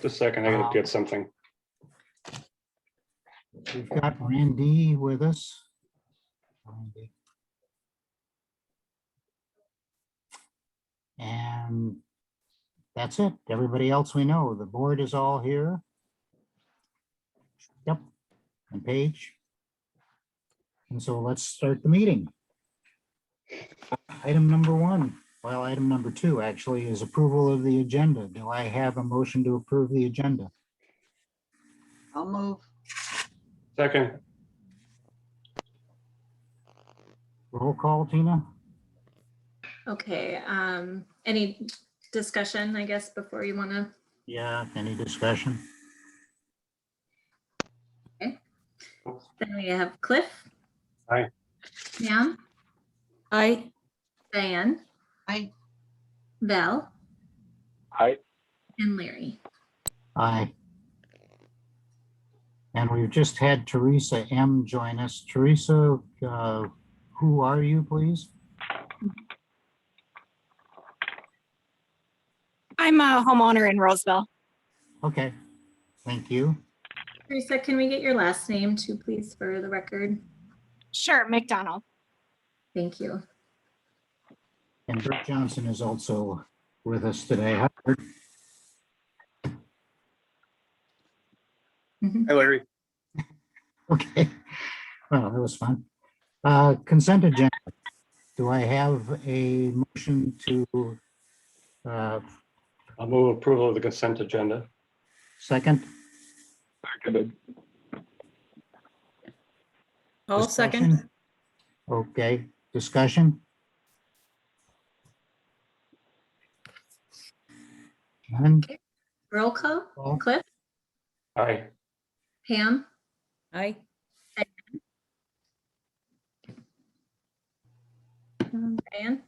Just a second, I gotta get something. We've got Randy with us. Randy. And that's it. Everybody else we know. The board is all here. Yep. And Paige. And so let's start the meeting. Item number one, well, item number two actually is approval of the agenda. Do I have a motion to approve the agenda? I'll move. Second, Roll call, Tina? Okay, any discussion, I guess, before you want to? Yeah, any discussion? Then we have Cliff. Aye. Pam, Aye. Diane, Aye. Val, aye. and Larry. Aye. And we've just had Teresa M. join us. Teresa, who are you, please? I'm a homeowner in Roseville. Okay, thank you. Teresa, can we get your last name too, please, for the record? Sure, McDonald. Thank you. And Bert Johnson is also with us today. Hi, Bert. Mhm. Hi, Larry. Okay, well, that was fun. Consent agenda. Do I have a motion to I'll move approval of the consent agenda. second? I'll second. Discussion? Okay, discussion? None? Roll call. Roll. Cliff, Aye. Pam, Aye. Diane,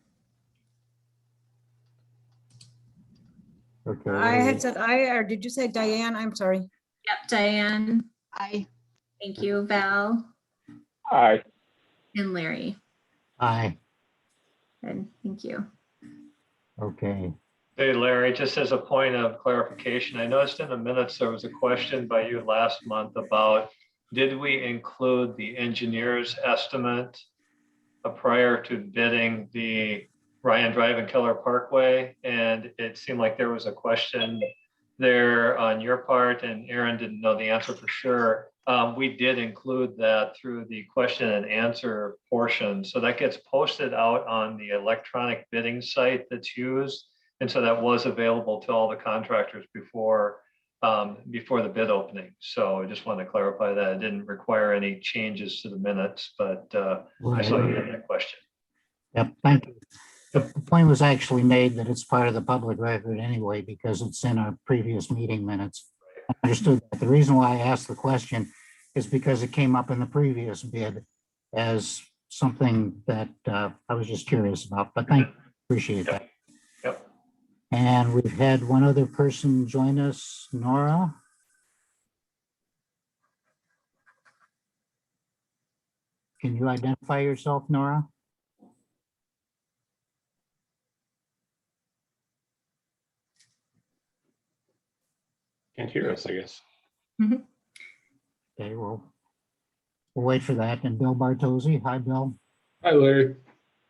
Okay. I had said I, or did you say Diane? I'm sorry. yep, Diane, Aye. thank you, Val, Aye. and Larry. Aye, Good, thank you. okay. Hey, Larry, just as a point of clarification, I noticed in the minutes, there was a question by you last month about, did we include the engineer's estimate prior to bidding the Ryan Drive and Keller Parkway? And it seemed like there was a question there on your part, and Aaron didn't know the answer for sure. We did include that through the question and answer portion. So that gets posted out on the electronic bidding site that's used. And so that was available to all the contractors before the bid opening. So I just wanted to clarify that. It didn't require any changes to the minutes, but I saw you had that question. Yep, thank you. The point was actually made that it's part of the public record anyway, because it's in our previous meeting minutes. I understood that. The reason why I asked the question is because it came up in the previous bid as something that I was just curious about, but thank you, appreciate that. Yep. And we've had one other person join us, Nora. Can you identify yourself, Nora? Can't hear us, I guess. Okay, well, we'll wait for that. And Bill Bartozzi. Hi, Bill. Hi, Larry.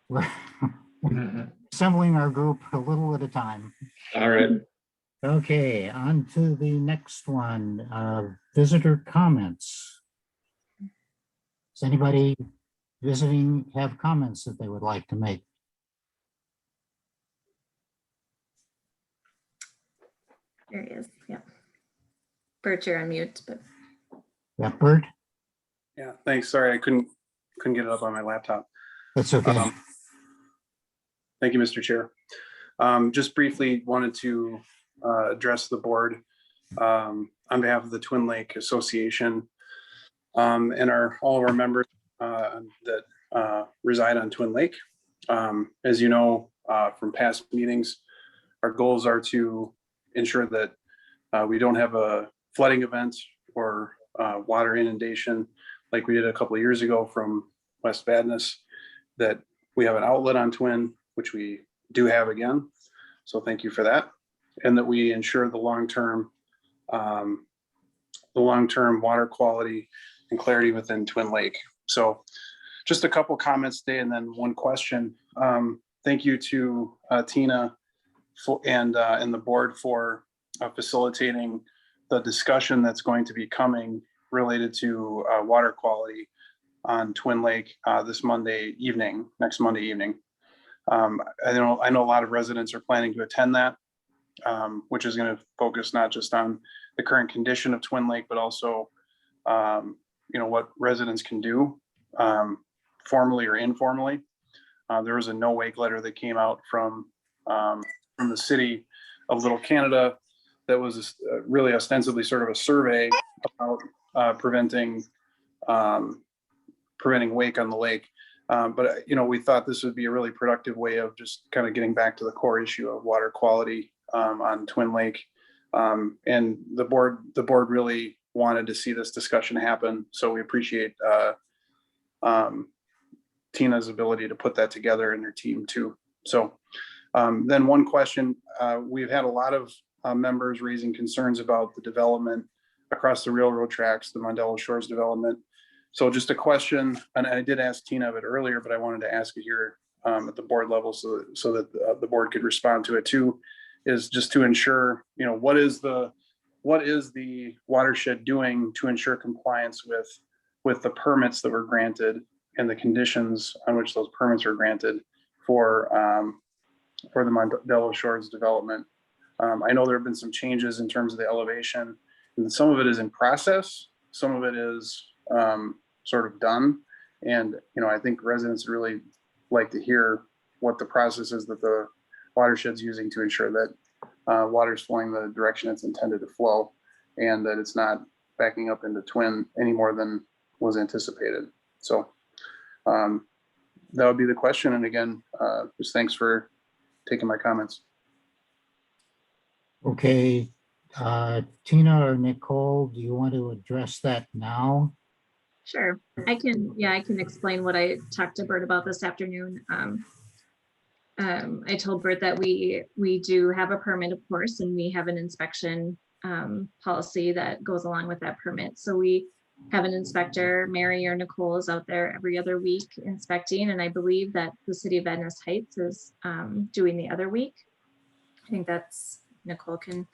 We're Mhm. assembling our group a little at a time. All right. Okay, on to the next one, visitor comments. Does anybody visiting have comments that they would like to make? There he is, yeah. Bert, you're on mute, but Yeah, Bert? Yeah, thanks. Sorry, I couldn't get it up on my laptop. That's okay. Thank you, Mr. Chair. Just briefly wanted to address the board on behalf of the Twin Lake Association and all of our members that reside on Twin Lake. As you know, from past meetings, our goals are to ensure that we don't have a flooding event or water inundation like we did a couple of years ago from West Vadnais, that we have an outlet on Twin, which we do have again. So thank you for that. And that we ensure the long-term the long-term water quality and clarity within Twin Lake. So just a couple comments today and then one question. Thank you to Tina and the board for facilitating the discussion that's going to be coming related to water quality on Twin Lake next Monday evening. I know a lot of residents are planning to attend that, which is going to focus not just on the current condition of Twin Lake, but also what residents can do formally or informally. There was a no wake letter that came out from the city of Little Canada that was really ostensibly sort of a survey about preventing wake on the lake. But we thought this would be a really productive way of just kind of getting back to the core issue of water quality on Twin Lake. And the board really wanted to see this discussion happen. So we appreciate Tina's ability to put that together and her team too. So then one question, we've had a lot of members raising concerns about the development across the railroad tracks, the Mondello Shores development. So just a question, and I did ask Tina of it earlier, but I wanted to ask it here at the board level so that the board could respond to it too, is just to ensure, what is the watershed doing to ensure compliance with the permits that were granted and the conditions on which those permits were granted for the Mondello Shores development. I know there have been some changes in terms of the elevation, and some of it is in process, some of it is sort of done. And, I think residents really like to hear what the process is that the watershed's using to ensure that water is flowing the direction it's intended to flow, and that it's not backing up into Twin any more than was anticipated. So that would be the question. And again, just thanks for taking my comments. Okay, Tina or Nicole, do you want to address that now? Sure, I can explain what I talked to Bert about this afternoon. I told Bert that we do have a permit, of course, and we have an inspection policy that goes along with that permit. So we have an inspector, Mary or Nicole, is out there every other week inspecting, and I believe that the city of Venice Heights is doing the other week. I think that's, Nicole can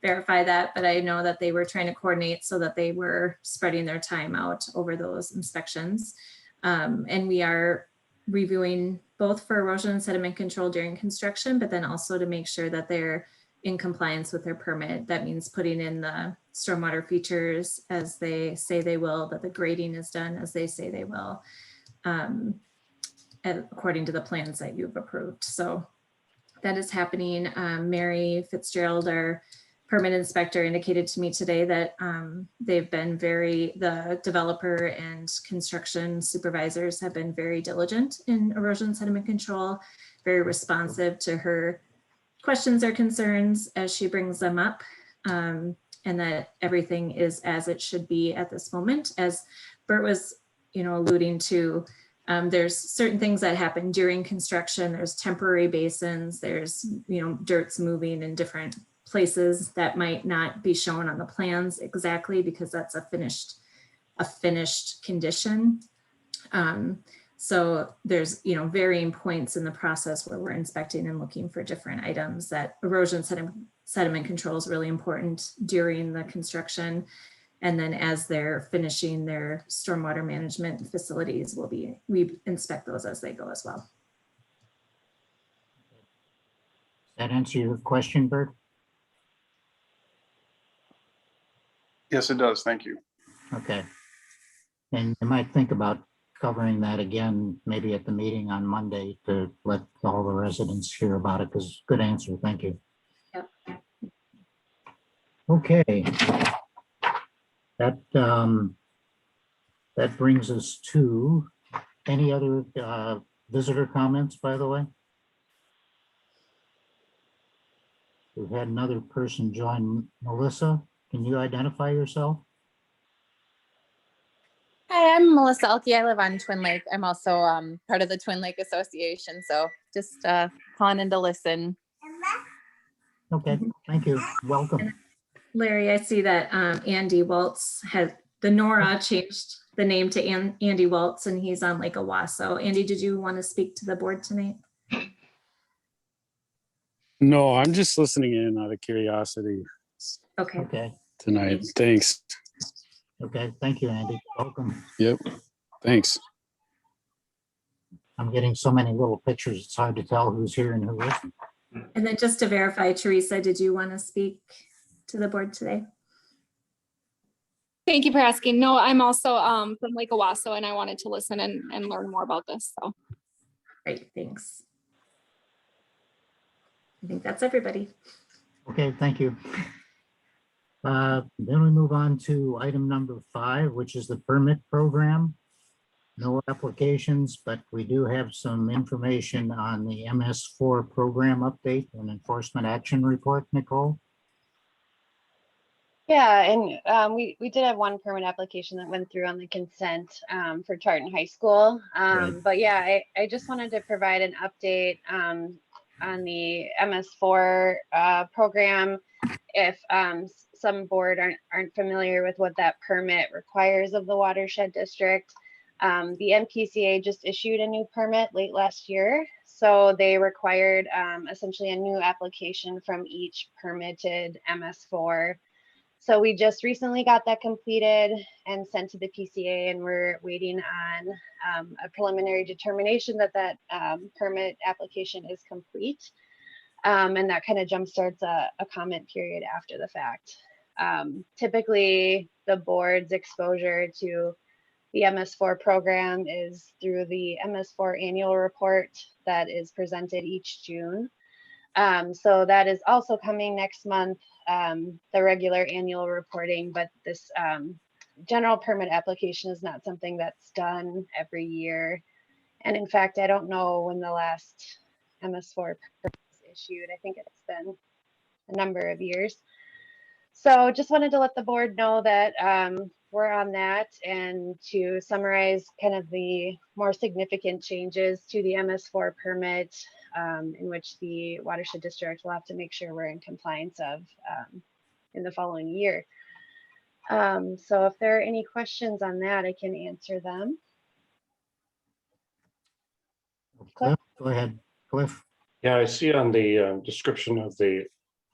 verify that, but I know that they were trying to coordinate so that they were spreading their time out over those inspections. And we are reviewing both for erosion and sediment control during construction, but then also to make sure that they're in compliance with their permit. That means putting in the stormwater features as they say they will, that the grading is done as they say they will, according to the plans that you've approved. So that is happening. Mary Fitzgerald, our permit inspector, indicated to me today that they've been the developer and construction supervisors have been very diligent in erosion sediment control, very responsive to her questions or concerns as she brings them up, and that everything is as it should be at this moment. As Bert was, alluding to, there's certain things that happen during construction. There's temporary basins, there's, dirt's moving in different places that might not be shown on the plans exactly because that's a finished condition. So there's, varying points in the process where we're inspecting and looking for different items. That erosion sediment control is really important during the construction. And then as they're finishing their stormwater management facilities, we inspect those as they go as well. Does that answer your question, Bert? Yes, it does. Thank you. Okay. And you might think about covering that again, maybe at the meeting on Monday, to let all the residents hear about it, because good answer. Thank you. Yep. Okay. That brings us to any other visitor comments, by the way? We've had another person join. Melissa, can you identify yourself? Hi, I'm Melissa Elke. I live on Twin Lake. I'm also part of the Twin Lake Association, so just calling in to listen. Okay, thank you. Welcome. Larry, I see that Andy Waltz has, the Nora changed the name to Andy Waltz, and he's on Lake Owasso. Andy, did you want to speak to the board tonight? No, I'm just listening in out of curiosity Okay. Okay, tonight. Thanks. okay, thank you, Andy. Welcome. Yep. Thanks. I'm getting so many little pictures, it's hard to tell who's here and who isn't. And then just to verify, Teresa, did you want to speak to the board today? Thank you for asking. No, I'm also from Lake Owasso, and I wanted to listen and learn more about this. So Great, thanks. I think that's everybody. Okay, thank you. Then we move on to item number 5, which is the permit program. No applications, but we do have some information on the MS4 program update and enforcement action report, Nicole. Yeah, and we did have one permit application that went through on the consent for Tartan High School. Right. But yeah, I just wanted to provide an update on the MS4 program. If some board aren't familiar with what that permit requires of the watershed district, the MPCA just issued a new permit late last year. So they required essentially a new application from each permitted MS4. So we just recently got that completed and sent to the PCA, and we're waiting on a preliminary determination that that permit application is complete. And that kind of jumpstarts a comment period after the fact. Typically, the board's exposure to the MS4 program is through the MS4 annual report that is presented each June. So that is also coming next month, the regular annual reporting, but this general permit application is not something that's done every year. And in fact, I don't know when the last MS4 permit was issued. I think it's been a number of years. So just wanted to let the board know that we're on that, and to summarize kind of the more significant changes to the MS4 permit, in which the watershed district will have to make sure we're in compliance of in the following year. So if there are any questions on that, I can answer them. Cliff, go ahead, Cliff. Yeah, I see on the description of the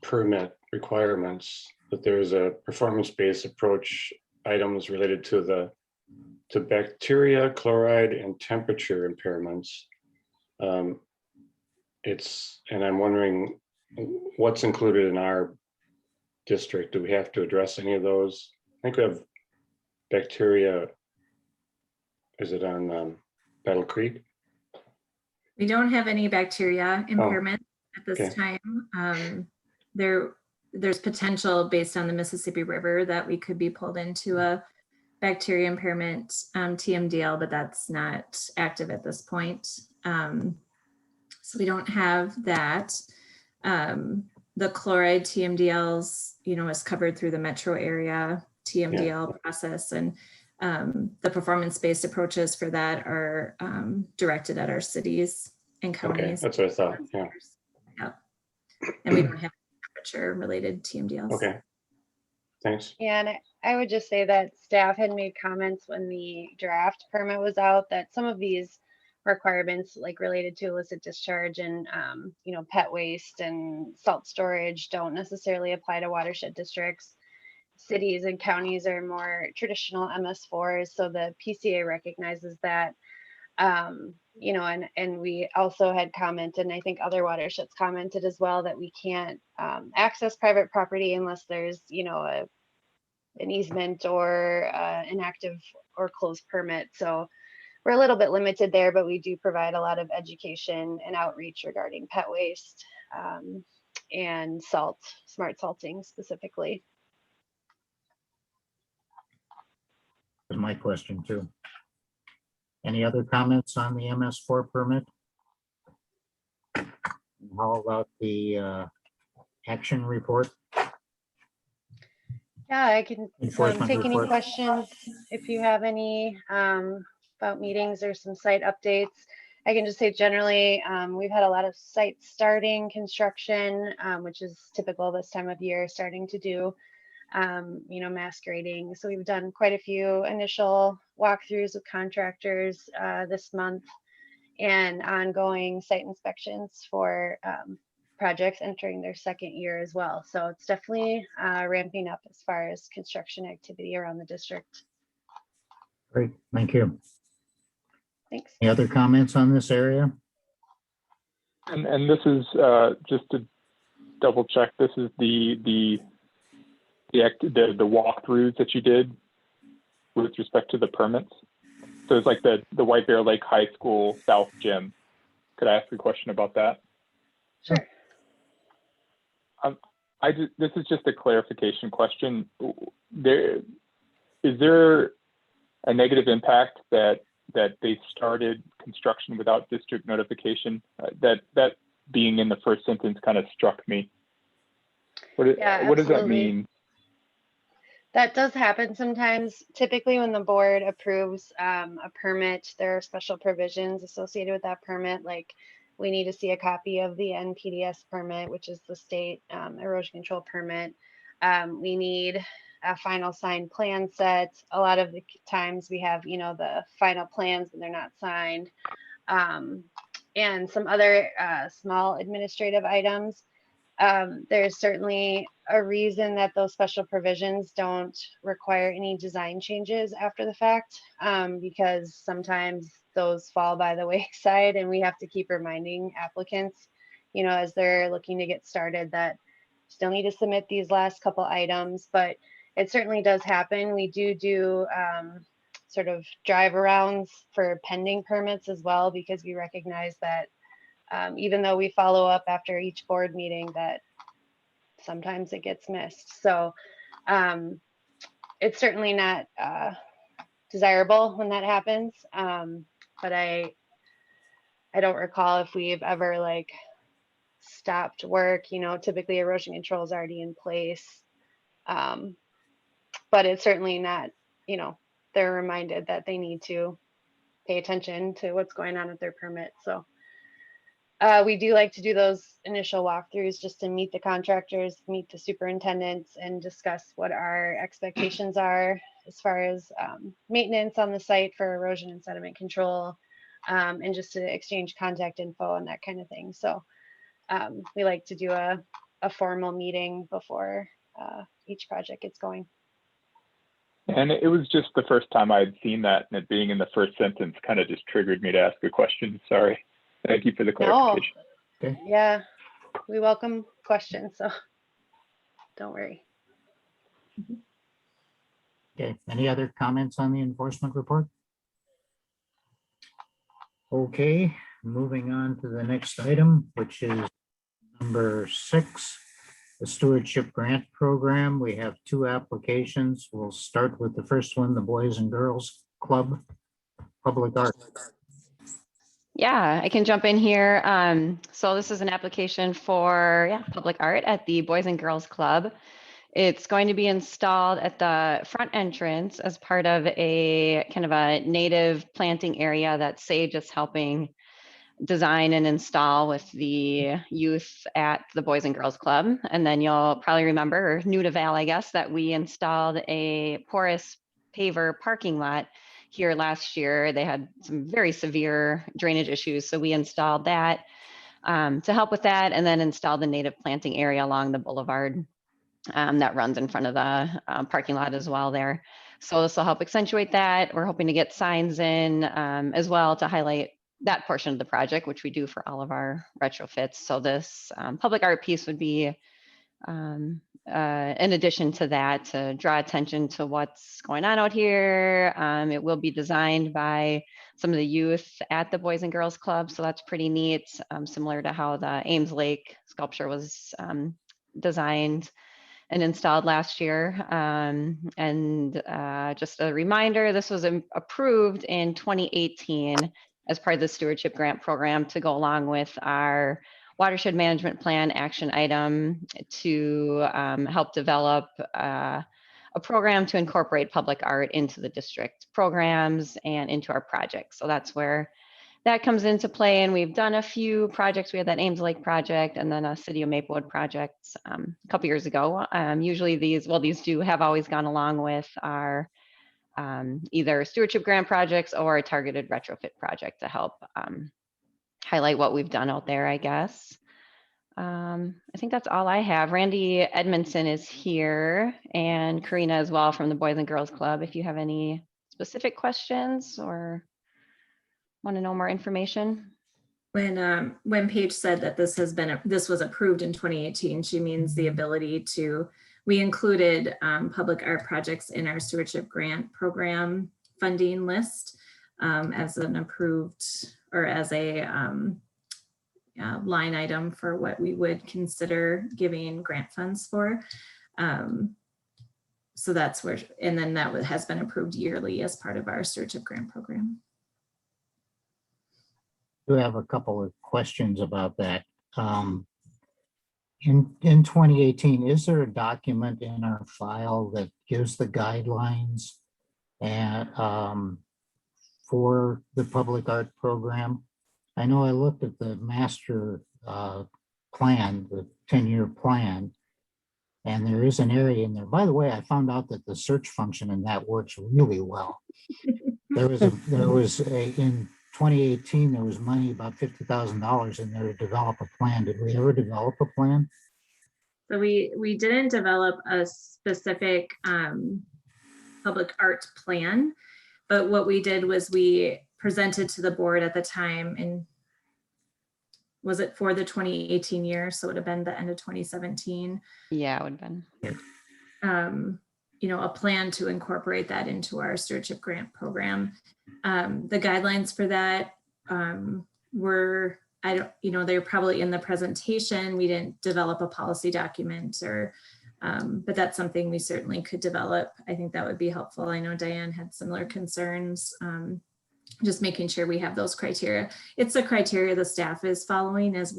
permit requirements that there's a performance-based approach items related to bacteria, chloride, and temperature impairments. And I'm wondering what's included in our district. Do we have to address any of those? I think we have bacteria. Is it on Battle Creek? We don't have any bacteria impairment at this time. There's potential based on the Mississippi River that we could be pulled into a bacteria impairment TMDL, but that's not active at this point. So we don't have that. The chloride TMDLs, is covered through the metro area TMDL process, and the performance-based approaches for that are directed at our cities and counties. Okay, that's what I thought. Yeah. Yep. And we don't have temperature-related TMDLs. Okay. Thanks. Yeah, and I would just say that staff had made comments when the draft permit was out that some of these requirements, like related to illicit discharge and pet waste and salt storage, don't necessarily apply to watershed districts. Cities and counties are more traditional MS4s, so the PCA recognizes that. And we also had commented, and I think other watersheds commented as well, that we can't access private property unless there's an easement or an active or closed permit. So we're a little bit limited there, but we do provide a lot of education and outreach regarding pet waste and smart salting specifically. That's my question too. Any other comments on the MS4 permit? How about the action report? Yeah, I can Enforcement take any report. questions if you have any about meetings or some site updates. I can just say generally, we've had a lot of sites starting construction, which is typical this time of year, starting to do masquerading. So we've done quite a few initial walkthroughs with contractors this month, and ongoing site inspections for projects entering their second year as well. So it's definitely ramping up as far as construction activity around the district. Great, thank you. Thanks. Any other comments on this area? And this is just to double check. This is the walkthroughs that you did with respect to the permits. So it's like the White Bear Lake High School South Gym. Could I ask a question about that? Sure. This is just a clarification question. Is there a negative impact that they started construction without district notification? That being in the first sentence kind of struck me. What does that mean? That does happen sometimes. Typically, when the board approves a permit, there are special provisions associated with that permit. Like, we need to see a copy of the NPDS permit, which is the state erosion control permit. We need a final signed plan set. A lot of the times we have, the final plans and they're not signed. And some other small administrative items. There's certainly a reason that those special provisions don't require any design changes after the fact, because sometimes those fall by the wayside, and we have to keep reminding applicants, as they're looking to get started, that still need to submit these last couple items. But it certainly does happen. We do sort of drive arounds for pending permits as well, because we recognize that even though we follow up after each board meeting, that sometimes it gets missed. So it's certainly not desirable when that happens. But I don't recall if we've ever stopped work. Typically erosion control is already in place. But it's certainly not, they're reminded that they need to pay attention to what's going on with their permit. So we do like to do those initial walkthroughs just to meet the contractors, meet the superintendents, and discuss what our expectations are as far as maintenance on the site for erosion and sediment control, and just to exchange contact info and that kind of thing. So we like to do a formal meeting before each project gets going. And it was just the first time I had seen that, and it being in the first sentence kind of just triggered me to ask a question. Sorry. Thank you for the clarification. No. Okay. Yeah, we welcome questions, so don't worry. Okay, any other comments on the enforcement report? Okay, moving on to the next item, which is number 6, the Stewardship Grant Program. We have 2 applications. We'll start with the first one, the Boys and Girls Club Public Art. Yeah, I can jump in here. So this is an application for public art at the Boys and Girls Club. It's going to be installed at the front entrance as part of a kind of a native planting area that Sage is helping design and install with the youth at the Boys and Girls Club. And then you'll probably remember, or new to Val, I guess, that we installed a porous paver parking lot here last year. They had some very severe drainage issues, so we installed that to help with that, and then installed the native planting area along the boulevard that runs in front of the parking lot as well there. So this will help accentuate that. We're hoping to get signs in as well to highlight that portion of the project, which we do for all of our retrofits. So this public art piece would be in addition to that, to draw attention to what's going on out here. It will be designed by some of the youth at the Boys and Girls Club, so that's pretty neat, similar to how the Ames Lake sculpture was designed and installed last year. And just a reminder, this was approved in 2018 as part of the Stewardship Grant Program to go along with our Watershed Management Plan action item to help develop a program to incorporate public art into the district programs and into our projects. So that's where that comes into play. And we've done a few projects. We had that Ames Lake project and then a City of Maplewood project a couple years ago. Usually these do have always gone along with our either stewardship grant projects or a targeted retrofit project to help highlight what we've done out there, I guess. I think that's all I have. Randy Edmondson is here and Karina as well from the Boys and Girls Club. If you have any specific questions or want to know more information. When Paige said that this was approved in 2018, she means the ability to, we included public art projects in our stewardship grant program funding list as an approved or as a line item for what we would consider giving grant funds for. So that's where, and then that has been approved yearly as part of our stewardship grant program. I do have a couple of questions about that. In 2018, is there a document in our file that gives the guidelines and for the public art program? I know I looked at the master plan, the 10-year plan, and there is an area in there. By the way, I found out that the search function in that works really well. There was in 2018, there was money, about $50,000 in there to develop a plan. Did we ever develop a plan? So we didn't develop a specific public art plan, but what we did was we presented to the board at the time, and was it for the 2018 year? So it would have been the end of 2017. Yeah, it would have been. You know, a plan to incorporate that into our stewardship grant program. The guidelines for that were, they're probably in the presentation. We didn't develop a policy document but that's something we certainly could develop. I think that would be helpful. I know Diane had similar concerns, just making sure we have those criteria. It's the criteria the staff is following as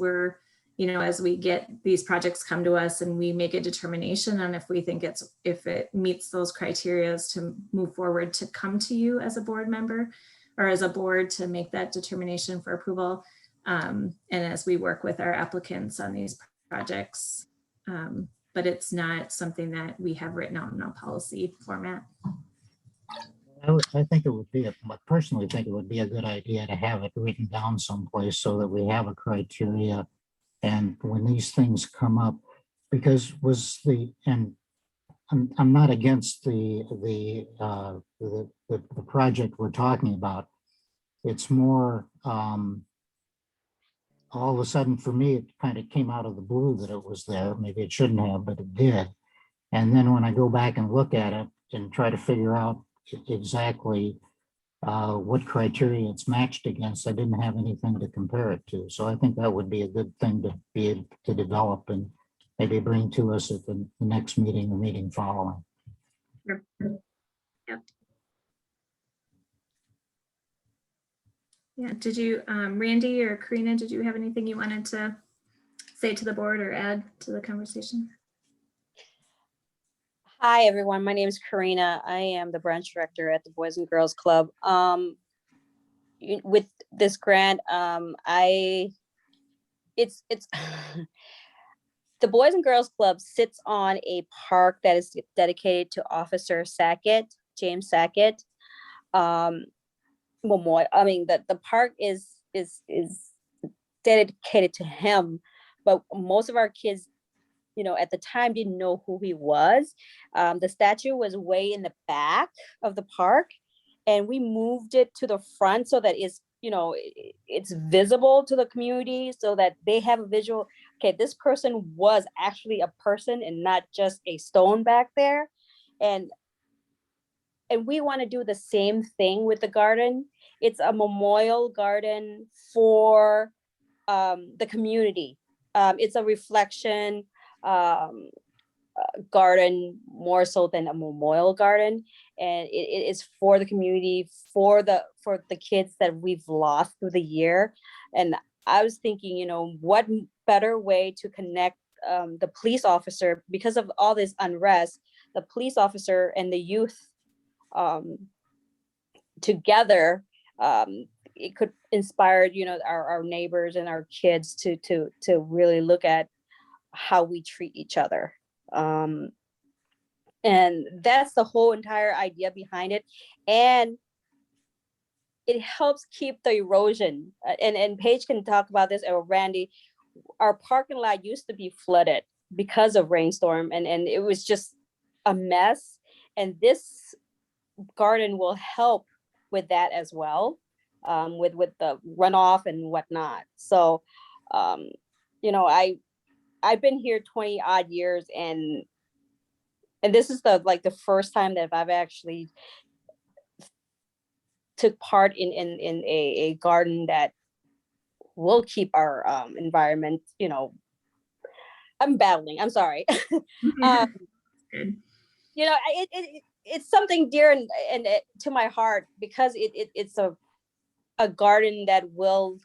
as we get these projects come to us and we make a determination on if we think if it meets those criteria to move forward to come to you as a board member or as a board to make that determination for approval. And as we work with our applicants on these projects, but it's not something that we have written out in a policy format. I think it would be, I personally think it would be a good idea to have it written down someplace so that we have a criteria. And when these things come up, because I'm not against the project we're talking about. It's more, all of a sudden for me, it kind of came out of the blue that it was there. Maybe it shouldn't have, but it did. And then when I go back and look at it and try to figure out exactly what criteria it's matched against, I didn't have anything to compare it to. So I think that would be a good thing to be able to develop and maybe bring to us at the next meeting or meeting following. Sure. Yep. Yeah, did you, Randy or Karina, did you have anything you wanted to say to the board or add to the conversation? Hi, everyone. My name is Karina. I am the branch director at the Boys and Girls Club. With this grant, it's the Boys and Girls Club sits on a park that is dedicated to Officer Sackett, James Sackett. The park is dedicated to him, but most of our kids, at the time didn't know who he was. The statue was way in the back of the park, and we moved it to the front so that it's visible to the community, so that they have a visual. Okay, this person was actually a person and not just a stone back there, and we want to do the same thing with the garden. It's a memorial garden for the community. It's a reflection garden more so than a memorial garden, and it is for the community, for the kids that we've lost through the year. And I was thinking, what better way to connect the police officer, because of all this unrest, the police officer and the youth together. it could inspire, you know, our neighbors and our kids to really look at how we treat each other. And that's the whole entire idea behind it. And it helps keep the erosion. And Paige can talk about this, or Randy. Our parking lot used to be flooded because of rainstorm, and it was just a mess. And this garden will help with that as well, with the runoff and whatnot. So, you know, I've been here 20 odd years, and this is the first time that I've actually took part in a garden that will keep our environment, you know. I'm battling, I'm sorry. You know, it's something dear and to my heart, because it's a garden that will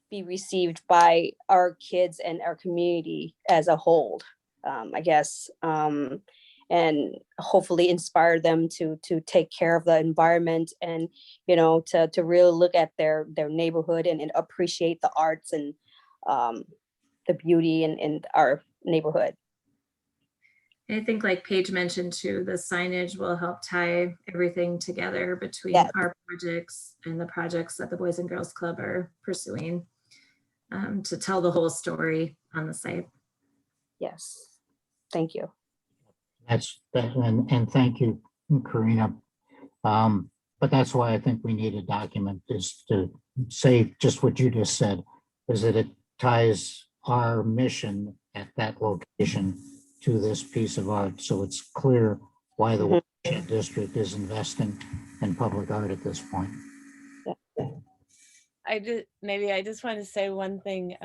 be received by our kids and our community as a whole, I guess, and hopefully inspire them to take care of the environment, and, you know, to really look at their neighborhood and appreciate the arts and the beauty in our neighborhood. I think, like Paige mentioned too, the signage will help tie everything together between Yes. our projects and the projects that the Boys and Girls Club are pursuing, to tell the whole story on the site. Yes, thank you. And thank you, Karina. But that's why I think we need a document, is to say just what you just said, is that it ties our mission at that location to this piece of art. So it's clear why the Watershed District is investing in public art at this point. I just want to say one thing.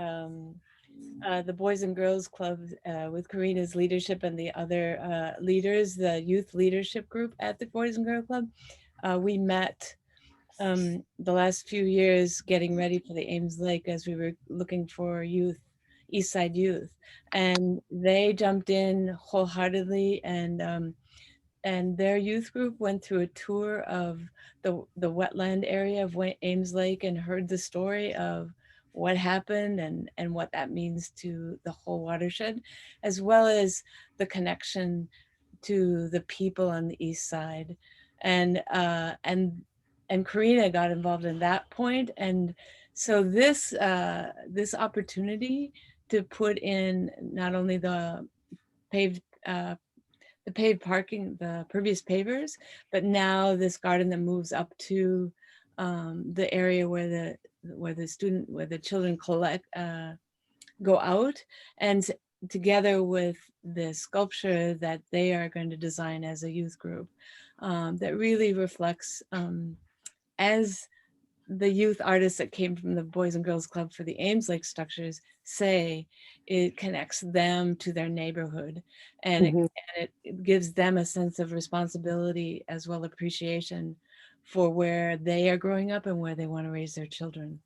The Boys and Girls Club, with Karina's leadership and the other leaders, the youth leadership group at the Boys and Girls Club, we met the last few years getting ready for the Ames Lake, as we were looking for youth, East Side youth, and they jumped in wholeheartedly, and their youth group went through a tour of the wetland area of Ames Lake and heard the story of what happened and what that means to the whole watershed, as well as the connection to the people on the east side. And Karina got involved in that point. And so this opportunity to put in not only the paved parking, the previous pavers, but now this garden that moves up to the area where the children go out, and together with the sculpture that they are going to design as a youth group, that really reflects, as the youth artists that came from the Boys and Girls Club for the Ames Lake structures say, it connects them to their neighborhood, and it gives them a sense of responsibility as well appreciation for where they are growing up and where they want to raise their children.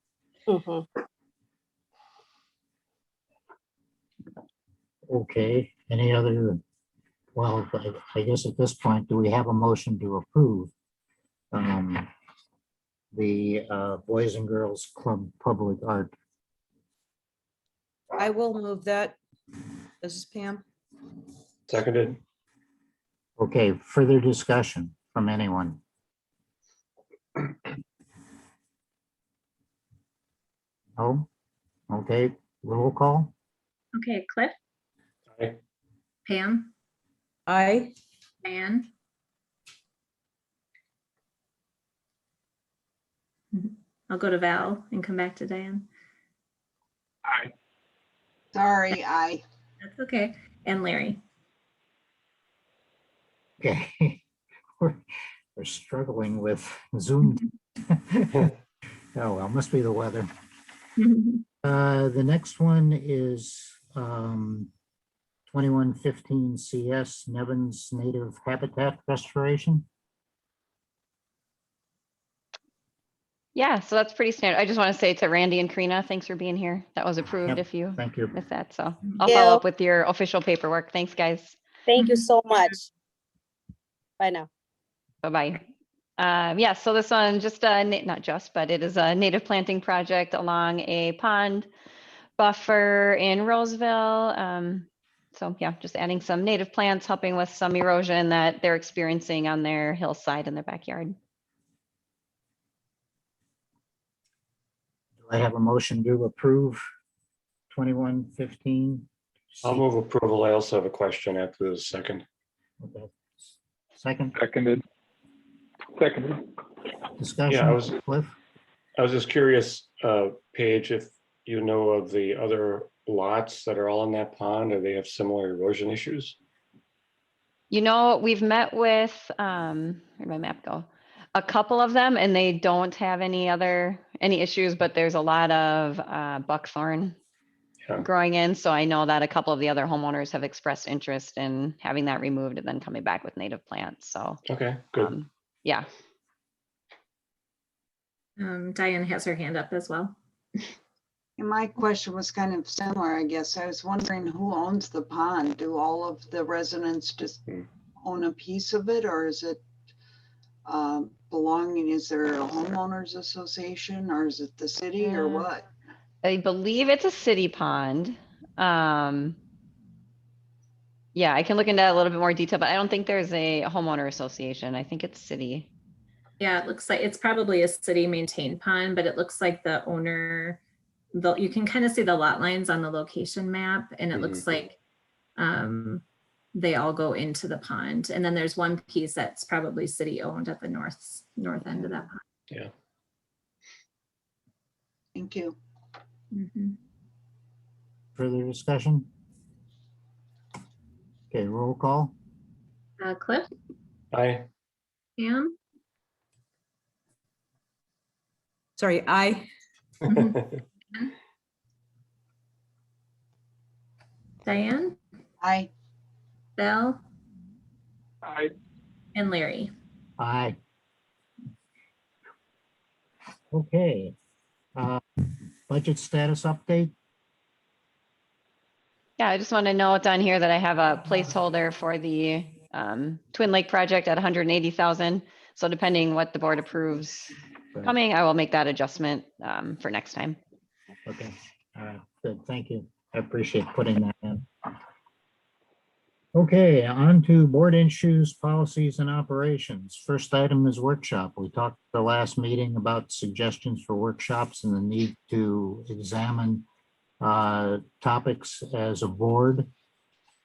Okay, any other, well, I guess at this point, do we have a motion to approve the Boys and Girls Club public art? I will move that. This is Pam. Seconded. Okay, further discussion from anyone? No? Okay, roll call? Okay, Cliff? Aye. Pam? Aye. Diane? I'll go to Val and come back to Diane. Aye. Sorry, aye. That's okay. And Larry? Okay, we're struggling with Zoom. Oh, well, must be the weather. The next one is 2115 CS Nevins Native Habitat Restoration. Yeah, so that's pretty standard. I just want to say to Randy and Karina, thanks for being here. That was approved. Yep, if you thank you. missed that. So I'll follow up with your official paperwork. Thanks, guys. Thank you so much. Bye now. Bye-bye. Yeah, so this one just not just, but it is a native planting project along a pond buffer in Roseville. So yeah, just adding some native plants, helping with some erosion that they're experiencing on their hillside in their backyard. Do I have a motion to approve 2115? I'll move approval. I also have a question after the second. Okay. Second Seconded. Seconded. discussion. Yeah, Cliff? I was just curious, Paige, if you know of the other lots that are all in that pond, or they have similar erosion issues? You know, we've met with, where'd my map go? A couple of them, and they don't have any issues, but there's a lot of buckthorn growing in. So I know that a couple of the other homeowners have expressed interest in having that removed and then coming back with native plants. So, okay, good. Yeah. Diane has her hand up as well. And my question was kind of similar, I guess. I was wondering who owns the pond? Do all of the residents just own a piece of it, or is it belonging? Is there a homeowners association, or is it the city, or what? I believe it's a city pond. Yeah, I can look into that a little bit more detail, but I don't think there's a homeowner association. I think it's city. Yeah, it looks like it's probably a city maintained pond, but it looks like the owner, you can kind of see the lot lines on the location map, and it looks like they all go into the pond. And then there's one piece that's probably city owned at the north end of that pond. Yeah. Thank you. Further discussion? Okay, roll call. Cliff? Aye. Pam? Sorry, I. Diane? Aye. Bill? Aye. And Larry? Aye. Okay. Budget status update. Yeah, I just want to note on here that I have a placeholder for the Twin Lake project at 180,000. So depending what the board approves coming, I will make that adjustment for next time. Okay. All right. Good. Thank you. I appreciate putting that in. Okay, on to board issues, policies, and operations. First item is workshop. We talked at the last meeting about suggestions for workshops and the need to examine topics as a board.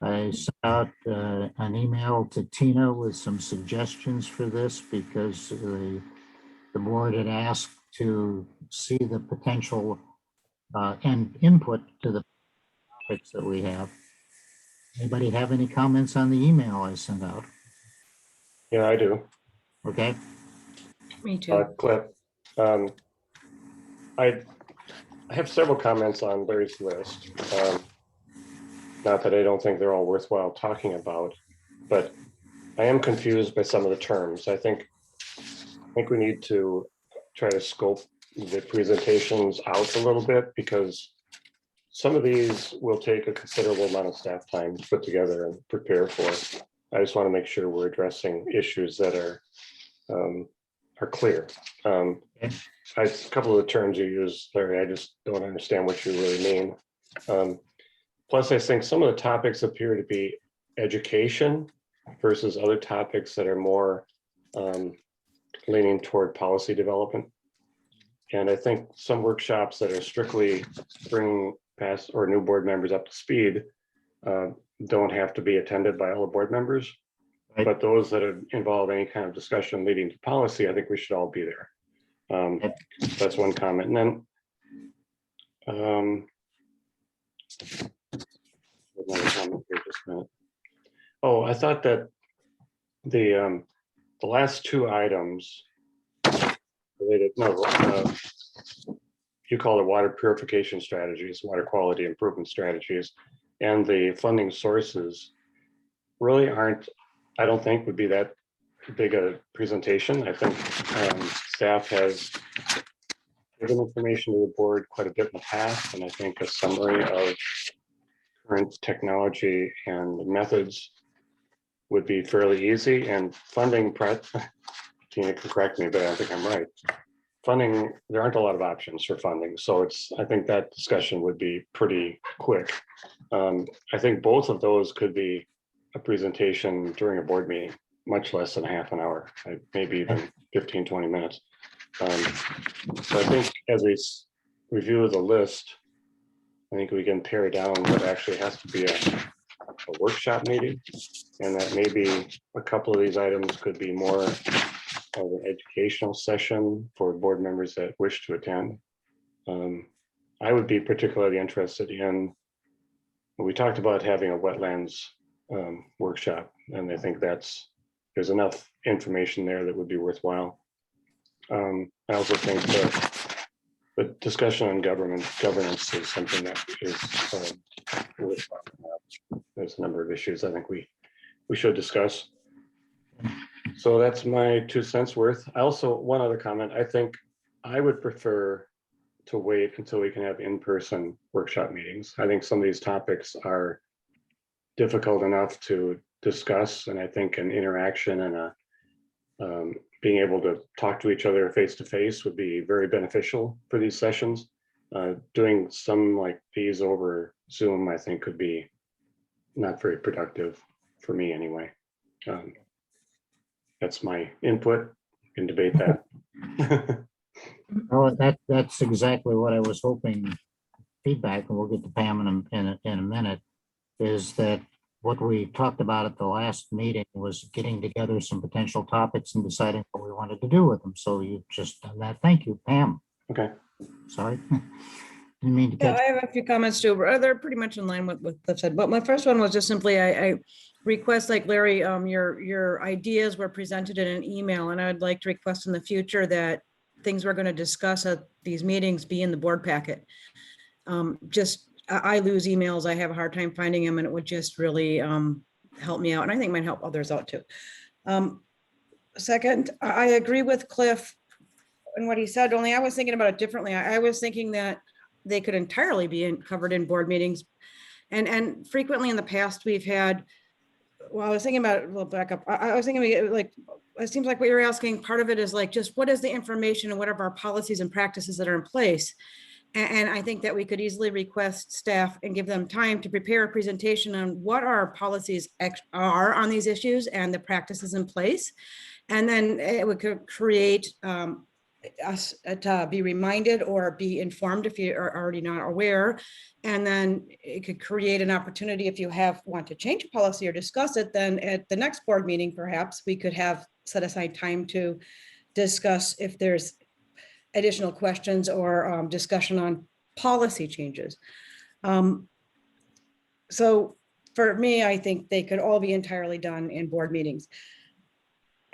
I sent out an email to Tina with some suggestions for this because the board had asked to see the potential and input to the topics that we have. Anybody have any comments on the email I sent out? Yeah, I do. Okay. Me too. Cliff, I have several comments on Larry's list. Not that I don't think they're all worthwhile talking about, but I am confused by some of the terms. I think we need to try to scope the presentations out a little bit, because some of these will take a considerable amount of staff time to put together and prepare for. I just want to make sure we're addressing issues that are clear. A couple of the terms you use, Larry, I just don't understand what you really mean. Plus, I think some of the topics appear to be education versus other topics that are more leaning toward policy development. And I think some workshops that are strictly bringing past or new board members up to speed don't have to be attended by all the board members. Right. But those that involve any kind of discussion leading to policy, I think we should all be there. That's one comment. And then another comment here, just a minute. Oh, I thought that the last two items related, you call it water purification strategies, water quality improvement strategies, and the funding sources really aren't, I don't think would be that big a presentation. I think staff has given information to the board quite a bit in the past, and I think a summary of current technology and methods would be fairly easy, and funding Tina can correct me, but I don't think I'm right. Funding, there aren't a lot of options for funding. So I think that discussion would be pretty quick. I think both of those could be a presentation during a board meeting, much less than a half an hour, maybe even 15, 20 minutes. So I think as we review the list, I think we can pare down what actually has to be a workshop meeting, and that maybe a couple of these items could be more of an educational session for board members that wish to attend. I would be particularly interested in, we talked about having a wetlands workshop, and I think there's enough information there that would be worthwhile. I also think the discussion on governance is something that is worthwhile. There's a number of issues I think we should discuss. So that's my 2 cents worth. I also, one other comment, I think I would prefer to wait until we can have in-person workshop meetings. I think some of these topics are difficult enough to discuss, and I think an interaction and being able to talk to each other face to face would be very beneficial for these sessions. Doing some like these over Zoom, I think, could be not very productive for me anyway. That's my input. You can debate that. Well, that's exactly what I was hoping. Feedback, and we'll get to Pam in a minute, is that what we talked about at the last meeting was getting together some potential topics and deciding what we wanted to do with them. So you've just done that. Thank you, Pam. Okay. Sorry. Didn't mean to Yeah, catch. I have a few comments too. They're pretty much in line with what Cliff said. But my first one was just simply, I request, like Larry, your ideas were presented in an email, and I would like to request in the future that things we're going to discuss at these meetings be in the board packet. I lose emails. I have a hard time finding them, and it would just really help me out, and I think might help others out too. Second, I agree with Cliff and what he said, only I was thinking about it differently. I was thinking that they could entirely be covered in board meetings. And frequently in the past, we've had, well, I was thinking about it, we'll back up. I was thinking like, it seems like what you're asking, part of it is like, just what is the information and what are our policies and practices that are in place? And I think that we could easily request staff and give them time to prepare a presentation on what our policies are on these issues and the practices in place. And then it would create us to be reminded or be informed if you are already not aware. And then it could create an opportunity if you want to change a policy or discuss it, then at the next board meeting, perhaps we could have set aside time to discuss if there's additional questions or discussion on policy changes. So for me, I think they could all be entirely done in board meetings.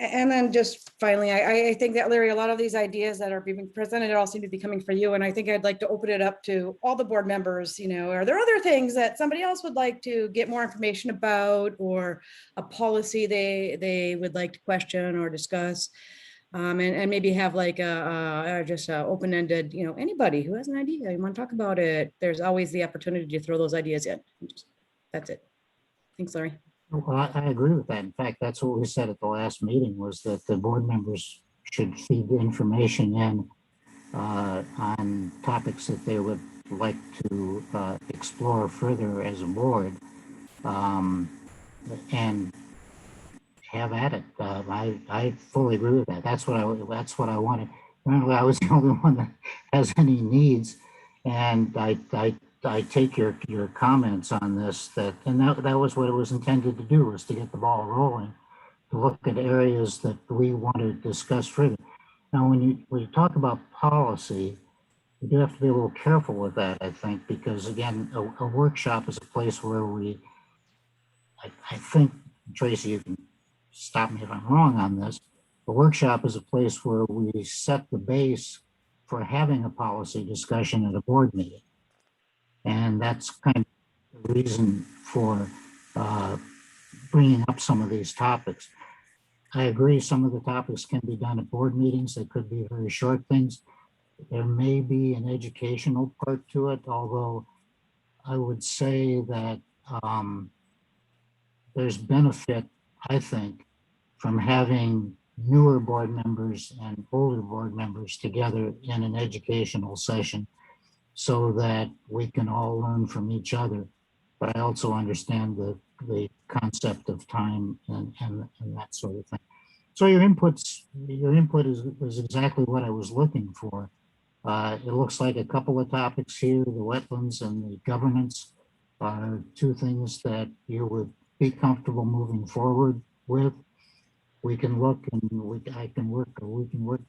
And then just finally, I think that Larry, a lot of these ideas that are being presented all seem to be coming for you. And I think I'd like to open it up to all the board members. You know, are there other things that somebody else would like to get more information about, or a policy they would like to question or discuss? And maybe have like just a open-ended, you know, anybody who has an idea, you want to talk about it, there's always the opportunity to throw those ideas in. That's it. Thanks, Larry. Well, I agree with that. In fact, that's what we said at the last meeting, was that the board members should feed the information in on topics that they would like to explore further as a board, and have at it. I fully agree with that. That's what I wanted. Apparently, I was the only one that has any needs, and I take your comments on this, and that was what it was intended to do, was to get the ball rolling, to look at areas that we want to discuss further. Now, when you talk about policy, you do have to be a little careful with that, I think, because again, a workshop is a place where I think, Tracy, you can stop me if I'm wrong on this, a workshop is a place where we set the base for having a policy discussion at a board meeting. And that's kind of the reason for bringing up some of these topics. I agree, some of the topics can be done at board meetings. They could be very short things. There may be an educational part to it, although I would say that there's benefit, I think, from having newer board members and older board members together in an educational session so that we can all learn from each other. But I also understand the concept of time and that sort of thing. So your input is exactly what I was looking for. It looks like a couple of topics here, the wetlands and the governance are two things that you would be comfortable moving forward with. We can look and we can work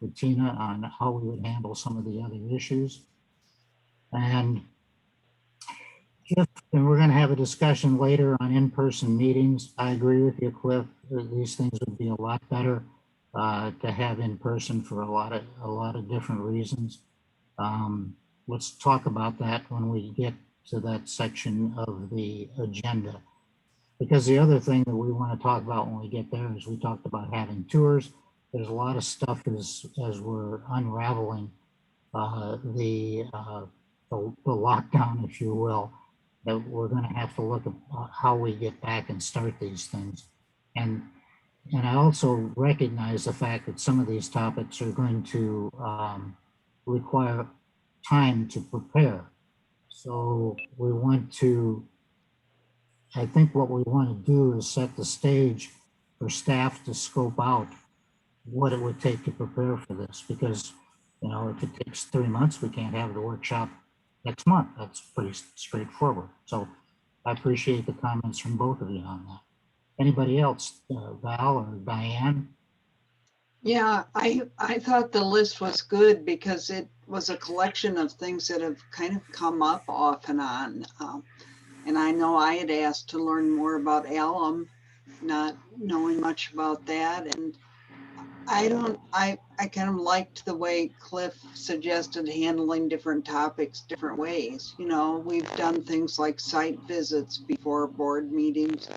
with Tina on how we would handle some of the other issues. And we're going to have a discussion later on in-person meetings. I agree with you, Cliff. These things would be a lot better to have in person for a lot of different reasons. Let's talk about that when we get to that section of the agenda. Because the other thing that we want to talk about when we get there is we talked about having tours. There's a lot of stuff as we're unraveling the lockdown, if you will, that we're going to have to look at how we get back and start these things. And I also recognize the fact that some of these topics are going to require time to prepare. So we want to, I think what we want to do is set the stage for staff to scope out what it would take to prepare for this, because, you know, if it takes 3 months, we can't have the workshop next month. That's pretty straightforward. So I appreciate the comments from both of you on that. Anybody else, Val or Diane? Yeah, I thought the list was good because it was a collection of things that have kind of come up off and on. And I know I had asked to learn more about alum, not knowing much about that. And I kind of liked the way Cliff suggested handling different topics different ways. You know, we've done things like site visits before board meetings.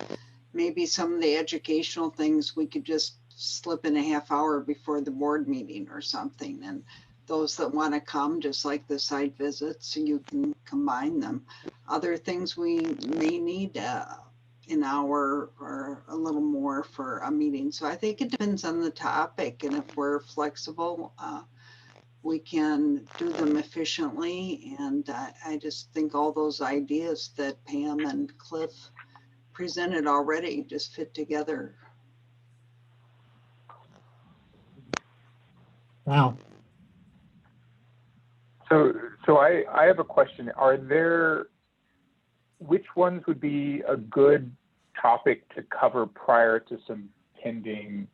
Maybe some of the educational things we could just slip in a half hour before the board meeting or something. And those that want to come, just like the site visits, you can combine them. Other things we may need an hour or a little more for a meeting. So I think it depends on the topic, and if we're flexible, we can do them efficiently. And I just think all those ideas that Pam and Cliff presented already just fit together. Wow. So I have a question. Are there, which ones would be a good topic to cover prior to some pending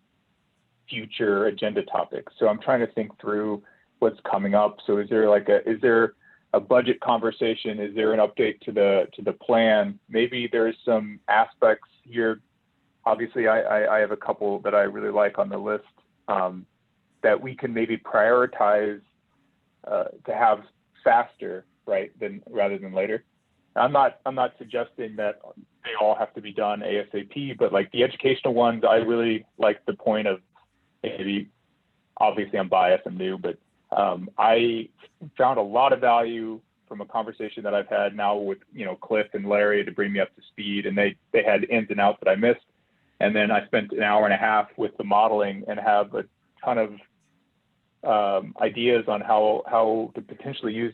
future agenda topics? So I'm trying to think through what's coming up. So is there a budget conversation? Is there an update to the plan? Maybe there's some aspects here. Obviously, I have a couple that I really like on the list that we can maybe prioritize to have faster, right, rather than later. I'm not suggesting that they all have to be done ASAP, but like the educational ones, I really like the point of, maybe, obviously I'm biased, I'm new, but I found a lot of value from a conversation that I've had now with, you know, Cliff and Larry to bring me up to speed, and they had ins and outs that I missed. And then I spent an hour and a half with the modeling and have a ton of ideas on how to potentially use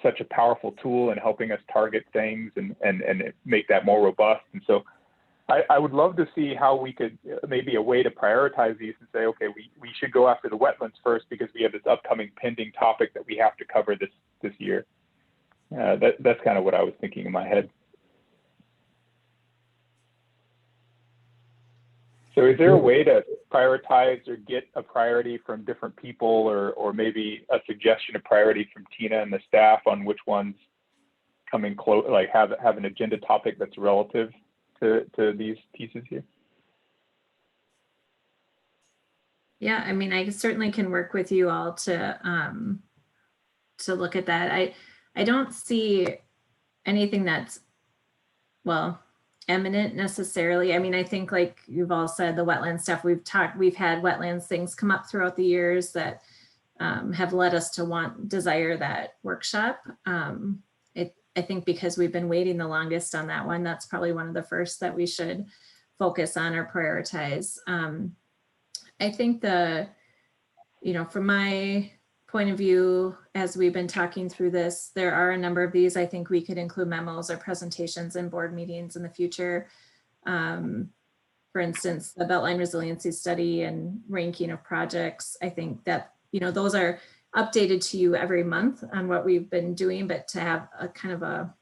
such a powerful tool in helping us target things and make that more robust. And so I would love to see how we could, maybe a way to prioritize these and say, okay, we should go after the wetlands first because we have this upcoming pending topic that we have to cover this year. That's kind of what I was thinking in my head. So is there a way to prioritize or get a priority from different people, or maybe a suggestion of priority from Tina and the staff on which ones coming close, like have an agenda topic that's relative to these pieces here? Yeah, I mean, I certainly can work with you all to look at that. I don't see anything that's, well, eminent necessarily. I mean, I think like you've all said, the wetland stuff we've had wetlands things come up throughout the years that have led us to desire that workshop. I think because we've been waiting the longest on that one, that's probably one of the first that we should focus on or prioritize. I think from my point of view, as we've been talking through this, there are a number of these. I think we could include memos or presentations in board meetings in the future. For instance, the Beltline Resiliency Study and ranking of projects. I think that, those are updated to you every month on what we've been doing, but to have a kind of a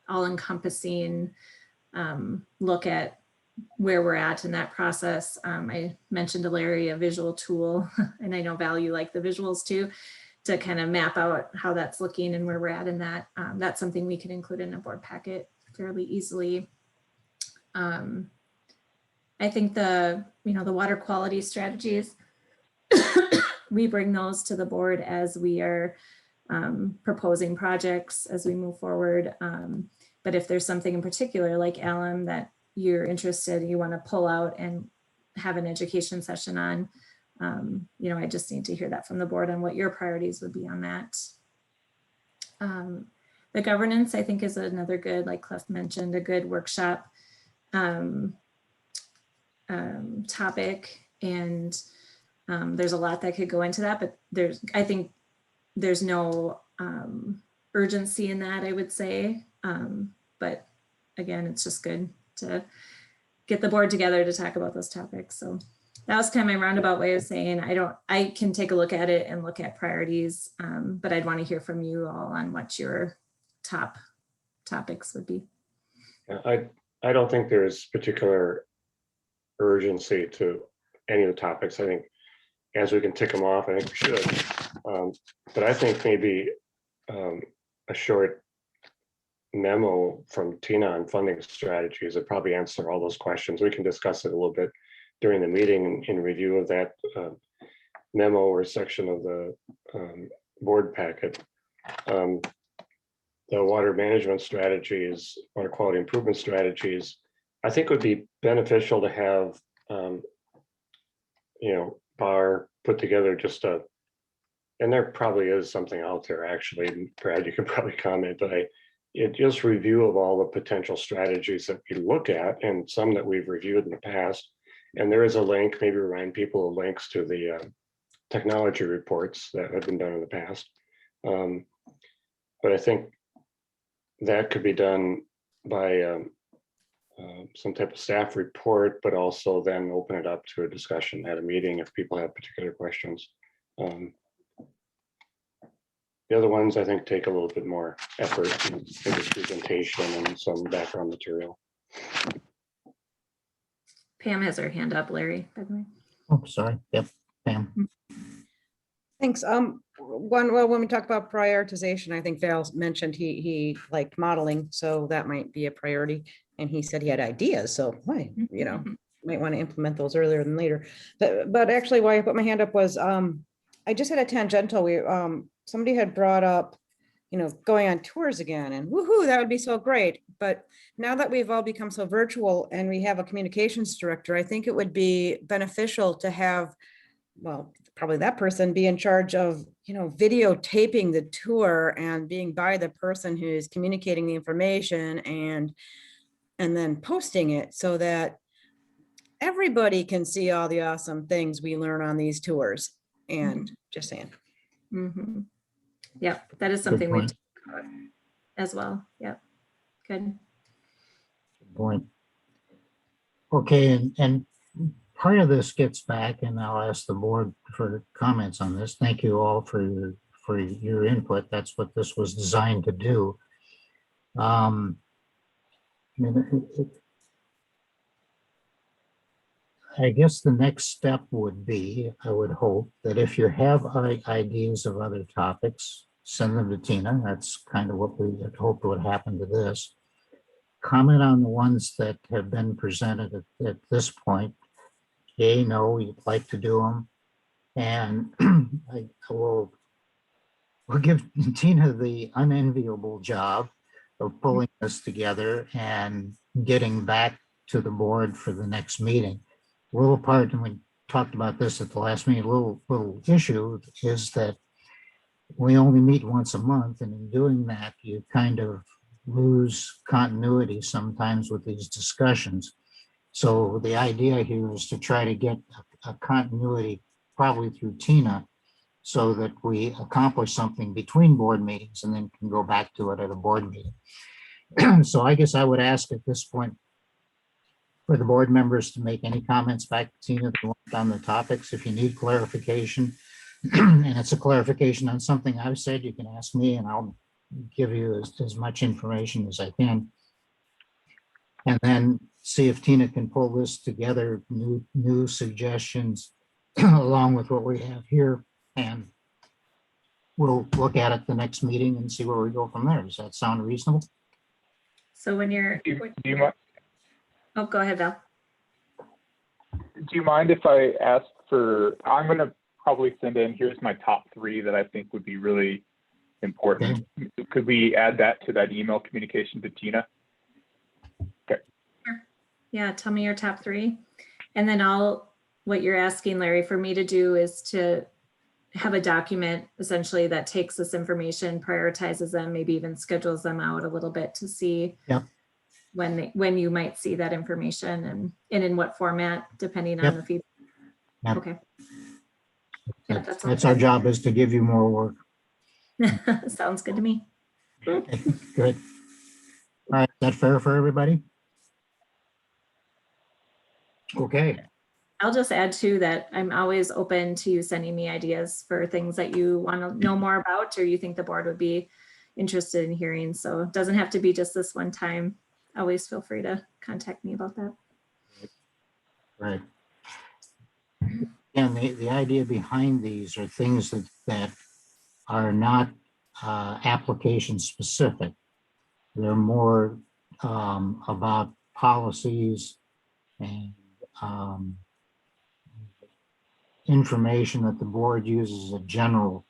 all-encompassing look at where we're at in that process. I mentioned to Larry a visual tool, and I know Val, you like the visuals too, to kind of map out how that's looking and where we're at in that. That's something we can include in a board packet fairly easily. I think the water quality strategies, we bring those to the board as we are proposing projects as we move forward. But if there's something in particular like Alan that you're interested, you want to pull out and have an education session on, I just need to hear that from the board on what your priorities would be on that. The governance, I think, is another good, like Cliff mentioned, a good workshop topic. And there's a lot that could go into that, but I think there's no urgency in that, I would say. But again, it's just good to get the board together to talk about those topics. So that was kind of my roundabout way of saying, I can take a look at it and look at priorities, but I'd want to hear from you all on what your top topics would be. I don't think there's particular urgency to any of the topics. I think as we can tick them off, I think we should. But I think maybe a short memo from Tina on funding strategies would probably answer all those questions. We can discuss it a little bit during the meeting in review of that memo or section of the board packet. The water management strategies, water quality improvement strategies, I think would be beneficial to have, Bar put together just and there probably is something out there actually, Brad, you could probably comment, but just review of all the potential strategies that we look at and some that we've reviewed in the past. And there is a link, maybe remind people of links to the technology reports that have been done in the past. But I think that could be done by some type of staff report, but also then open it up to a discussion at a meeting if people have particular questions. The other ones, I think, take a little bit more effort in the presentation and some background material. Pam has her hand up, Larry, by the way. Oh, sorry. Yep, Pam. Thanks. When we talk about prioritization, I think Val mentioned he liked modeling, so that might be a priority. And he said he had ideas, so might want to implement those earlier than later. But actually, why I put my hand up was I just had a tangential. Somebody had brought up, going on tours again, and woohoo, that would be so great. But now that we've all become so virtual and we have a communications director, I think it would be beneficial to have, well, probably that person be in charge of, videotaping the tour and being by the person who's communicating the information and then posting it so that everybody can see all the awesome things we learn on these tours. And just saying. Mm-hmm. Yep, that is something we've talked about as well. Yep, good. Good point. Okay, and part of this gets back, and I'll ask the board for comments on this. Thank you all for your input. That's what this was designed to do. I guess the next step would be, I would hope, that if you have ideas of other topics, send them to Tina. That's kind of what we had hoped would happen to this. Comment on the ones that have been presented at this point. Yay, no, you'd like to do them. And we'll give Tina the unenviable job of pulling this together and getting back to the board for the next meeting. A little part, and we talked about this at the last meeting, a little issue is that we only meet once a month, and in doing that, you kind of lose continuity sometimes with these discussions. So the idea here is to try to get a continuity, probably through Tina, so that we accomplish something between board meetings and then can go back to it at a board meeting. So I guess I would ask at this point for the board members to make any comments back to Tina if you want on the topics. If you need clarification, and it's a clarification on something I've said, you can ask me and I'll give you as much information as I can. And then see if Tina can pull this together, new suggestions along with what we have here. And we'll look at it the next meeting and see where we go from there. Does that sound reasonable? So when you're, Do you mind? oh, go ahead, Val. Do you mind if I ask for? I'm going to probably send in. Here's my top 3 that I think would be really important. Okay. Could we add that to that email communication to Tina? Okay. Sure. Yeah, tell me your top 3, and then what you're asking, Larry, for me to do is to have a document essentially that takes this information, prioritizes them, maybe even schedules them out a little bit to see when you might see that information and in what format, depending on the feedback. Yep. Okay. That's our job, is to give you more work. Sounds good to me. Okay, good. All right, is that fair for everybody? Okay. I'll just add too that I'm always open to you sending me ideas for things that you want to know more about or you think the board would be interested in hearing. So it doesn't have to be just this one time. Always feel free to contact me about that. Right. And the idea behind these are things that are not application specific. They're more about policies and information that the board uses as a general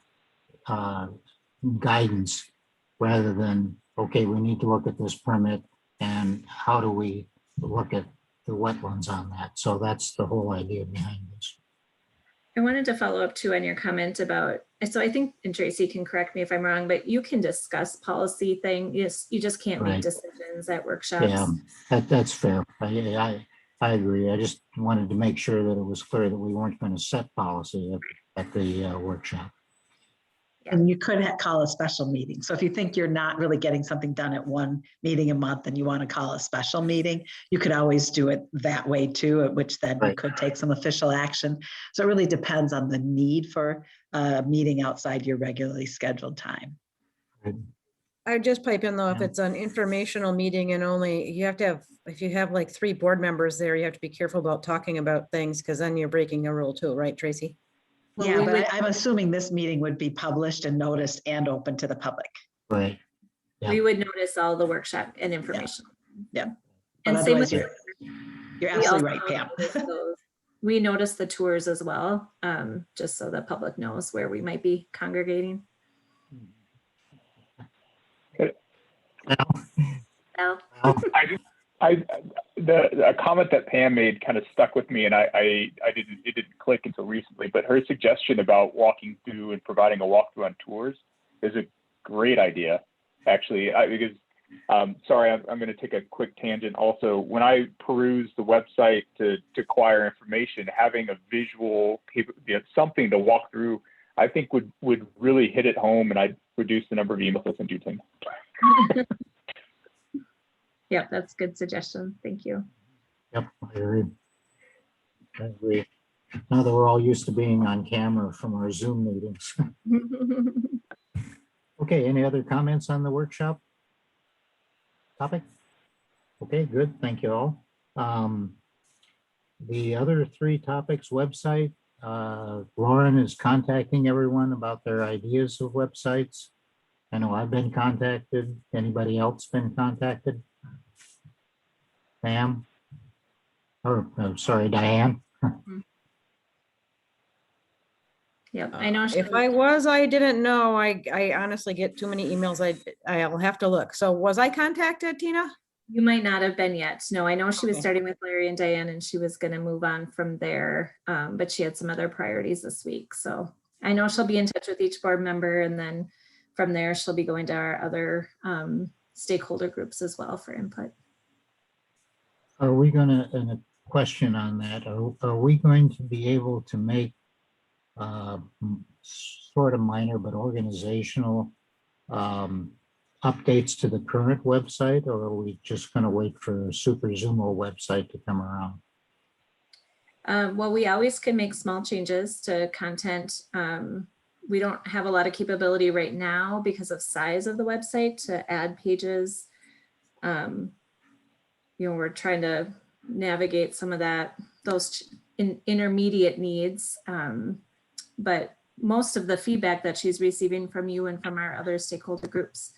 guidance, rather than, okay, we need to look at this permit and how do we look at the wetlands on that. So that's the whole idea behind this. I wanted to follow up too on your comment about, so I think, and Tracy can correct me if I'm wrong, but you can discuss policy thing. Yes, you just can't make decisions at workshops. Yeah, that's fair. I agree. I just wanted to make sure that it was clear that we weren't going to set policy at the workshop. And you could call a special meeting. So if you think you're not really getting something done at one meeting a month and you want to call a special meeting, you could always do it that way too, at which then you could take some official action. So it really depends on the need for a meeting outside your regularly scheduled time. I would just pipe in though, if it's an informational meeting and only you have to have, if you have like 3 board members there, you have to be careful about talking about things because then you're breaking a rule too, right, Tracy? Well, yeah, but I'm assuming this meeting would be published and noticed and open to the public. Right. Yeah. We would notice all the workshop and information. Yeah. And same with you're absolutely right, Pam. We notice the tours as well, just so the public knows where we might be congregating. A comment that Pam made kind of stuck with me, and it didn't click until recently, but her suggestion about walking through and providing a walkthrough on tours is a great idea, actually, because sorry, I'm going to take a quick tangent. Also, when I peruse the website to acquire information, having a visual, something to walk through, I think would really hit it home, and I'd reduce the number of emails I send you. Yep, that's a good suggestion. Thank you. Yep, I agree. Now that we're all used to being on camera from our Zoom meetings. Okay, any other comments on the workshop topic? Okay, good. Thank you all. The other 3 topics, website. Lauren is contacting everyone about their ideas of websites. I know I've been contacted. Anybody else been contacted? Pam? Or, sorry, Diane. Yep, I know. If I was, I didn't know. I honestly get too many emails. I'll have to look. So was I contacted, Tina? You might not have been yet. No, I know she was starting with Larry and Diane and she was going to move on from there. But she had some other priorities this week. So I know she'll be in touch with each board member, and then from there, she'll be going to our other stakeholder groups as well for input. Are we going to, question on that. Are we going to be able to make sort of minor but organizational updates to the current website, or are we just going to wait for a Super Zumo website to come around? Well, we always can make small changes to content. We don't have a lot of capability right now because of size of the website to add pages. We're trying to navigate some of those intermediate needs. But most of the feedback that she's receiving from you and from our other stakeholder groups,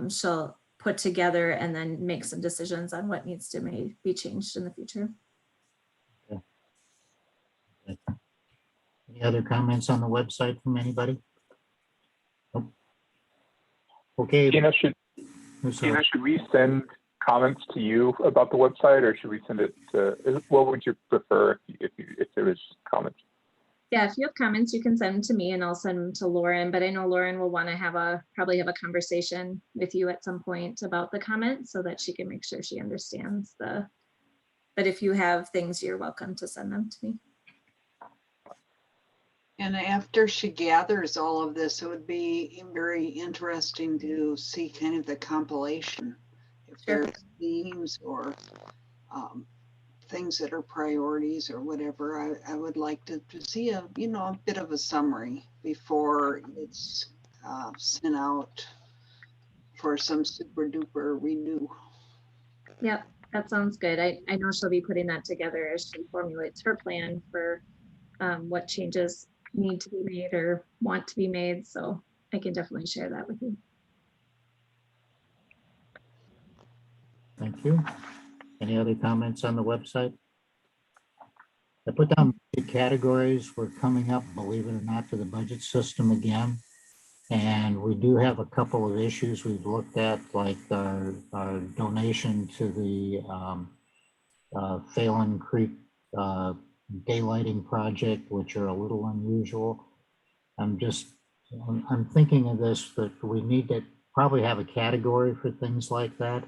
she'll put together and then make some decisions on what needs to be changed in the future. Any other comments on the website from anybody? Nope. Okay. Tina, should we send comments to you about the website, or should we send it to, what would you prefer if there was comments? Yeah, if you have comments, you can send them to me and I'll send them to Lauren, but I know Lauren will want to probably have a conversation with you at some point about the comments so that she can make sure she understands but if you have things, you're welcome to send them to me. And after she gathers all of this, it would be very interesting to see kind of the compilation. If there's themes or things that are priorities or whatever, I would like to see a bit of a summary before it's sent out for some super duper redo. Yep, that sounds good. I know she'll be putting that together as she formulates her plan for what changes need to be made or want to be made. So I can definitely share that with you. Thank you. Any other comments on the website? I put down the categories. We're coming up, believe it or not, to the budget system again. And we do have a couple of issues we've looked at, like our donation to the Phelan Creek daylighting project, which are a little unusual. I'm thinking of this, that we need to probably have a category for things like that.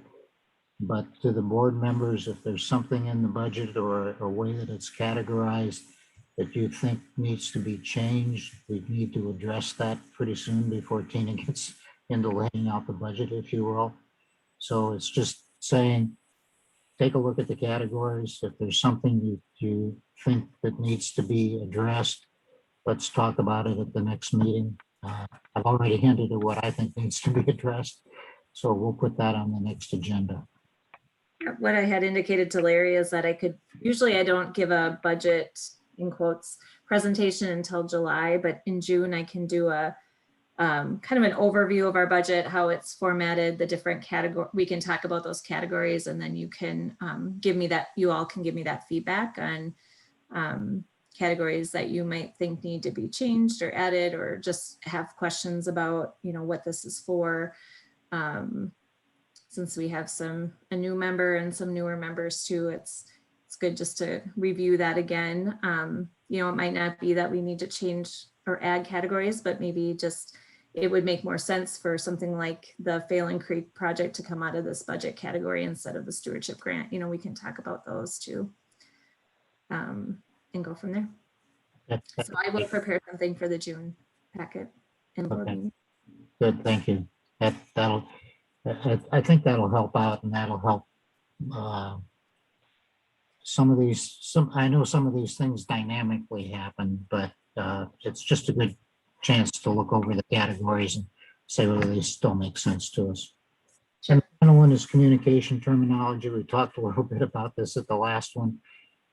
But to the board members, if there's something in the budget or a way that it's categorized that you think needs to be changed, we need to address that pretty soon before Tina gets into laying out the budget, if you will. So it's just saying, take a look at the categories. If there's something you think that needs to be addressed, let's talk about it at the next meeting. I've already hinted at what I think needs to be addressed, so we'll put that on the next agenda. What I had indicated to Larry is that usually I don't give a budget, in quotes, presentation until July, but in June I can do a kind of an overview of our budget, how it's formatted, the different categories. We can talk about those categories, and then you can you all can give me that feedback on categories that you might think need to be changed or added, or just have questions about, what this is for. Since we have a new member and some newer members too, it's good just to review that again. It might not be that we need to change or add categories, but maybe just it would make more sense for something like the Phelan Creek project to come out of this budget category instead of the stewardship grant. We can talk about those too, and go from there. So I will prepare something for the June packet and board meeting. Good, thank you. I think that'll help out, and that'll help I know some of these things dynamically happen, but it's just a good chance to look over the categories and say whether they still make sense to us. And the final one is communication terminology. We talked a little bit about this at the last one.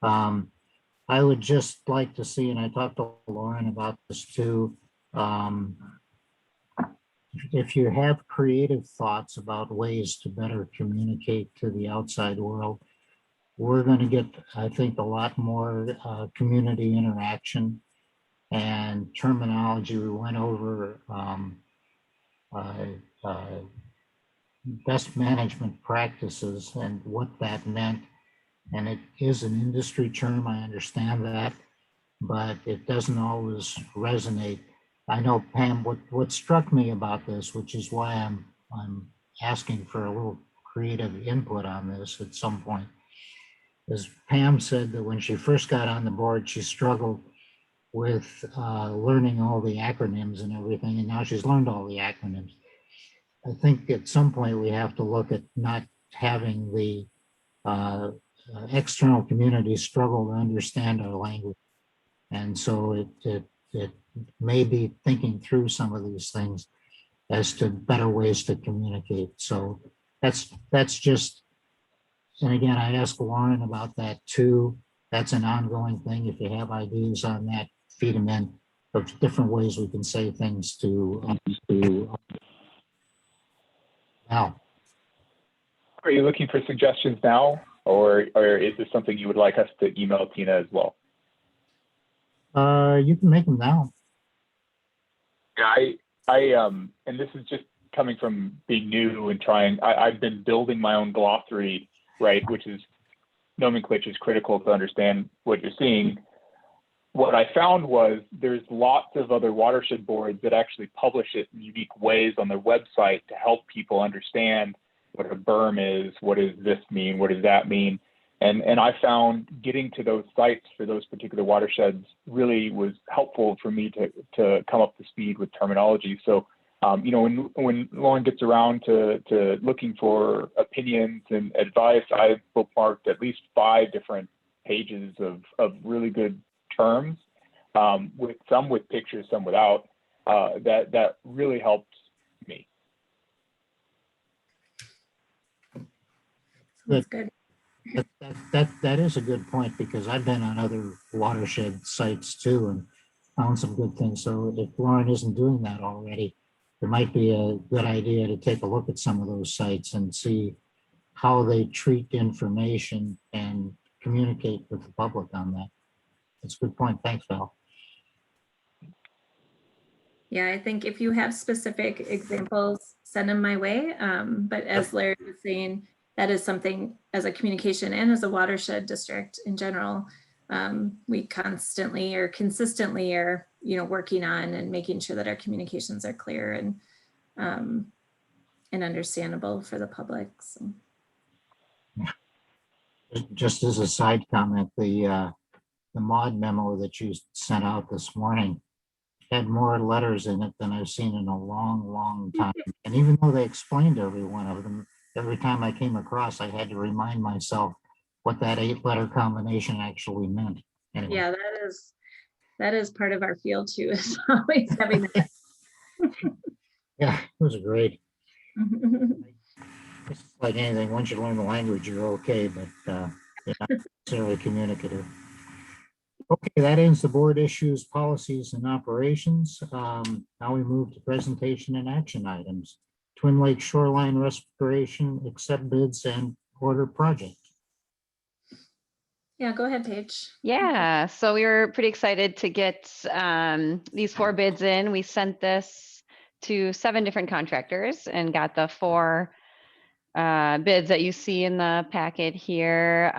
I would just like to see, and I talked to Lauren about this too, if you have creative thoughts about ways to better communicate to the outside world, we're going to get, I think, a lot more community interaction and terminology. We went over best management practices and what that meant. And it is an industry term, I understand that, but it doesn't always resonate. I know, Pam, what struck me about this, which is why I'm asking for a little creative input on this at some point, as Pam said, that when she first got on the board, she struggled with learning all the acronyms and everything, and now she's learned all the acronyms. I think at some point we have to look at not having the external community struggle to understand our language. And so it may be thinking through some of these things as to better ways to communicate. So that's just, and again, I asked Lauren about that too. That's an ongoing thing. If you have ideas on that, feed them in of different ways we can say things to now. Are you looking for suggestions now, or is this something you would like us to email Tina as well? You can make them now. And this is just coming from being new and trying, I've been building my own glossary, right, which is nomenclature is critical to understand what you're seeing. What I found was there's lots of other watershed boards that actually publish it in unique ways on their website to help people understand what a berm is, what does this mean, what does that mean? And I found getting to those sites for those particular watersheds really was helpful for me to come up to speed with terminology. So, you know, when Lauren gets around to looking for opinions and advice, I've bookmarked at least 5 different pages of really good terms, with some with pictures, some without, that really helped me. That's good. That is a good point, because I've been on other watershed sites too and found some good things. So if Lauren isn't doing that already, it might be a good idea to take a look at some of those sites and see how they treat information and communicate with the public on that. That's a good point. Thanks, Val. Yeah, I think if you have specific examples, send them my way. But as Larry was saying, that is something as a communication and as a watershed district in general, we constantly or consistently are, you know, working on and making sure that our communications are clear and understandable for the public. So. Just as a side comment, the mod memo that you sent out this morning had more letters in it than I've seen in a long, long time. And even though they explained every one of them, every time I came across, I had to remind myself what that 8-letter combination actually meant. Anyway. Yeah, that is part of our field too, is always having that. Yeah, it was great. It's like anything, once you learn the language, you're okay, but you're not necessarily communicative. Okay, that ends the board issues, policies, and operations. Now we move to presentation and action items. Twin Lake Shoreline Restoration, accept bids and order project. Yeah, go ahead, Paige. Yeah, so we were pretty excited to get these 4 bids in. We sent this to 7 different contractors and got the 4 bids that you see in the packet here.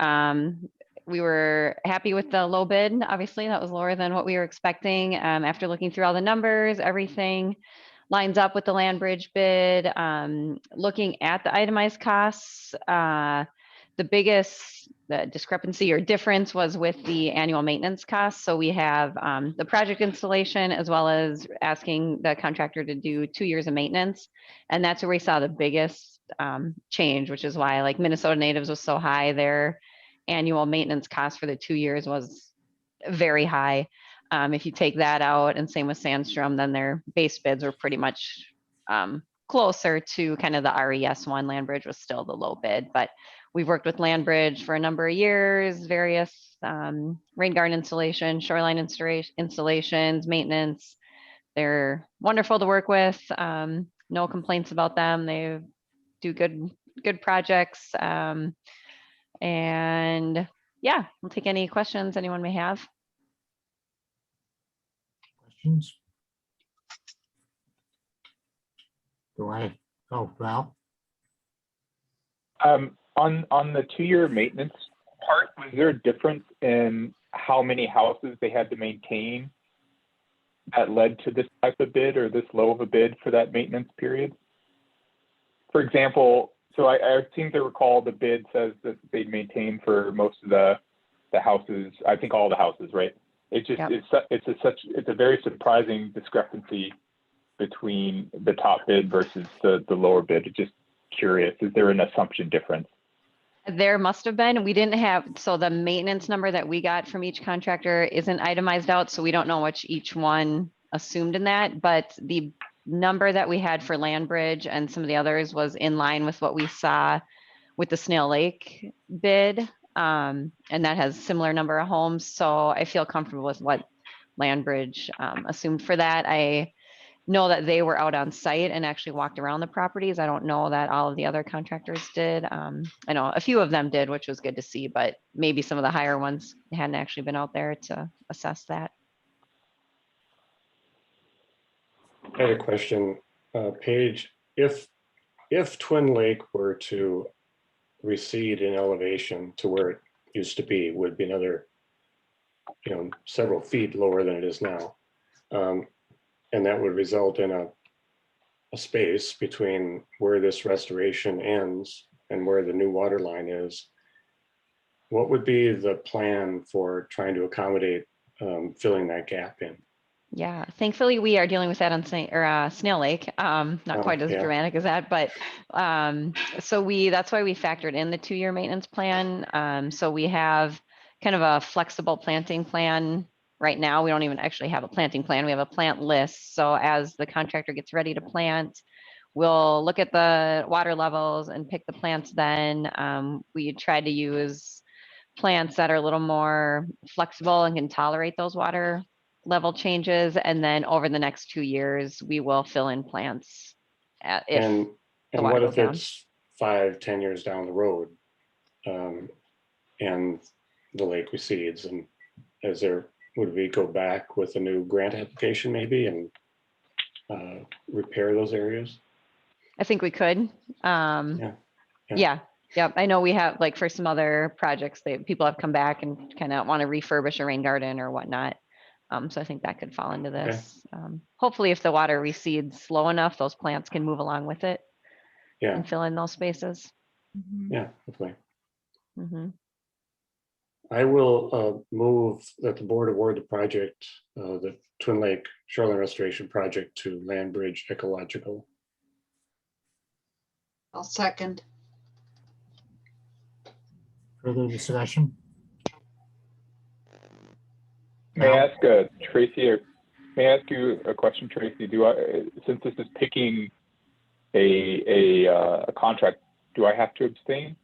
We were happy with the low bid. Obviously, that was lower than what we were expecting. After looking through all the numbers, everything lines up with the land bridge bid. Looking at the itemized costs, the biggest discrepancy or difference was with the annual maintenance costs. So we have the project installation as well as asking the contractor to do 2 years of maintenance. And that's where we saw the biggest change, which is why like Minnesota Natives was so high. Their annual maintenance cost for the 2 years was very high. If you take that out, and same with Sandstrom, then their base bids were pretty much closer to kind of the RES1. Landbridge was still the low bid, but we've worked with Landbridge for a number of years, various rain garden installation, shoreline installations, maintenance. They're wonderful to work with. No complaints about them. They do good projects. And yeah, we'll take any questions anyone may have. Questions? Do I? Oh, Val? On the 2-year maintenance part, was there a difference in how many houses they had to maintain that led to this type of bid or this low of a bid for that maintenance period? For example, So I seem to recall the bid says that they maintain for most of the houses, I think all the houses, right? It just, Yep. it's a very surprising discrepancy between the top bid versus the lower bid. It's just curious, is there an assumption difference? There must have been. We didn't have, so the maintenance number that we got from each contractor isn't itemized out, so we don't know which each one assumed in that, but the number that we had for Land Bridge and some of the others was in line with what we saw with the Snail Lake bid. And that has similar number of homes, so I feel comfortable with what Land Bridge assumed for that. I know that they were out on site and actually walked around the properties. I don't know that all of the other contractors did. I know a few of them did, which was good to see, but maybe some of the higher ones hadn't actually been out there to assess that. I had a question, Paige, if Twin Lake were to recede in elevation to where it used to be, would be another, several feet lower than it is now. And that would result in a space between where this restoration ends and where the new water line is. What would be the plan for trying to accommodate filling that gap in? Yeah, thankfully we are dealing with that on Snail Lake. Not quite as dramatic as that, but so that's why we factored in the 2-year maintenance plan. So we have kind of a flexible planting plan. Right now, we don't even actually have a planting plan. We have a plant list. So as the contractor gets ready to plant, we'll look at the water levels and pick the plants then. We try to use plants that are a little more flexible and can tolerate those water level changes. And then over the next 2 years, we will fill in plants. And what if it's 5-10 years down the road and the lake recedes, and would we go back with a new grant application maybe and repair those areas? I think we could. Yeah. Yep. I know we have, like, for some other projects, people have come back and kind of want to refurbish a rain garden or whatnot. So I think that could fall into this. Hopefully, if the water recedes slow enough, those plants can move along with it and fill in those spaces. Yeah, hopefully. Mm-hmm. I will move that the board award the project, the Twin Lake Shoreline Restoration Project, to Land Bridge Ecological. I'll second. Further discussion? May I ask Tracy, or may I ask you a question, Tracy? Since this is picking a contract, do I have to abstain?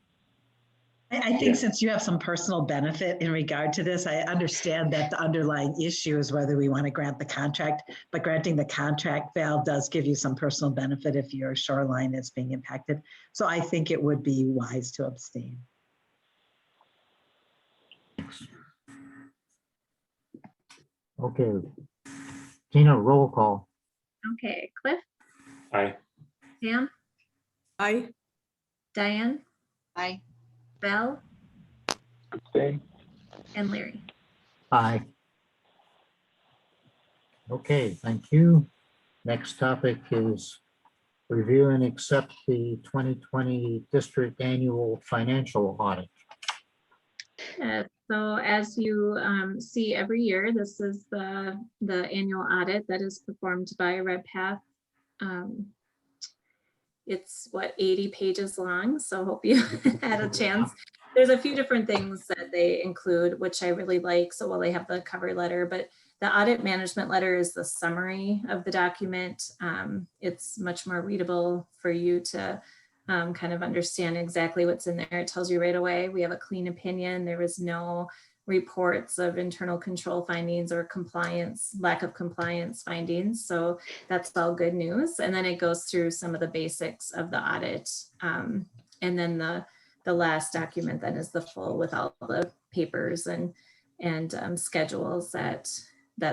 I think since you have some personal benefit in regard to this, I understand that the underlying issue is whether we want to grant the contract, but granting the contract, Val, does give you some personal benefit if your shoreline is being impacted. So I think it would be wise to abstain. Okay. Tina, roll call. Okay, Cliff, Aye. Pam, Aye. Diane, Aye. Val, Abstain. and Larry. Aye. Okay, thank you. Next topic is review and accept the 2020 district annual financial audit. So as you see every year, this is the annual audit that is performed by RedPath. It's 80 pages long, so hope you had a chance. There's a few different things that they include, which I really like. So they have the cover letter, but the audit management letter is the summary of the document. It's much more readable for you to kind of understand exactly what's in there. It tells you right away. We have a clean opinion. There was no reports of internal control findings or lack of compliance findings. So that's all good news. And then it goes through some of the basics of the audit. And then the last document then is the full with all the papers and schedules that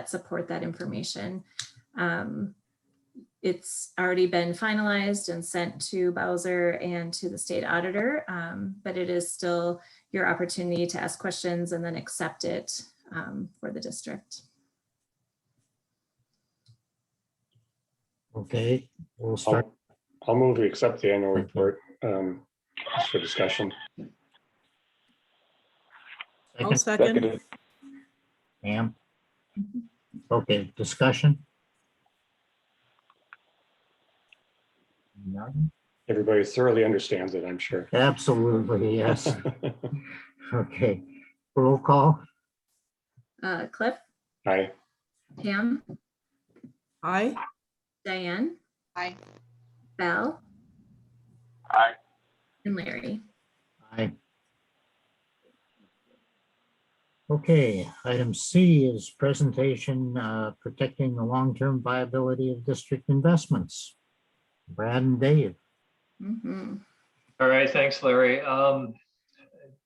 support that information. It's already been finalized and sent to Bowser and to the state auditor, but it is still your opportunity to ask questions and then accept it for the district. Okay, we'll start. I'll move to accept the annual report. Just for discussion. I'll second. Seconded. Pam? Okay, discussion? None? Everybody thoroughly understands it, I'm sure. Absolutely, yes. Okay, roll call? Cliff, Aye. Pam, Aye. Diane, Aye. Val, Aye. and Larry. Aye. Okay, item C is presentation protecting the long-term viability of district investments. Brad and Dave. Mhm. All right, thanks, Larry.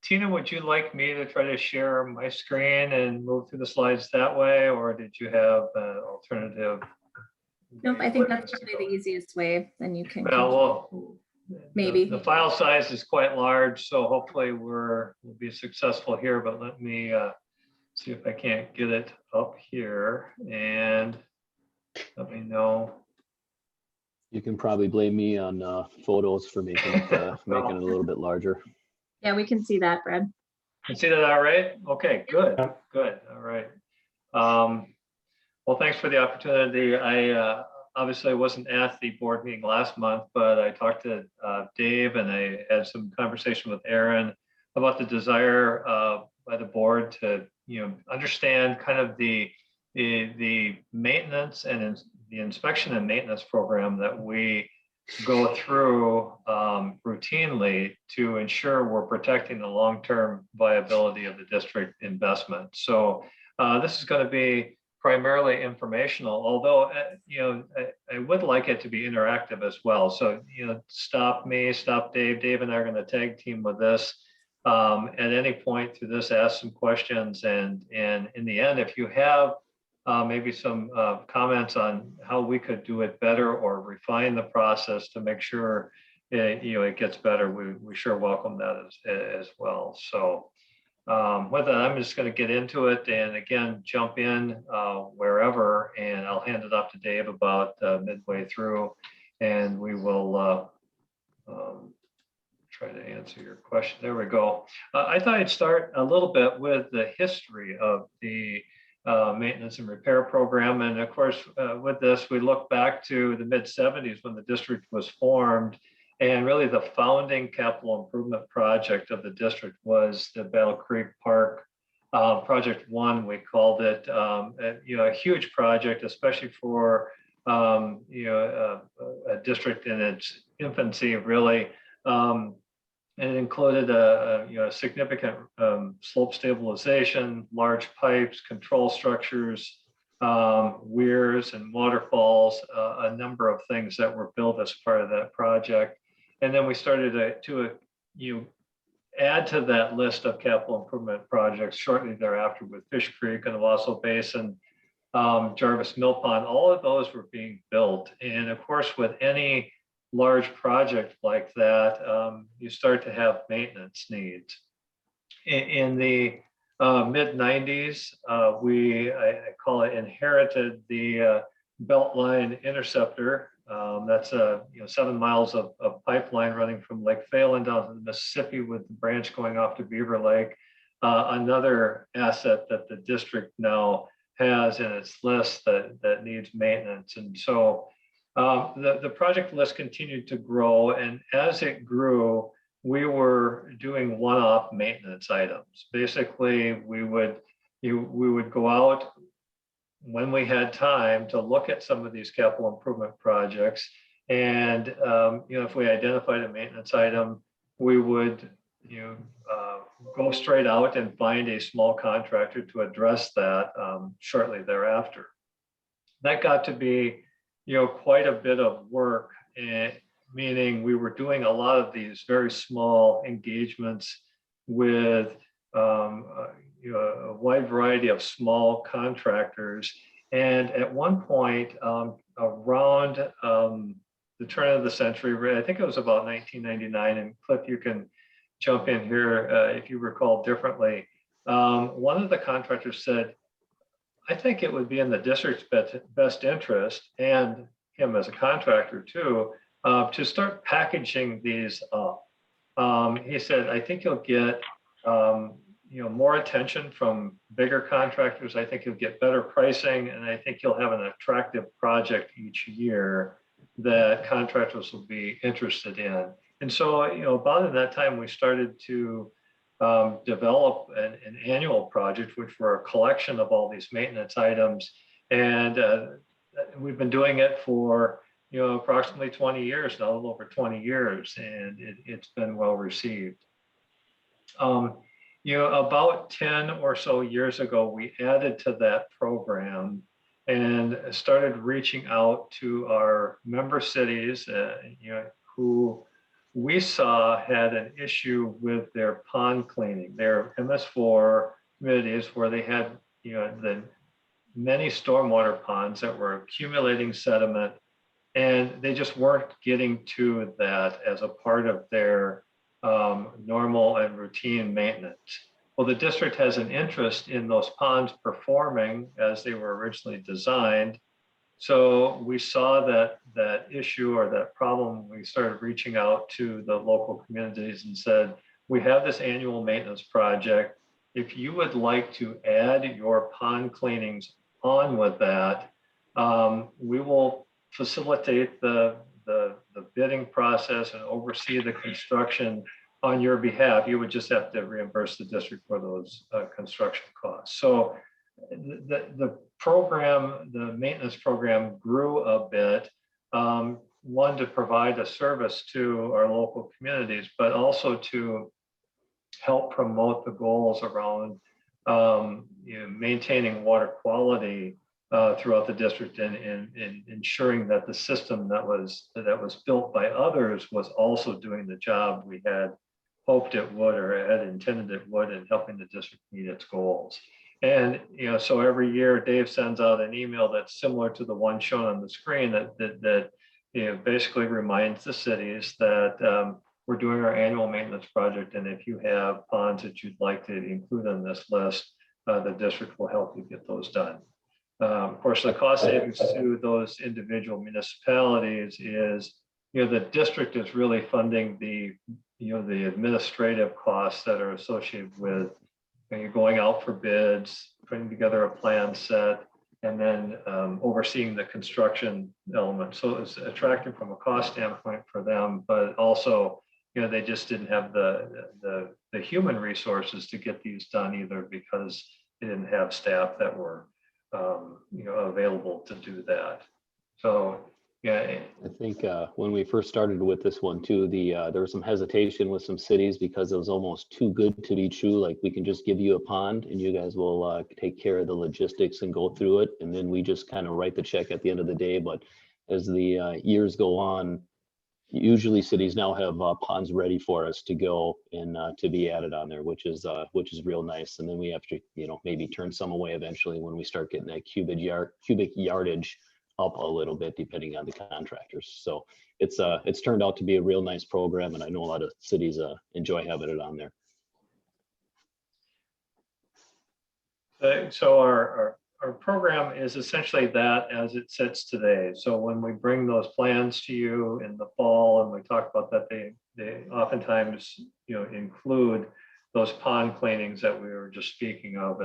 Tina, would you like me to try to share my screen and move through the slides that way, or did you have an alternative? Nope, I think that's probably the easiest way. Then you can Well, maybe. the file size is quite large, so hopefully we'll be successful here, but let me see if I can't get it up here and let me know. You can probably blame me on photos for making it a little bit larger. Yeah, we can see that, Brad. You see that all right? Okay, good, good, all right. Well, thanks for the opportunity. I obviously wasn't at the board meeting last month, but I talked to Dave and I had some conversation with Aaron about the desire by the board to, understand kind of the maintenance and the inspection and maintenance program that we go through routinely to ensure we're protecting the long-term viability of the district investment. So this is going to be primarily informational, although I would like it to be interactive as well. So stop me, stop Dave. Dave and I are going to tag team with this. At any point through this, ask some questions, and in the end, if you have maybe some comments on how we could do it better or refine the process to make sure it gets better, we sure welcome that as well. So with that, I'm just going to get into it and again jump in wherever, and I'll hand it off to Dave about midway through, and we will try to answer your question. There we go. I thought I'd start a little bit with the history of the maintenance and repair program. And of course, with this, we look back to the mid-70s when the district was formed. And really the founding capital improvement project of the district was the Battle Creek Park Project 1, we called it. A huge project, especially for a district in its infancy, really. And it included a significant slope stabilization, large pipes, control structures, weirs and waterfalls, a number of things that were built as part of that project. And then we started to add to that list of capital improvement projects shortly thereafter with Fish Creek and the Wassaw Basin, Jarvis Mill Pond. All of those were being built. And of course, with any large project like that, you start to have maintenance needs. In the mid-90s, I call it inherited the Beltline Interceptor. That's 7 miles of pipeline running from Lake Phalen down to the Mississippi with the branch going off to Beaver Lake. Another asset that the district now has in its list that needs maintenance. And so the project list continued to grow, and as it grew, we were doing one-off maintenance items. Basically, we would go out when we had time to look at some of these capital improvement projects, and if we identified a maintenance item, we would go straight out and find a small contractor to address that shortly thereafter. That got to be quite a bit of work, meaning we were doing a lot of these very small engagements with a wide variety of small contractors. And at one point around the turn of the century, I think it was about 1999, and Cliff, you can jump in here if you recall differently. One of the contractors said, I think it would be in the district's best interest, and him as a contractor too, to start packaging these up. He said, I think you'll get more attention from bigger contractors. I think you'll get better pricing, and I think you'll have an attractive project each year that contractors will be interested in. And so, about in that time, we started to develop an annual project, which were a collection of all these maintenance items. And we've been doing it for, approximately 20 years now, a little over 20 years, and it's been well received. About 10 or so years ago, we added to that program and started reaching out to our member cities, who we saw had an issue with their pond cleaning, their MS4 communities where they had, the many stormwater ponds that were accumulating sediment, and they just weren't getting to that as a part of their normal and routine maintenance. Well, the district has an interest in those ponds performing as they were originally designed. So we saw that issue or that problem. We started reaching out to the local communities and said, we have this annual maintenance project. If you would like to add your pond cleanings on with that, we will facilitate the bidding process and oversee the construction on your behalf. You would just have to reimburse the district for those construction costs. So the program, the maintenance program grew a bit, one, to provide a service to our local communities, but also to help promote the goals around maintaining water quality throughout the district and ensuring that the system that was built by others was also doing the job we had hoped it would or had intended it would in helping the district meet its goals. And so every year Dave sends out an email that's similar to the one shown on the screen that basically reminds the cities that we're doing our annual maintenance project, and if you have ponds that you'd like to include on this list, the district will help you get those done. Of course, the cost savings to those individual municipalities is, the district is really funding the administrative costs that are associated with going out for bids, putting together a plan set, and then overseeing the construction element. So it's attractive from a cost standpoint for them, but also, they just didn't have the human resources to get these done either, because they didn't have staff that were available to do that. So yeah, I think when we first started with this one too, there was some hesitation with some cities because it was almost too good to be true. Like, we can just give you a pond and you guys will take care of the logistics and go through it, and then we just kind of write the check at the end of the day. But as the years go on, usually cities now have ponds ready for us to go and to be added on there, which is real nice. And then we have to maybe turn some away eventually when we start getting that cubic yardage up a little bit, depending on the contractors. So it's turned out to be a real nice program, and I know a lot of cities enjoy having it on there. So our program is essentially that as it sits today. So when we bring those plans to you in the fall and we talk about that, they oftentimes include those pond cleanings that we were just speaking of,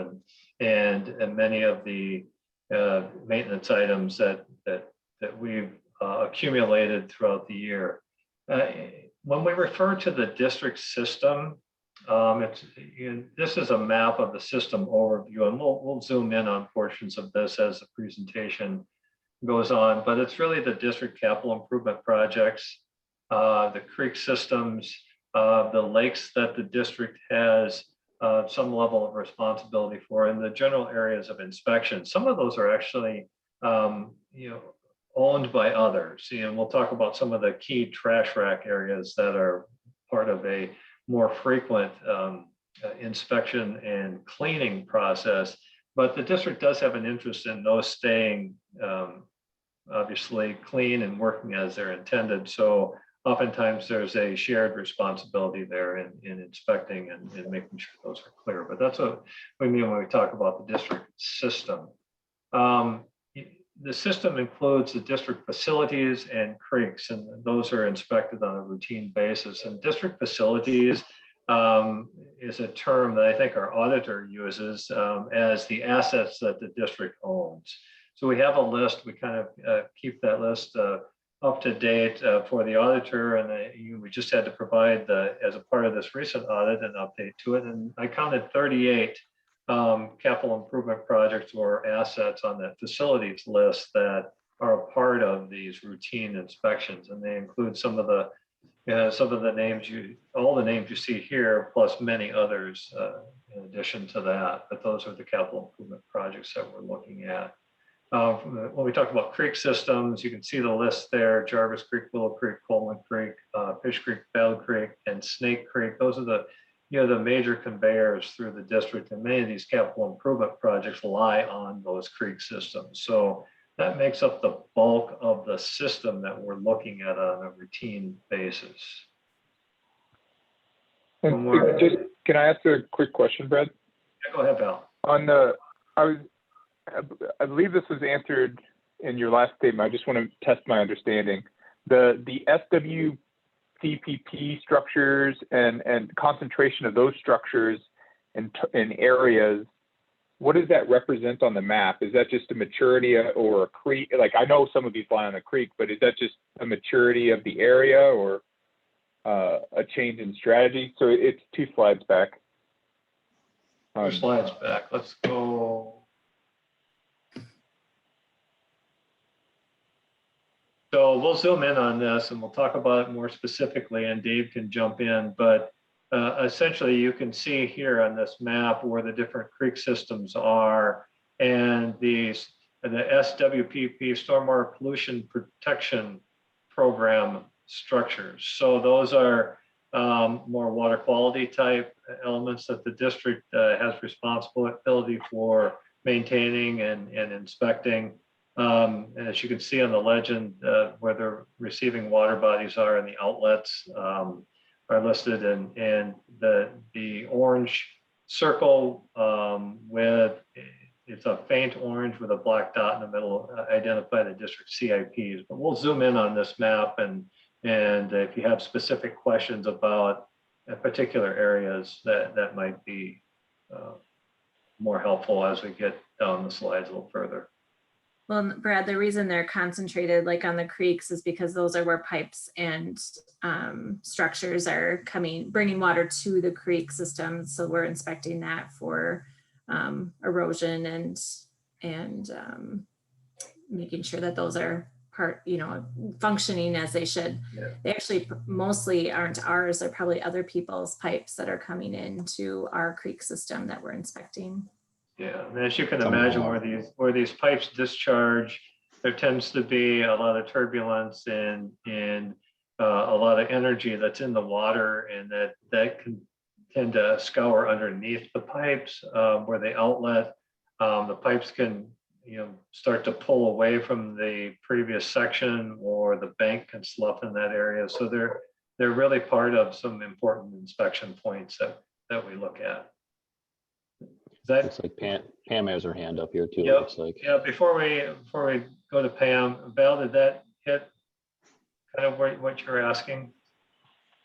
and many of the maintenance items that we've accumulated throughout the year. When we refer to the district system, this is a map of the system overview, and we'll zoom in on portions of this as the presentation goes on, but it's really the district capital improvement projects, the creek systems, the lakes that the district has some level of responsibility for, and the general areas of inspection. Some of those are actually owned by others, and we'll talk about some of the key trash rack areas that are part of a more frequent inspection and cleaning process. But the district does have an interest in those staying obviously clean and working as they're intended. So oftentimes there's a shared responsibility there in inspecting and making sure those are clear. But that's what we mean when we talk about the district system. the system includes the district facilities and creeks, and those are inspected on a routine basis. And district facilities is a term that I think our auditor uses as the assets that the district owns. So we have a list, we kind of keep that list up to date for the auditor, and we just had to provide as a part of this recent audit, an update to it. And I counted 38 capital improvement projects or assets on that facilities list that are a part of these routine inspections, and they include some of the names all the names you see here, plus many others in addition to that. But those are the capital improvement projects that we're looking at. When we talk about creek systems, you can see the list there: Jarvis Creek, Willow Creek, Coleman Creek, Fish Creek, Bell Creek, and Snake Creek. Those are the major conveyors through the district, and many of these capital improvement projects rely on those creek systems. So that makes up the bulk of the system that we're looking at on a routine basis. And can I ask a quick question, Brad? Yeah, go ahead, Val. I believe this was answered in your last statement. I just want to test my understanding. The SWCPP structures and concentration of those structures in areas, what does that represent on the map? Is that just a maturity or a creek? Like, I know some of these lie on a creek, but is that just a maturity of the area or a change in strategy? So it's 2 slides back. 2 slides back. Let's go. So we'll zoom in on this and we'll talk about it more specifically, and Dave can jump in. But essentially, you can see here on this map where the different creek systems are, and the SWPP, Stormwater Pollution Protection Program structures. So those are more water quality type elements that the district has responsibility for maintaining and inspecting. And as you can see on the legend, where the receiving water bodies are and the outlets are listed, and the orange circle it's a faint orange with a black dot in the middle, identify the district CIPs. But we'll zoom in on this map, and if you have specific questions about particular areas, that might be more helpful as we get down the slides a little further. Well, Brad, the reason they're concentrated like on the creeks is because those are where pipes and structures are bringing water to the creek system. So we're inspecting that for erosion and making sure that those are functioning as they should. Yeah. They actually mostly aren't ours. They're probably other people's pipes that are coming into our creek system that we're inspecting. Yeah, and as you can imagine, where these pipes discharge, there tends to be a lot of turbulence and a lot of energy that's in the water, and that can tend to scour underneath the pipes where they outlet. The pipes can start to pull away from the previous section, or the bank can slough in that area. So they're really part of some important inspection points that we look at. Looks like Pam has her hand up here too. Yep. It looks like. Yeah. Before we go to Pam, Val, did that hit kind of what you're asking?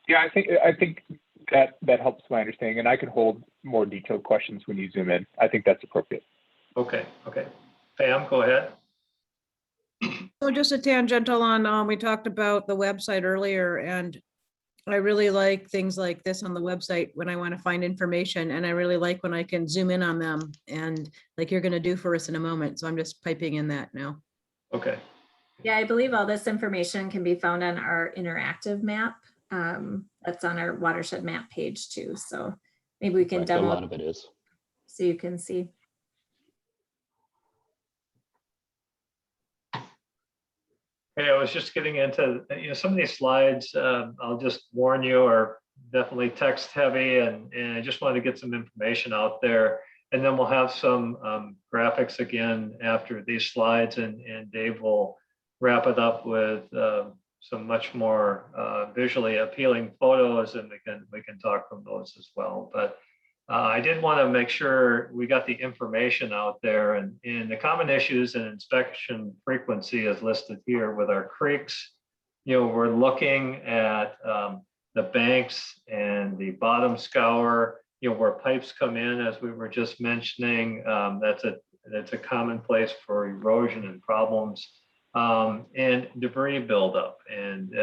Yeah, I think that helps my understanding, and I can hold more detailed questions when you zoom in. I think that's appropriate. Okay. Pam, go ahead. So just a tangential on, we talked about the website earlier, and I really like things like this on the website when I want to find information, and I really like when I can zoom in on them, and like you're going to do for us in a moment. So I'm just piping in that now. Okay. Yeah, I believe all this information can be found on our interactive map. That's on our watershed map page too. So maybe we can demo. A lot of it is. So you can see. Okay, I was just getting into some of these slides. I'll just warn you, are definitely text heavy, and I just wanted to get some information out there. And then we'll have some graphics again after these slides, and Dave will wrap it up with some much more visually appealing photos, and we can talk from those as well. But I did want to make sure we got the information out there, and in the common issues and inspection frequency is listed here with our creeks. We're looking at the banks and the bottom scour, where pipes come in, as we were just mentioning. That's a common place for erosion and problems, and debris buildup, and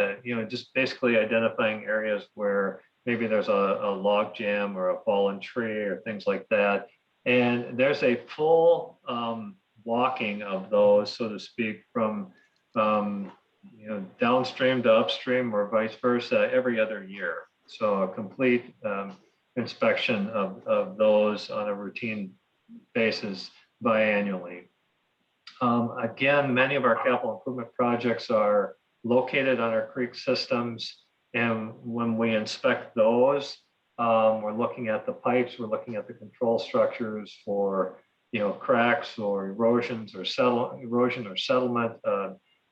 just basically identifying areas where maybe there's a log jam or a fallen tree or things like that. And there's a full walking of those, so to speak, from downstream to upstream or vice versa every other year. So a complete inspection of those on a routine basis biannually. Again, many of our capital improvement projects are located on our creek systems. And when we inspect those, we're looking at the pipes, we're looking at the control structures for, cracks or erosions or erosion or settlement,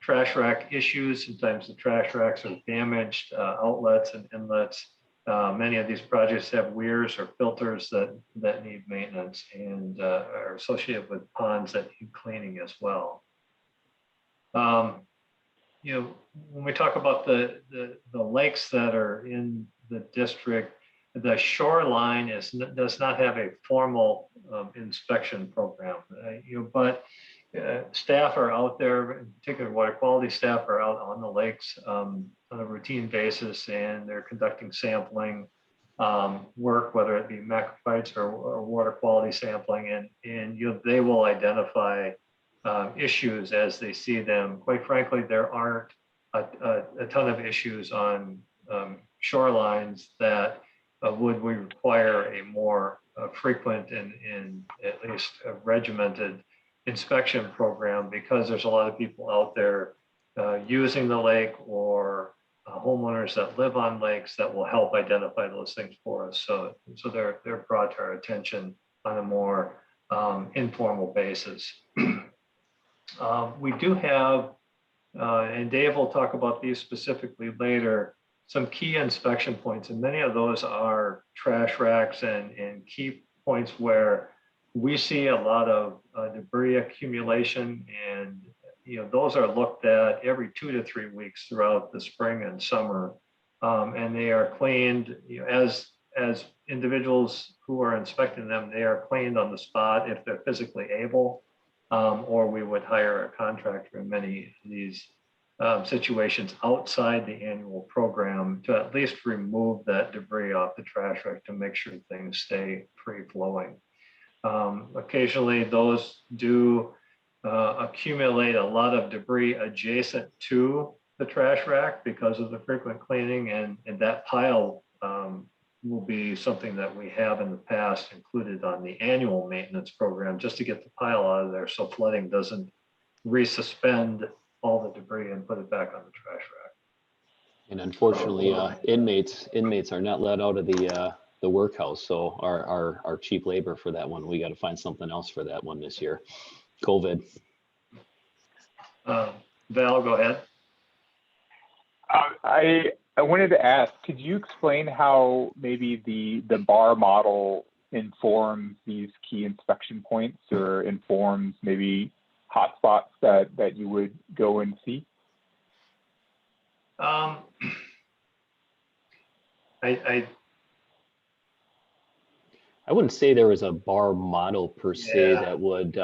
trash rack issues. Sometimes the trash racks are damaged, outlets and inlets. Many of these projects have weirs or filters that need maintenance and are associated with ponds that need cleaning as well. When we talk about the lakes that are in the district, the shoreline does not have a formal inspection program. But staff are out there, in particular water quality staff are out on the lakes on a routine basis, and they're conducting sampling work, whether it be macrophytes or water quality sampling, and they will identify issues as they see them. Quite frankly, there aren't a ton of issues on shorelines that would require a more frequent and at least a regimented inspection program, because there's a lot of people out there using the lake or homeowners that live on lakes that will help identify those things for us. So they're brought to our attention on a more informal basis. We do have, and Dave will talk about these specifically later, some key inspection points, and many of those are trash racks and key points where we see a lot of debris accumulation, and those are looked at every 2 to 3 weeks throughout the spring and summer, and they are cleaned as individuals who are inspecting them. They are cleaned on the spot if they're physically able. Or we would hire a contractor in many of these situations outside the annual program to at least remove that debris off the trash rack to make sure things stay free flowing. Occasionally those do accumulate a lot of debris adjacent to the trash rack because of the frequent cleaning, and that pile will be something that we have in the past included on the annual maintenance program, just to get the pile out of there so flooding doesn't resuspend all the debris and put it back on the trash rack. And unfortunately, inmates are not let out of the workhouse. So our cheap labor for that one, we got to find something else for that one this year. COVID. Val, go ahead. I wanted to ask, could you explain how maybe the bar model informs these key inspection points, or informs maybe hotspots that you would go and see? I wouldn't say there was a bar model per se Yeah. that would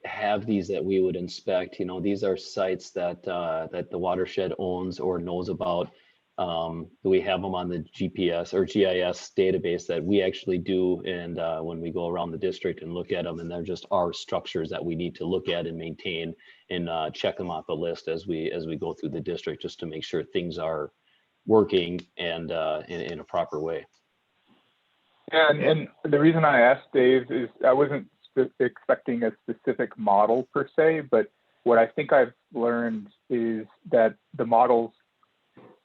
have these that we would inspect. These are sites that the watershed owns or knows about. We have them on the GPS or GIS database that we actually do, and when we go around the district and look at them, and they're just our structures that we need to look at and maintain, and check them off the list as we go through the district, just to make sure things are working and in a proper way. And the reason I asked Dave is I wasn't expecting a specific model per se, but what I think I've learned is that the model's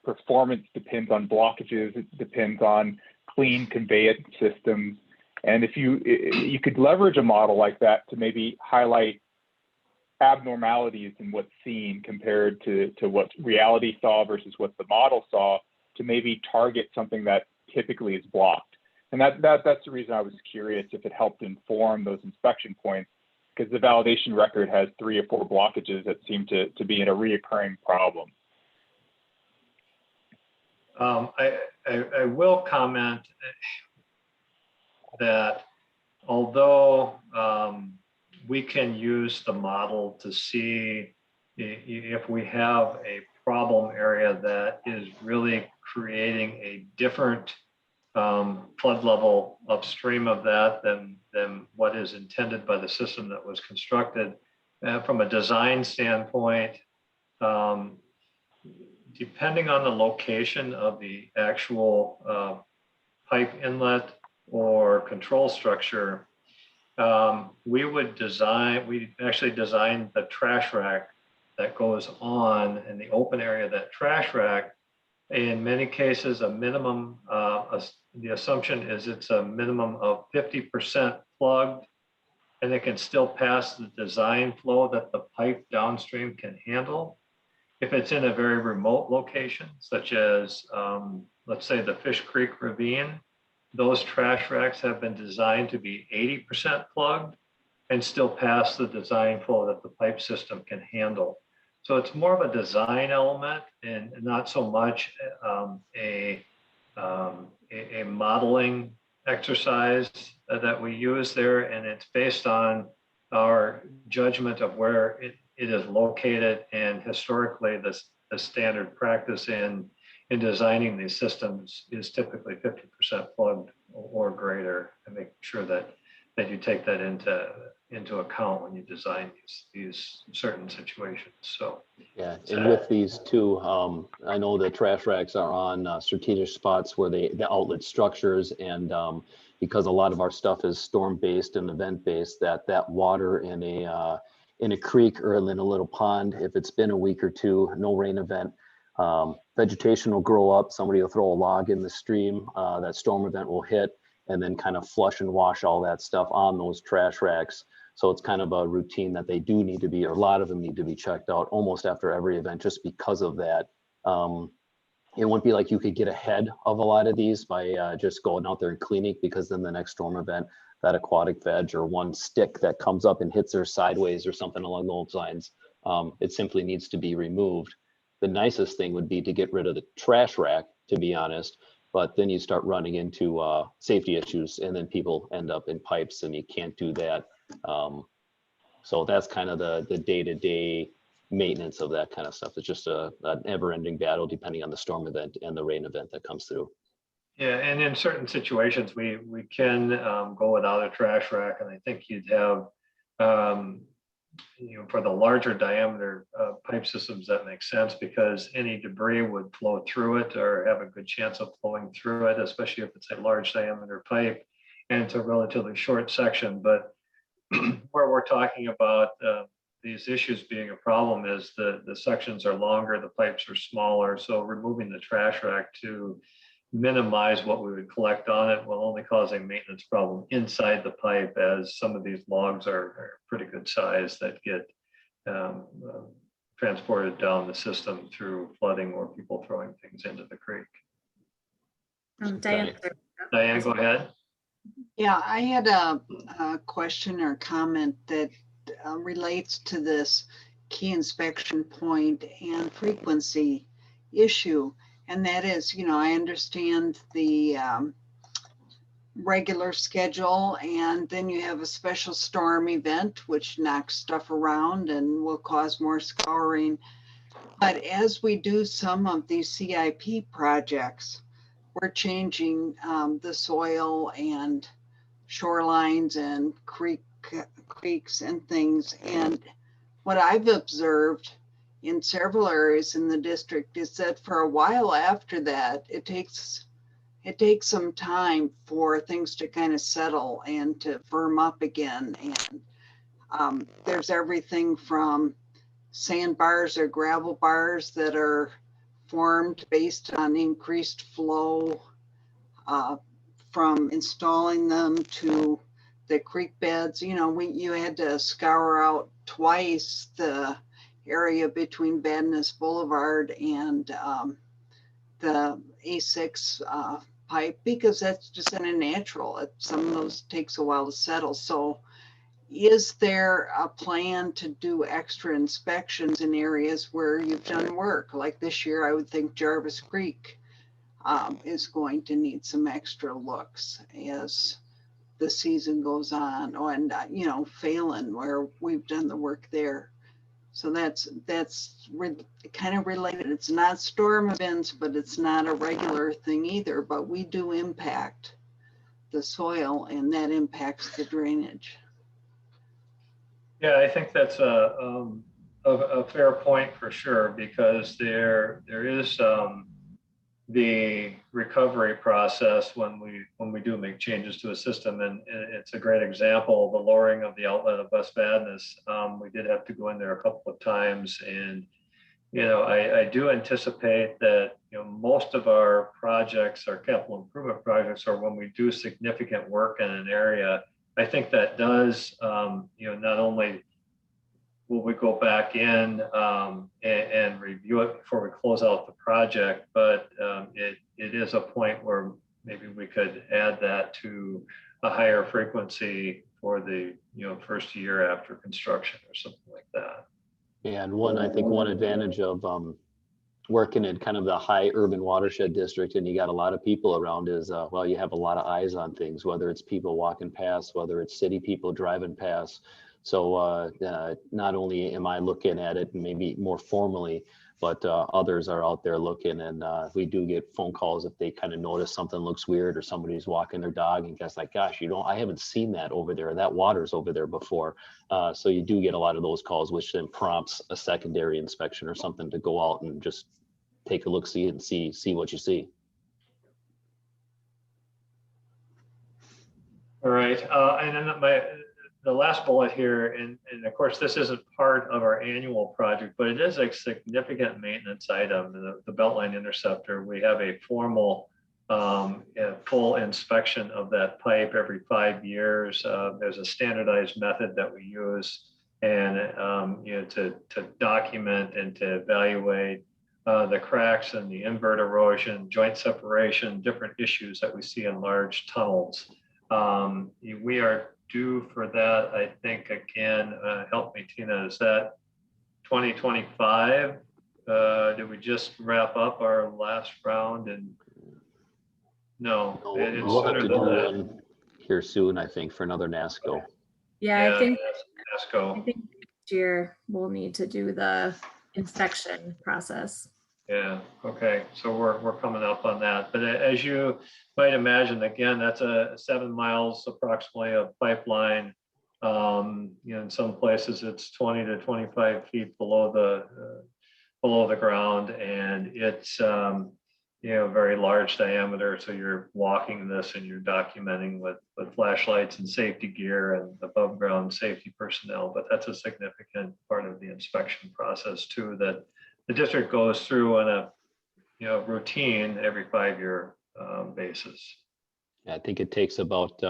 performance depends on blockages, it depends on clean conveyance systems. And if you could leverage a model like that to maybe highlight abnormalities in what's seen compared to what reality saw versus what the model saw, to maybe target something that typically is blocked. And that's the reason I was curious if it helped inform those inspection points, because the validation record has 3 or 4 blockages that seem to be in a reoccurring problem. I will comment that although we can use the model to see if we have a problem area that is really creating a different flood level upstream of that than what is intended by the system that was constructed. From a design standpoint, depending on the location of the actual pipe inlet or control structure, we actually designed the trash rack that goes on in the open area of that trash rack. In many cases, a minimum, the assumption is it's a minimum of 50% plugged, and it can still pass the design flow that the pipe downstream can handle. If it's in a very remote location, such as, let's say the Fish Creek Ravine, those trash racks have been designed to be 80% plugged and still pass the design flow that the pipe system can handle. So it's more of a design element and not so much a modeling exercise that we use there. And it's based on our judgment of where it is located, and historically the standard practice in designing these systems is typically 50% plugged or greater, and make sure that you take that into account when you design these certain situations. So yeah, and with these too, I know the trash racks are on strategic spots where the outlet structures, and because a lot of our stuff is storm based and event based, that water in a creek or in a little pond, if it's been a week or two, no rain event, vegetation will grow up, somebody will throw a log in the stream, that storm event will hit, and then kind of flush and wash all that stuff on those trash racks. So it's kind of a routine that they do need to be, or a lot of them need to be checked out almost after every event, just because of that. It wouldn't be like you could get ahead of a lot of these by just going out there and cleaning, because then the next storm event, that aquatic veg or one stick that comes up and hits her sideways or something along those lines, it simply needs to be removed. The nicest thing would be to get rid of the trash rack, to be honest, but then you start running into safety issues, and then people end up in pipes, and you can't do that. So that's kind of the day-to-day maintenance of that kind of stuff. It's just a never-ending battle depending on the storm event and the rain event that comes through. yeah, and in certain situations we can go without a trash rack, and I think you'd have for the larger diameter pipe systems, that makes sense, because any debris would flow through it or have a good chance of flowing through it, especially if it's a large diameter pipe and it's a relatively short section. But where we're talking about these issues being a problem is the sections are longer, the pipes are smaller. So removing the trash rack to minimize what we would collect on it will only cause a maintenance problem inside the pipe, as some of these logs are pretty good size that get transported down the system through flooding or people throwing things into the creek. Diane, go ahead. Yeah, I had a question or comment that relates to this key inspection point and frequency issue. And that is, I understand the regular schedule, and then you have a special storm event, which knocks stuff around and will cause more scouring. But as we do some of these CIP projects, we're changing the soil and shorelines and creeks and things. And what I've observed in several areas in the district is that for a while after that, it takes some time for things to kind of settle and to firm up again. And there's everything from sandbars or gravel bars that are formed based on increased flow, from installing them to the creek beds. You had to scour out twice the area between Badness Boulevard and the A6 pipe because that's just kind of natural. Some of those takes a while to settle. So is there a plan to do extra inspections in areas where you've done work? Like this year, I would think Jarvis Creek is going to need some extra looks as the season goes on, and you know, Phelan, where we've done the work there. So that's kind of related. It's not storm events, but it's not a regular thing either. But we do impact the soil, and that impacts the drainage. Yeah, I think that's a fair point for sure, because there is the recovery process when we do make changes to a system, and it's a great example. The lowering of the outlet of West Vadnais, we did have to go in there a couple of times, and you know, I do anticipate that, you know, most of our projects, our capital improvement projects, are when we do significant work in an area. I think that does, you know, not only will we go back in and review it before we close out the project, but it is a point where maybe we could add that to a higher frequency for the, you know, first year after construction or something like that. Yeah, and I think one advantage of working in kind of the high urban watershed district, and you got a lot of people around, is well, you have a lot of eyes on things, whether it's people walking past, whether it's city people driving past. So not only am I looking at it maybe more formally, but others are out there looking, and we do get phone calls if they kind of notice something looks weird, or somebody's walking their dog and guess like, gosh, I haven't seen that over there. That water's over there before. So you do get a lot of those calls, which then prompts a secondary inspection or something to go out and just take a look, see and see what you see. All right, and then the last bullet here, and of course, this isn't part of our annual project, but it is a significant maintenance item, the Beltline interceptor. We have a formal full inspection of that pipe every 5 years. There's a standardized method that we use, and you know, to document and to evaluate the cracks and the invert erosion, joint separation, different issues that we see in large tunnels. We are due for that, I think, again, help me, Tina, is that 2025? Did we just wrap up our last round? And no, it's We'll have sooner to than do that. one here soon, I think, for another NASCO. Yeah, I think NASCO. next year we'll need to do the inspection process. Yeah, okay, so we're coming up on that. But as you might imagine, again, that's a 7 miles approximately of pipeline. You know, in some places it's 20 to 25 feet below the ground, and it's you know, very large diameter. So you're walking this and you're documenting with flashlights and safety gear and above ground safety personnel. But that's a significant part of the inspection process too, that the district goes through on a, you know, routine every 5-year basis. I think it takes about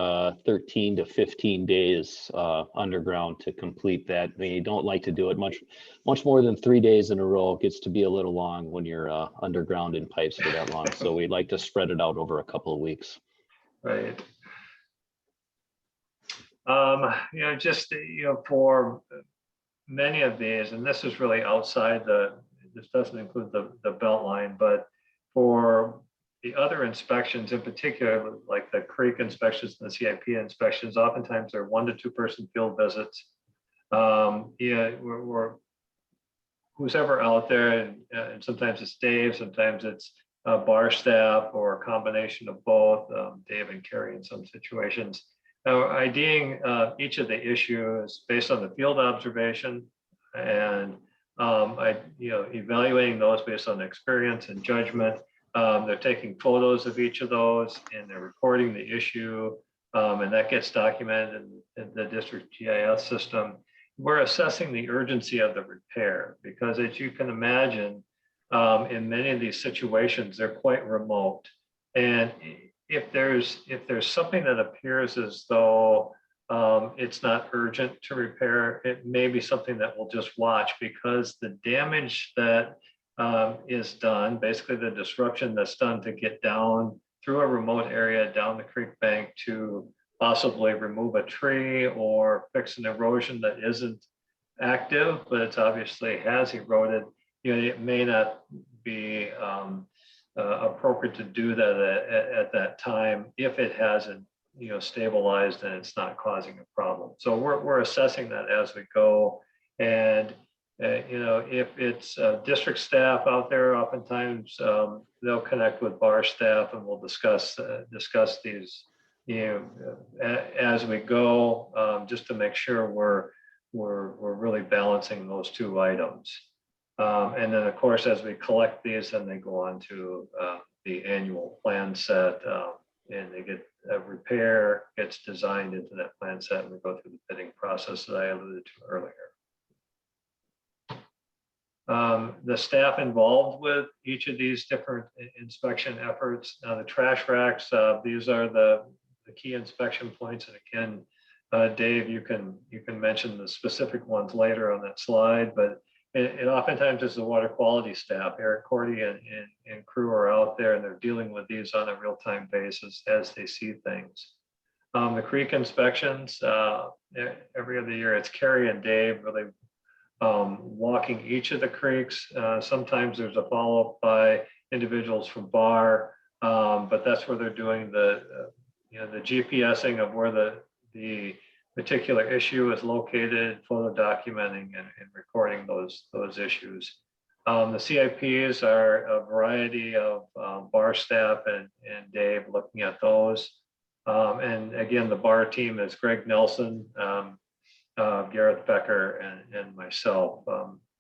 13 to 15 days underground to complete that. I mean, you don't like to do it much more than 3 days in a row. It gets to be a little long when you're underground in pipes for that long. So we'd like to spread it out over a couple of weeks. Right. You know, just, you know, for many of these, and this is really outside this doesn't include the belt line, but for the other inspections in particular, like the creek inspections and the CIP inspections, oftentimes they're 1 to 2 person field visits. Yeah, we're who's ever out there, and sometimes it's Dave, sometimes it's bar staff, or a combination of both, Dave and Carrie in some situations. Now, IDing each of the issues based on the field observation, and you know, evaluating those based on experience and judgment. They're taking photos of each of those, and they're recording the issue, and that gets documented in the district GIS system. We're assessing the urgency of the repair, because as you can imagine, in many of these situations, they're quite remote. And if there's something that appears as though it's not urgent to repair, it may be something that we'll just watch, because the damage that is done, basically the disruption that's done to get down through a remote area down the creek bank to possibly remove a tree or fix an erosion that isn't active, but it's obviously has eroded, it may not be appropriate to do that at that time if it hasn't stabilized and it's not causing a problem. So we're assessing that as we go. And if it's district staff out there, oftentimes they'll connect with bar staff and we'll discuss these as we go, just to make sure we're really balancing those two items. And then, of course, as we collect these, then they go on to the annual plan set, and they get a repair gets designed into that plan set, and we go through the bidding process that I alluded to earlier. The staff involved with each of these different inspection efforts. Now, the trash racks, these are the key inspection points, and again, Dave, you can mention the specific ones later on that slide, but it oftentimes is the water quality staff. Eric Cordy and crew are out there and they're dealing with these on a real-time basis as they see things. The creek inspections, every other year, it's Carrie and Dave really walking each of the creeks. Sometimes there's a follow-up by individuals from BAR, but that's where they're doing the GPSing of where the particular issue is located, photo documenting and recording those issues. The CIPs are a variety of BAR staff and Dave looking at those. And again, the BAR team is Greg Nelson, Gareth Becker, and myself.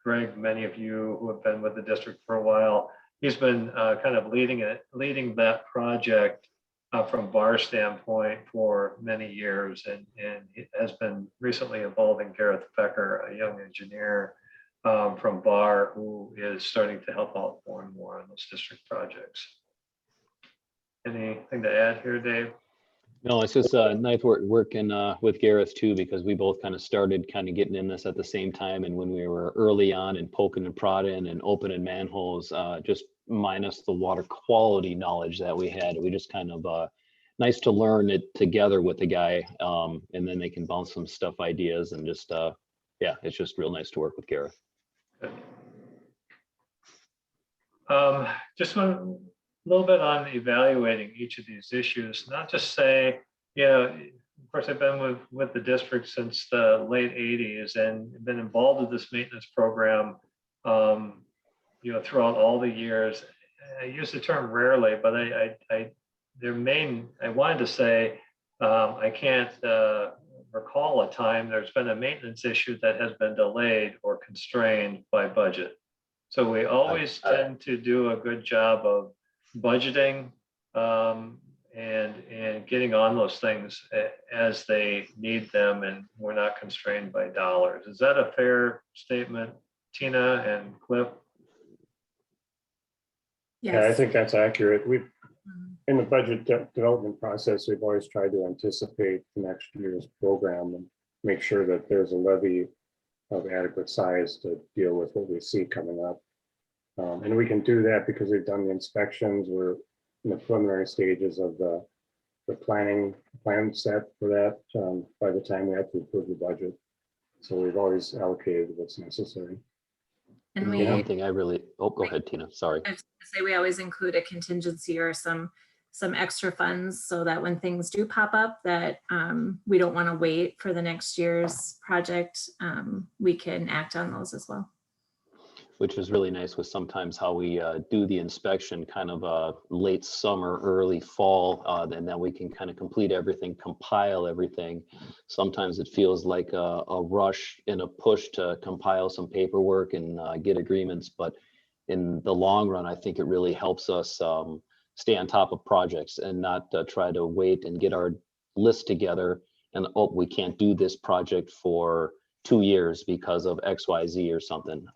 Greg, many of you who have been with the district for a while, he's been kind of leading that project from BAR standpoint for many years, and it has been recently involving Gareth Becker, a young engineer from BAR, who is starting to help out more and more on those district projects. Anything to add here, Dave? No, it's just nice working with Gareth too, because we both kind of started getting in this at the same time. And when we were early on and poking and prodding and opening manholes, just minus the water quality knowledge that we had, we just kind of nice to learn it together with the guy. And then they can bounce some stuff ideas and just, yeah, it's just real nice to work with Gareth. Just one little bit on evaluating each of these issues, not just say, of course, I've been with the district since the late 80s and been involved with this maintenance program, throughout all the years. I use the term rarely, but I wanted to say, I can't recall a time there's been a maintenance issue that has been delayed or constrained by budget. So we always tend to do a good job of budgeting and getting on those things as they need them, and we're not constrained by dollars. Is that a fair statement, Tina and Cliff? Yes. Yeah, I think that's accurate. In the budget development process, we've always tried to anticipate the next year's program and make sure that there's a levy of adequate size to deal with what we see coming up. And we can do that because we've done the inspections. We're in the preliminary stages of the plan set for that by the time we have to approve the budget. So we've always allocated what's necessary. And one thing I really, go ahead, Tina, sorry. I was gonna say, we always include a contingency or some extra funds so that when things do pop up that we don't want to wait for the next year's project, we can act on those as well. Which is really nice with sometimes how we do the inspection kind of late summer, early fall, and then we can kind of complete everything, compile everything. Sometimes it feels like a rush and a push to compile some paperwork and get agreements, but in the long run, I think it really helps us stay on top of projects and not try to wait and get our list together and, oh, we can't do this project for 2 years because of XYZ or something.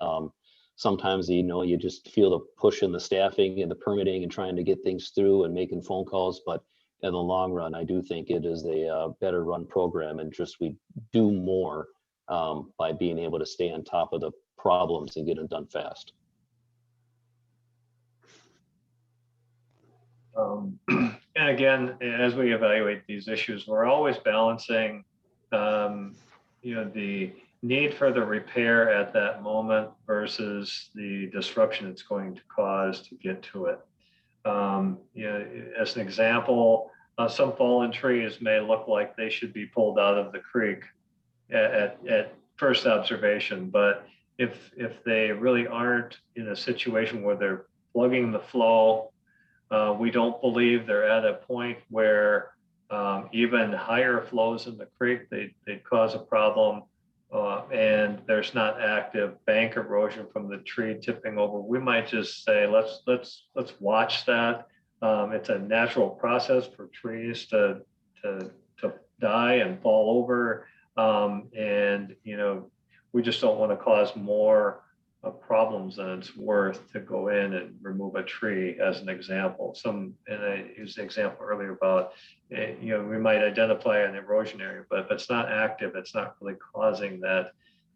Sometimes, you just feel the push in the staffing and the permitting and trying to get things through and making phone calls. But in the long run, I do think it is a better run program, and just we do more by being able to stay on top of the problems and get them done fast. And again, as we evaluate these issues, we're always balancing, the need for the repair at that moment versus the disruption it's going to cause to get to it. As an example, some fallen trees may look like they should be pulled out of the creek at first observation, but if they really aren't in a situation where they're plugging the flow, we don't believe they're at a point where even higher flows in the creek, they'd cause a problem, and there's not active bank erosion from the tree tipping over. We might just say, let's watch that. It's a natural process for trees to die and fall over. And we just don't want to cause more problems than it's worth to go in and remove a tree, as an example. And I used the example earlier about, we might identify an erosion area, but if it's not active, it's not really causing that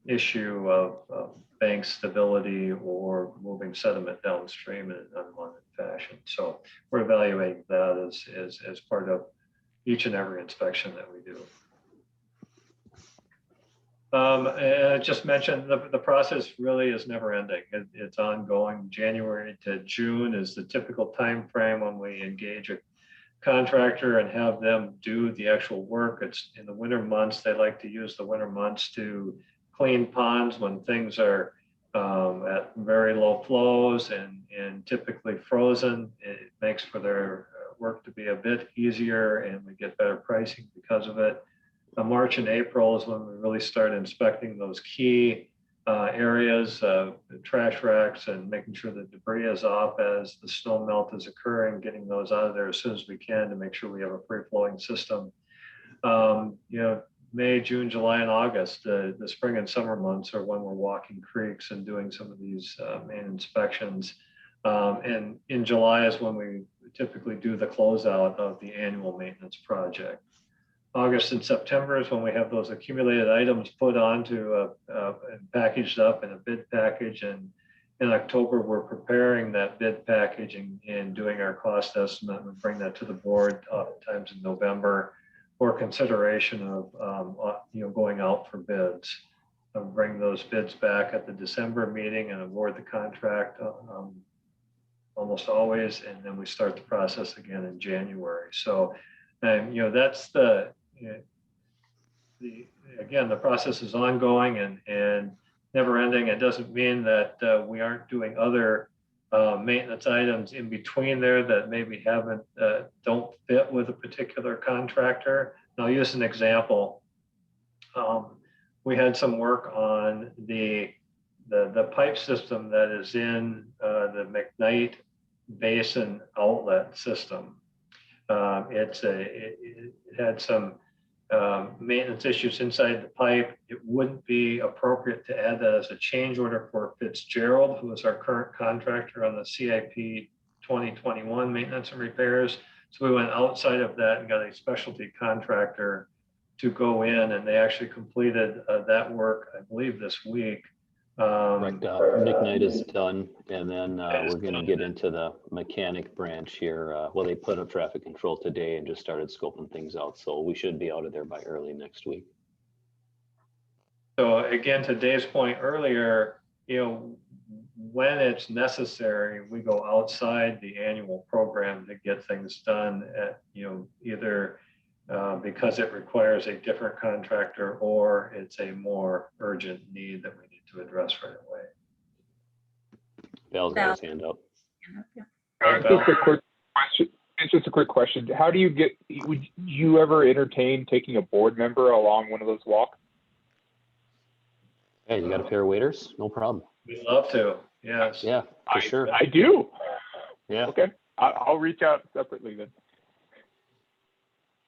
issue of bank stability or moving sediment downstream in an unwanted fashion. So we're evaluating that as part of each and every inspection that we do. And I just mentioned the process really is never ending. It's ongoing. January to June is the typical time frame when we engage a contractor and have them do the actual work. It's in the winter months. They like to use the winter months to clean ponds when things are at very low flows and typically frozen. It makes for their work to be a bit easier, and we get better pricing because of it. March and April is when we really start inspecting those key areas, trash racks, and making sure the debris is off as the snow melt is occurring, getting those out of there as soon as we can to make sure we have a free-flowing system. May, June, July, and August, the spring and summer months are when we're walking creeks and doing some of these main inspections. And in July is when we typically do the closeout of the annual maintenance project. August and September is when we have those accumulated items put onto and packaged up in a bid package. And in October, we're preparing that bid package and doing our cost estimate, and bring that to the board oftentimes in November for consideration of going out for bids. Bring those bids back at the December meeting and award the contract almost always, and then we start the process again in January. So, that's again, the process is ongoing and never ending. It doesn't mean that we aren't doing other maintenance items in between there that maybe don't fit with a particular contractor. And I'll use an example. We had some work on the pipe system that is in the McKnight Basin outlet system. It had some maintenance issues inside the pipe. It wouldn't be appropriate to add that as a change order for Fitzgerald, who is our current contractor on the CIP 2021 maintenance and repairs. So we went outside of that and got a specialty contractor to go in, and they actually completed that work, I believe, this week. McKnight is done, and then we're going to get into the mechanic branch here. They put up traffic control today and just started scoping things out, so we should be out of there by early next week. So again, to Dave's point earlier, when it's necessary, we go outside the annual program to get things done at, either because it requires a different contractor or it's a more urgent need that we need to address right away. Val's got his hand up. Just a quick question. How do you would you ever entertain taking a board member along one of those walks? Hey, you got a pair of waders? No problem. We'd love to. Yes. Yeah, for sure. I do. Yeah. Okay. I'll reach out separately then.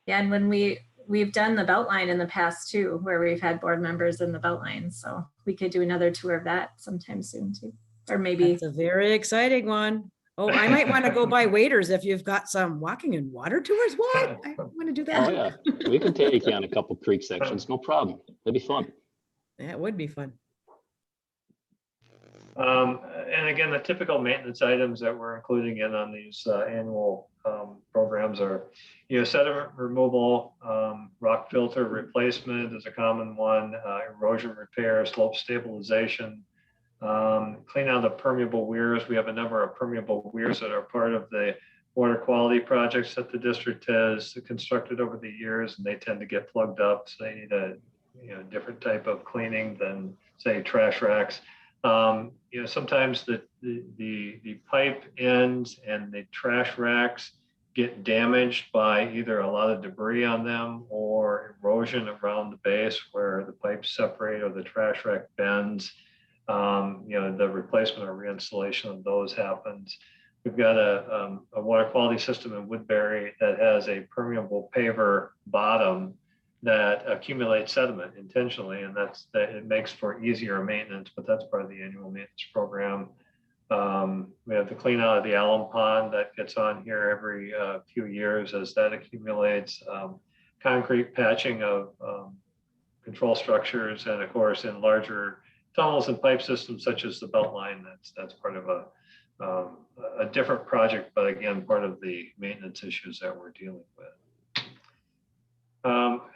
Yeah, and when we've done the Beltline in the past too, where we've had board members in the Beltline, so we could do another tour of that sometime soon too, or maybe. It's a very exciting one. Oh, I might want to go by waders if you've got some walking in water tours. What? I want to do that. Oh yeah, we can take you on a couple creek sections, no problem. It'd be fun. That would be fun. And again, the typical maintenance items that we're including in on these annual programs are, sediment removal, rock filter replacement is a common one, erosion repair, slope stabilization, clean out the permeable weirs. We have a number of permeable weirs that are part of the water quality projects that the district has constructed over the years, and they tend to get plugged up. So they need a different type of cleaning than, say, trash racks. Sometimes the pipe ends and the trash racks get damaged by either a lot of debris on them or erosion around the base where the pipes separate or the trash rack bends. The replacement or reinstallation of those happens. We've got a water quality system in Woodbury that has a permeable paver bottom that accumulates sediment intentionally, and it makes for easier maintenance, but that's part of the annual maintenance program. We have the clean out of the alum pond that gets on here every few years as that accumulates. Concrete patching of control structures, and of course in larger tunnels and pipe systems such as the belt line, that's part of a different project, but again, part of the maintenance issues that we're dealing with.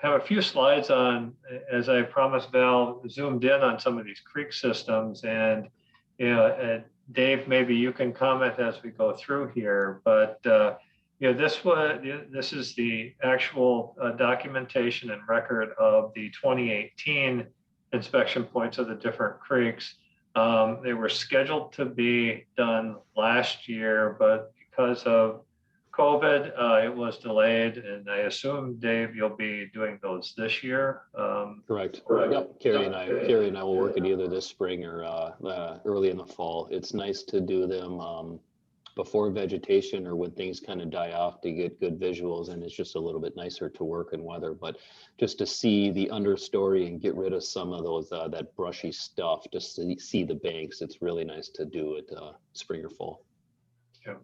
Have a few slides on, as I promised Val, zoomed in on some of these creek systems, and Dave, maybe you can comment as we go through here, but this is the actual documentation and record of the 2018 inspection points of the different creeks. They were scheduled to be done last year, but because of COVID, it was delayed, and I assume, Dave, you'll be doing those this year. Correct. Yep. Carrie and I will work it either this spring or early in the fall. It's nice to do them before vegetation or when things kind of die off to get good visuals, and it's just a little bit nicer to work in weather. But just to see the understory and get rid of some of those that brushy stuff, just to see the banks, it's really nice to do it spring or fall. Yeah.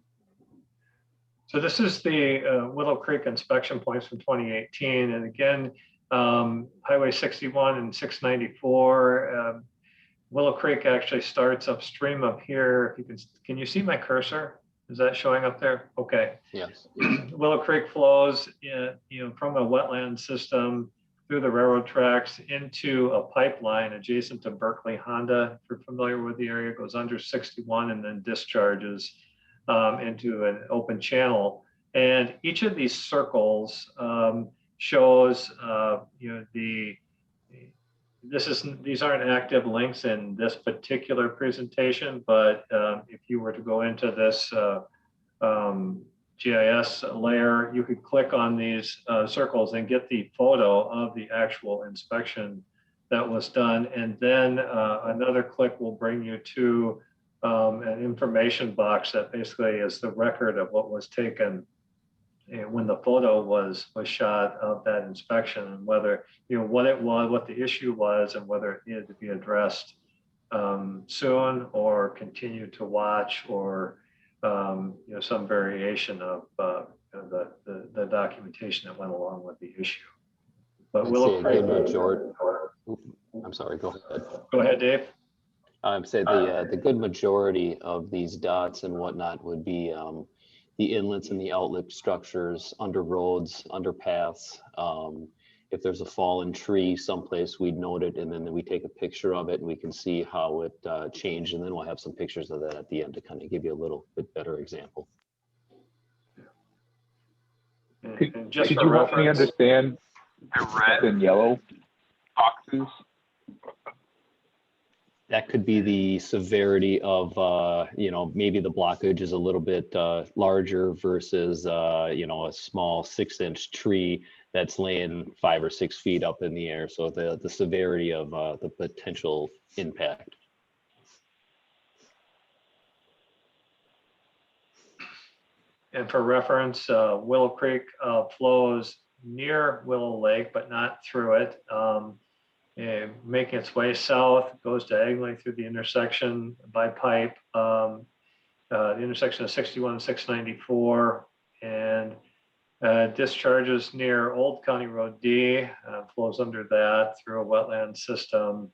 So this is the Willow Creek inspection points from 2018. And again, Highway 61 and 694. Willow Creek actually starts upstream of here. If you can you see my cursor? Is that showing up there? Okay. Yes. Willow Creek flows, from a wetland system through the railroad tracks into a pipeline adjacent to Berkeley Honda. If you're familiar with the area, it goes under 61 and then discharges into an open channel. And each of these circles shows, these aren't active links in this particular presentation, but if you were to go into this GIS layer, you could click on these circles and get the photo of the actual inspection that was done. And then another click will bring you to an information box that basically is the record of what was taken when the photo was shot of that inspection, and whether, what it was, what the issue was, and whether it needed to be addressed soon or continue to watch, or some variation of the documentation that went along with the issue. But Willow Creek. I'm sorry, go ahead. Go ahead, Dave. I'd say the good majority of these dots and whatnot would be the inlets and the outlet structures under roads, underpaths. If there's a fallen tree someplace, we'd note it, and then we take a picture of it and we can see how it changed. And then we'll have some pictures of that at the end to kind of give you a little bit better example. Could you help me understand the red and yellow boxes? That could be the severity of, maybe the blockage is a little bit larger versus, a small 6-inch tree that's laying 5 or 6 feet up in the air. So the severity of the potential impact. And for reference, Willow Creek flows near Willow Lake, but not through it. Making its way south, goes diagonally through the intersection by pipe, the intersection of 61 and 694, and discharges near Old County Road D, flows under that through a wetland system,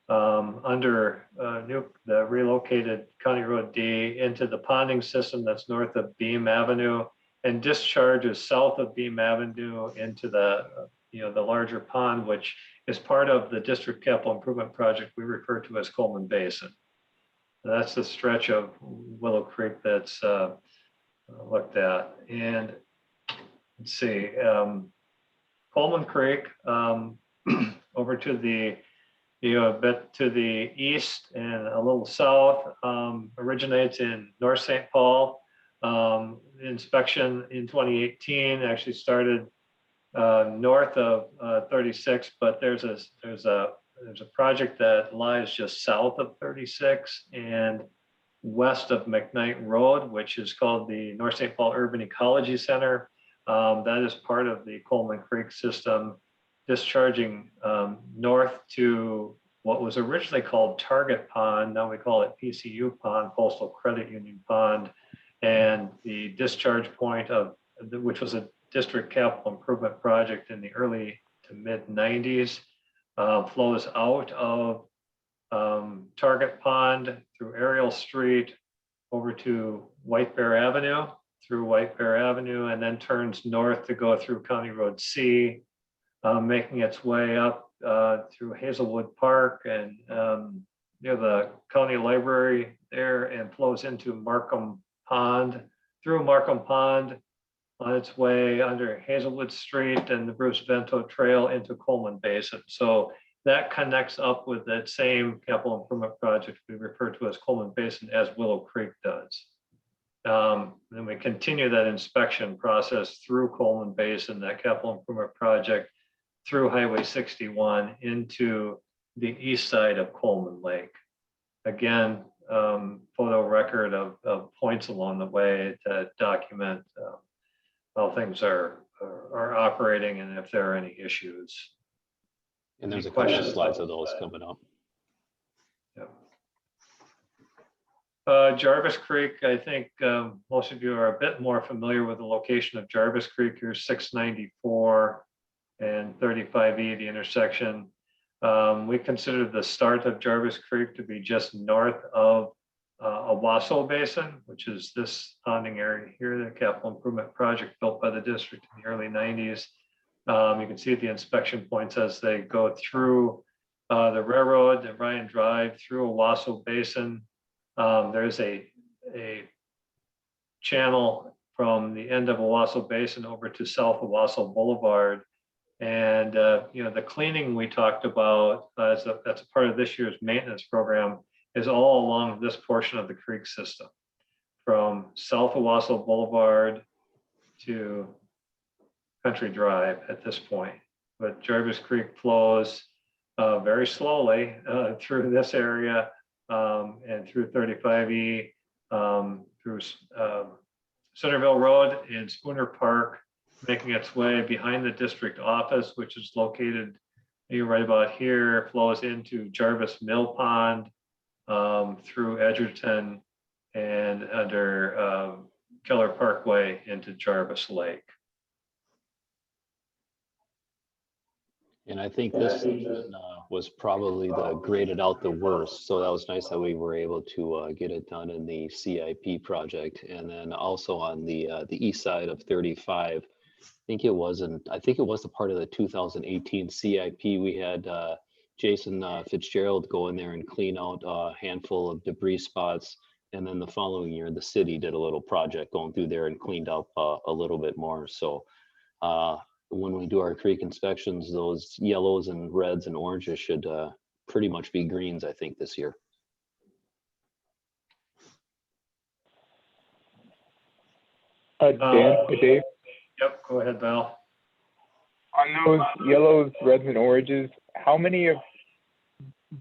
under the relocated County Road D into the ponding system that's north of Beam Avenue and discharges south of Beam Avenue into the the larger pond, which is part of the district capital improvement project we refer to as Coleman Basin. That's the stretch of Willow Creek that's looked at. And let's see, Coleman Creek over to the a bit to the east and a little south, originates in North St. Paul. Inspection in 2018 actually started north of 36, but there's a project that lies just south of 36 and west of McKnight Road, which is called the North St. Paul Urban Ecology Center. That is part of the Coleman Creek system, discharging north to what was originally called Target Pond. Now we call it PCU Pond, Postal Credit Union Pond. And the discharge point of, which was a district capital improvement project in the early to mid 90s, flows out of Target Pond through Ariel Street over to White Bear Avenue, through White Bear Avenue, and then turns north to go through County Road C, making its way up through Hazelwood Park and near the county library there, and flows into Markham Pond, through Markham Pond, on its way under Hazelwood Street and the Bruce Vento Trail into Coleman Basin. So that connects up with that same capital improvement project we refer to as Coleman Basin as Willow Creek does. Then we continue that inspection process through Coleman Basin, that capital improvement project, through Highway 61 into the east side of Coleman Lake. Again, photo record of points along the way to document how things are operating and if there are any issues. And there's a couple of slides of those coming up. Jarvis Creek, I think most of you are a bit more familiar with the location of Jarvis Creek. Here's 694 and 35E, the intersection. We consider the start of Jarvis Creek to be just north of Owasso Basin, which is this ponding area here, the capital improvement project built by the district in the early 90s. You can see the inspection points as they go through the railroad, the Ryan Drive, through Owasso Basin. There's a channel from the end of Owasso Basin over to South Owasso Boulevard. And the cleaning we talked about that's a part of this year's maintenance program is all along this portion of the creek system, from South Owasso Boulevard to Country Drive at this point. But Jarvis Creek flows very slowly through this area and through 35E, through Centerville Road and Spooner Park, making its way behind the district office, which is located right about here, flows into Jarvis Mill Pond, through Edgerton and under Keller Parkway into Jarvis Lake. And I think this was probably the graded out the worst. So that was nice that we were able to get it done in the CIP project. And then also on the east side of 35, I think it was the part of the 2018 CIP. We had Jason Fitzgerald go in there and clean out a handful of debris spots. And then the following year, the city did a little project going through there and cleaned up a little bit more. So when we do our creek inspections, those yellows and reds and oranges should pretty much be greens, I think, this year. Dan, Dave? Yep, go ahead, Val. On those yellows, reds, and oranges, how many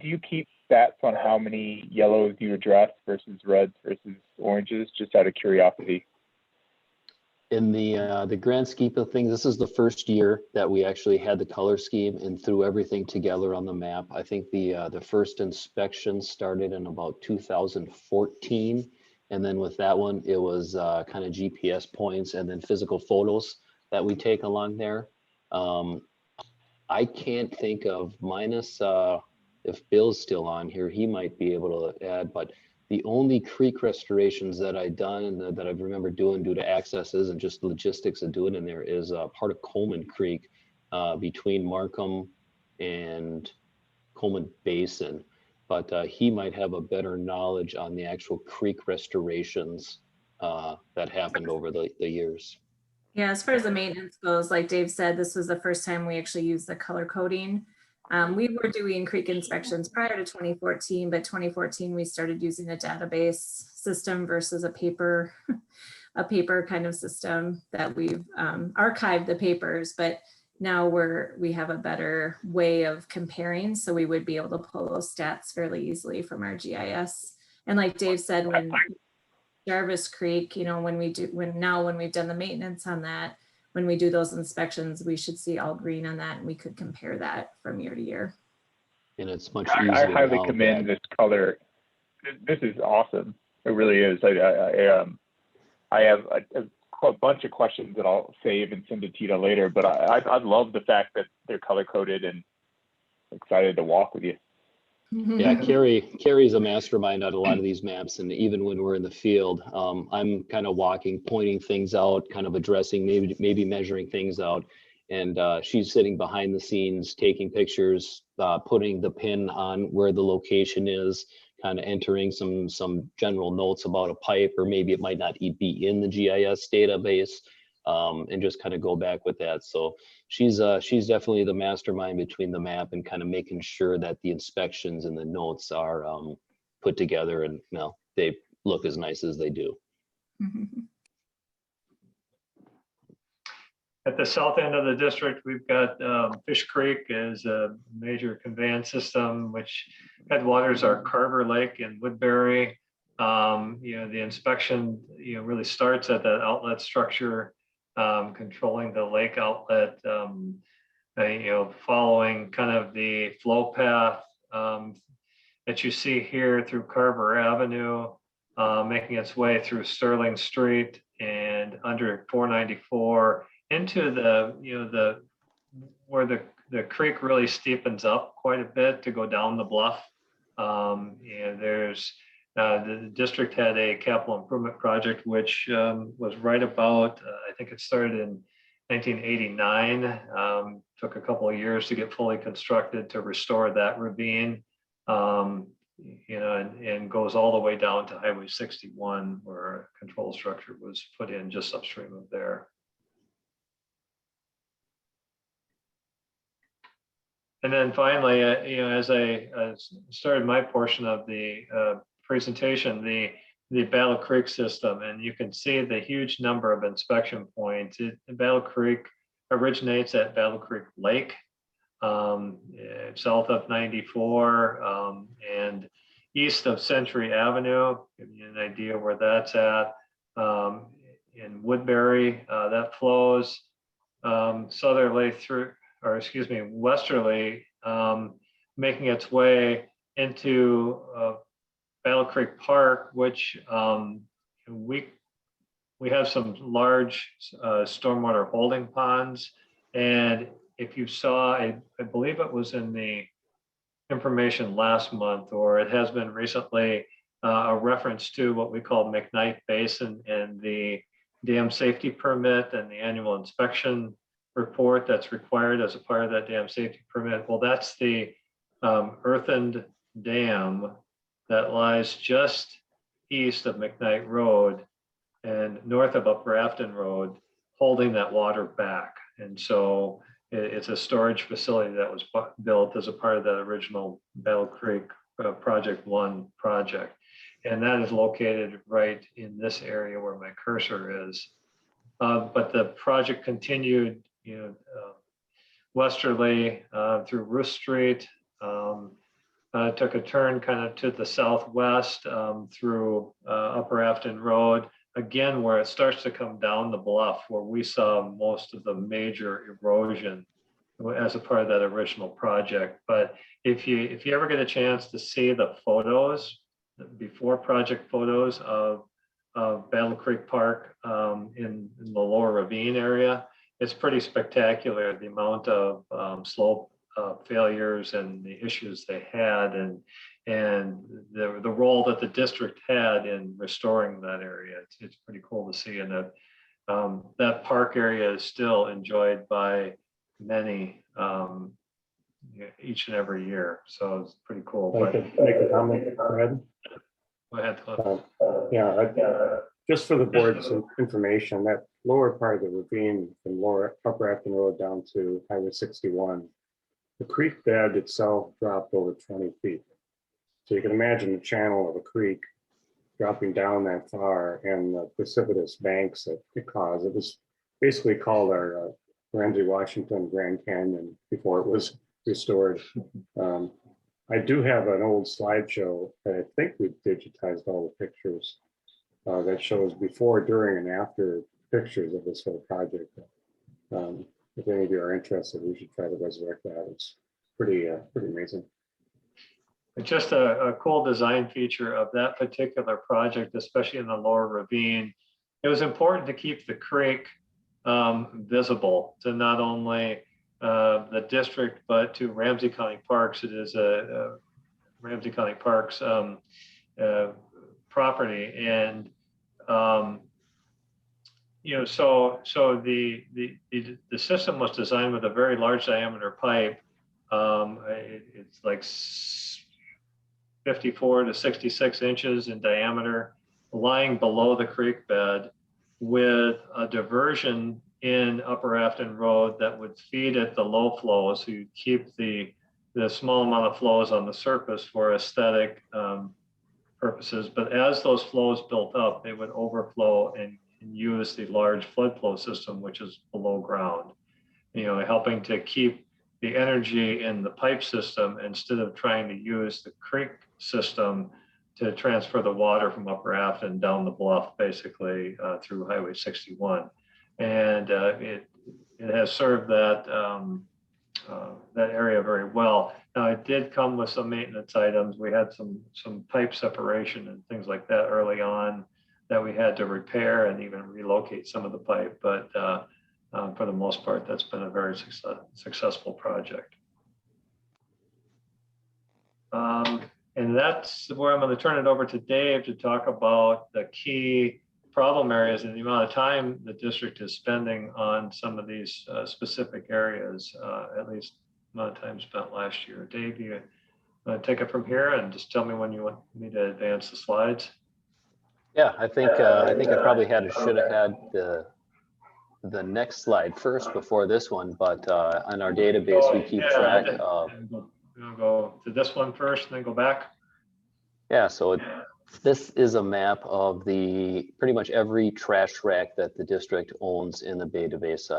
do you keep stats on how many yellows you address versus reds versus oranges, just out of curiosity? In the grand scheme of things, this is the first year that we actually had the color scheme and threw everything together on the map. I think the first inspection started in about 2014. And then with that one, it was kind of GPS points and then physical photos that we take along there. I can't think of minus if Bill's still on here, he might be able to add, but the only creek restorations that I've done and that I've remembered doing due to accesses and just logistics of doing in there is part of Coleman Creek between Markham and Coleman Basin. But he might have a better knowledge on the actual creek restorations that happened over the years. Yeah, as far as the maintenance goes, like Dave said, this was the first time we actually used the color coding. We were doing creek inspections prior to 2014, but 2014 we started using a database system versus a paper kind of system that we've archived the papers, but now we have a better way of comparing, so we would be able to pull those stats fairly easily from our GIS. And like Dave said, when Jarvis Creek, you know, when we've done the maintenance on that, when we do those inspections, we should see all green on that, and we could compare that from year to year. And it's much I easier. highly commend this color. This is awesome. It really is. I have a bunch of questions that I'll save and send to Tita later, but I love the fact that they're color coded, and excited to walk with you. Yeah, Carrie's a mastermind on a lot of these maps, and even when we're in the field, I'm kind of walking, pointing things out, kind of addressing, maybe measuring things out, and she's sitting behind the scenes, taking pictures, putting the pin on where the location is, kind of entering some general notes about a pipe, or maybe it might not be in the GIS database, and just kind of go back with that. So she's definitely the mastermind between the map and kind of making sure that the inspections and the notes are put together, and they look as nice as they do. At the south end of the district, we've got Fish Creek is a major conveyance system, which headwaters are Carver Lake and Woodbury. The inspection really starts at that outlet structure, controlling the lake outlet, following kind of the flow path that you see here through Carver Avenue, making its way through Sterling Street and under 494 into where the creek really steepens up quite a bit to go down the bluff. There's the district had a capital improvement project, which was right about, I think it started in 1989. Took a couple of years to get fully constructed to restore that ravine, and goes all the way down to Highway 61, where a control structure was put in just upstream of there. And then finally, as I started my portion of the presentation, the Battle Creek system, and you can see the huge number of inspection points. Battle Creek originates at Battle Creek Lake, south of 94, and east of Century Avenue. Give you an idea where that's at. In Woodbury, that flows southerly through, or excuse me, westerly, making its way into Battle Creek Park, which we have some large stormwater holding ponds. And if you saw, I believe it was in the information last month, or it has been recently, a reference to what we call McKnight Basin and the dam safety permit and the annual inspection report that's required as a part of that dam safety permit. Well, that's the earthened dam that lies just east of McKnight Road and north of Upper Afton Road, holding that water back. And so it's a storage facility that was built as a part of that original Battle Creek Project 1 project. And that is located right in this area where my cursor is. But the project continued westerly through Ruth Street, took a turn kind of to the southwest through Upper Afton Road, again, where it starts to come down the bluff, where we saw most of the major erosion as a part of that original project. But if you ever get a chance to see the photos, before project photos of Battle Creek Park in the lower ravine area, it's pretty spectacular, the amount of slope failures and the issues they had, and the role that the district had in restoring that area. It's pretty cool to see, and that park area is still enjoyed by many each and every year. So it's pretty cool. I could make a comment, Fred. Go ahead, Cliff. Just for the board's information, that lower part of the ravine from Upper Afton Road down to Highway 61, the creek bed itself dropped over 20 feet. So you can imagine the channel of a creek dropping down that far and the precipitous banks that it caused. It was basically called our Ramsey-Washington Grand Canyon before it was restored. I do have an old slideshow that I think we've digitized all the pictures that shows before, during, and after pictures of this whole project. If any of you are interested, we should try to resurrect that. It's pretty amazing. It's just a cool design feature of that particular project, especially in the lower ravine. It was important to keep the creek visible to not only the district, but to Ramsey County Parks. It is a Ramsey County Parks property, and so the system was designed with a very large diameter pipe. It's like 54 to 66 inches in diameter, lying below the creek bed, with a diversion in Upper Afton Road that would feed it the low flows. So you keep the small amount of flows on the surface for aesthetic purposes. But as those flows built up, they would overflow and use the large flood flow system, which is below ground, helping to keep the energy in the pipe system instead of trying to use the creek system to transfer the water from Upper Afton down the bluff, basically through Highway 61. And it has served that area very well. Now, it did come with some maintenance items. We had some pipe separation and things like that early on that we had to repair and even relocate some of the pipe. But for the most part, that's been a very successful project. And that's where I'm going to turn it over to Dave to talk about the key problem areas and the amount of time the district is spending on some of these specific areas, at least amount of time spent last year. Dave, you want to take it from here and just tell me when you want me to advance the slides? Yeah, I think I probably should have had the next slide first before this one, but on our database we keep track of. We'll go to this one first and then go back. Yeah, so this is a map of pretty much every trash rack that the district owns in the database.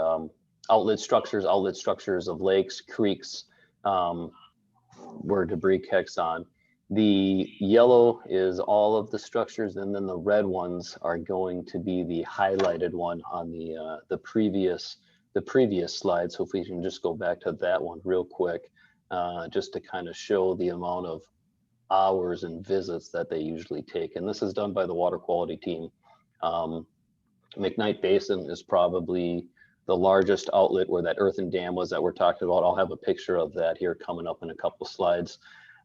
Outlet structures of lakes, creeks, where debris collects on. The yellow is all of the structures, and then the red ones are going to be the highlighted one on the previous slide. So if we can just go back to that one real quick, just to kind of show the amount of hours and visits that they usually take. And this is done by the water quality team. McKnight Basin is probably the largest outlet where that earthen dam was that we're talking about. I'll have a picture of that here coming up in a couple slides.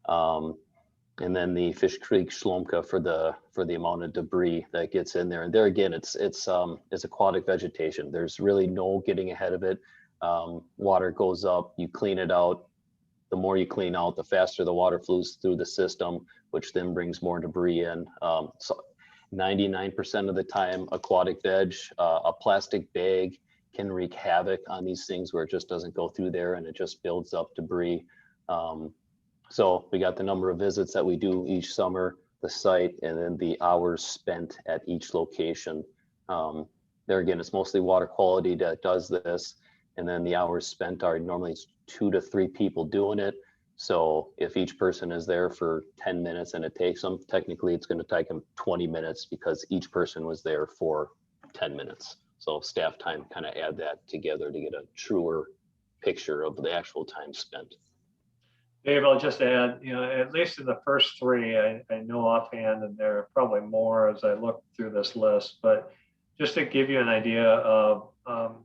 And then the Fish Creek Shlomka for the amount of debris that gets in there. And there again, it's aquatic vegetation. There's really no getting ahead of it. Water goes up, you clean it out. The more you clean out, the faster the water flows through the system, which then brings more debris in. So 99% of the time, aquatic veg, a plastic bag can wreak havoc on these things where it just doesn't go through there and it just builds up debris. So we got the number of visits that we do each summer, the site, and then the hours spent at each location. There again, it's mostly water quality that does this. And then the hours spent are normally 2 to 3 people doing it. So if each person is there for 10 minutes and it takes them, technically it's going to take them 20 minutes because each person was there for 10 minutes. So staff time kind of add that together to get a truer picture of the actual time spent. Dave, I'll just add, at least in the first 3, I know offhand, and there are probably more as I look through this list, but just to give you an idea of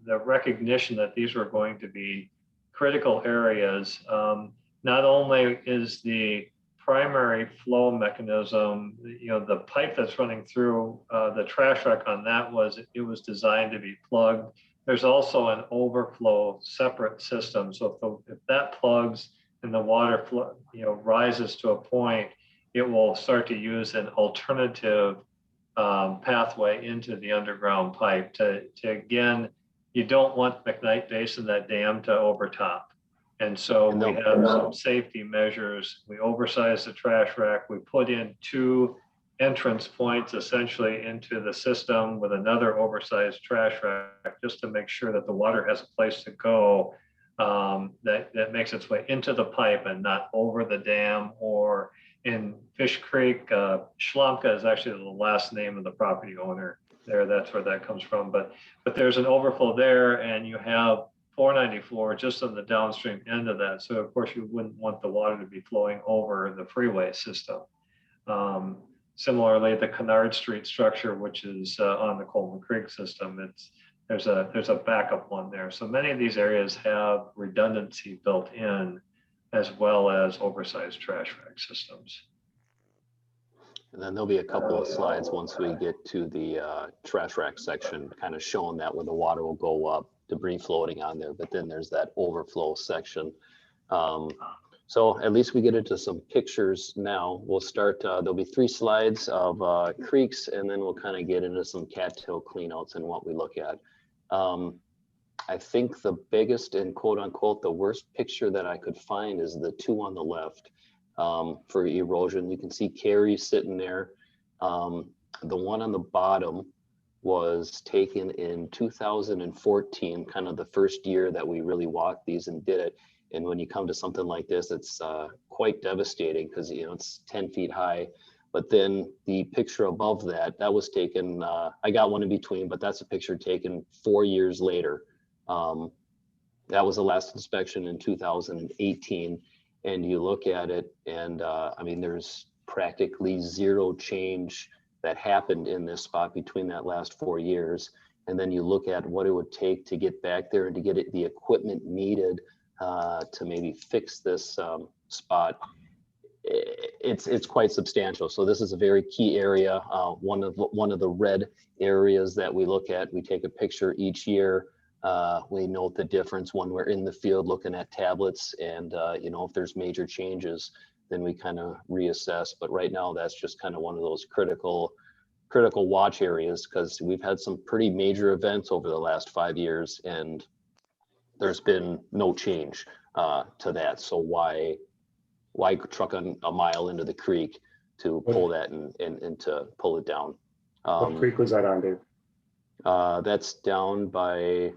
the recognition that these were going to be critical areas. Not only is the primary flow mechanism, the pipe that's running through the trash rack on that it was designed to be plugged. There's also an overflow separate system. So if that plugs and the water flow, rises to a point, it will start to use an alternative pathway into the underground pipe to again, you don't want McKnight Basin, that dam, to overtop. And so we have some safety measures. We oversized the trash rack. We put in 2 entrance points essentially into the system with another oversized trash rack, just to make sure that the water has a place to go that makes its way into the pipe and not over the dam. Or in Fish Creek, Schlamka is actually the last name of the property owner there. That's where that comes from. But there's an overflow there, and you have 494 just on the downstream end of that. So of course you wouldn't want the water to be flowing over the freeway system. Similarly, the Kennard Street structure, which is on the Coleman Creek system, there's a backup one there. So many of these areas have redundancy built in, as well as oversized trash rack systems. And then there'll be a couple of slides once we get to the trash rack section, kind of showing that where the water will go up, debris floating on there, but then there's that overflow section. So at least we get into some pictures now. We'll start, there'll be 3 slides of creeks, and then we'll kind of get into some cattail cleanouts and what we look at. I think the biggest and quote unquote, the worst picture that I could find is the 2 on the left for erosion. You can see Carrie sitting there. The one on the bottom was taken in 2014, kind of the first year that we really walked these and did it. And when you come to something like this, it's quite devastating because it's 10 feet high. But then the picture above that, that was taken, I got one in between, but that's a picture taken 4 years later. That was the last inspection in 2018. And you look at it and I mean, there's practically 0 change that happened in this spot between that last 4 years. And then you look at what it would take to get back there and to get the equipment needed to maybe fix this spot. It's quite substantial. So this is a very key area. One of the red areas that we look at, we take a picture each year. We note the difference when we're in the field looking at tablets, and if there's major changes, then we kind of reassess. But right now, that's just kind of one of those critical watch areas, because we've had some pretty major events over the last 5 years, and there's been no change to that. So why truck a mile into the creek to pull that and to pull it down? What creek was that on, Dave? That's down by,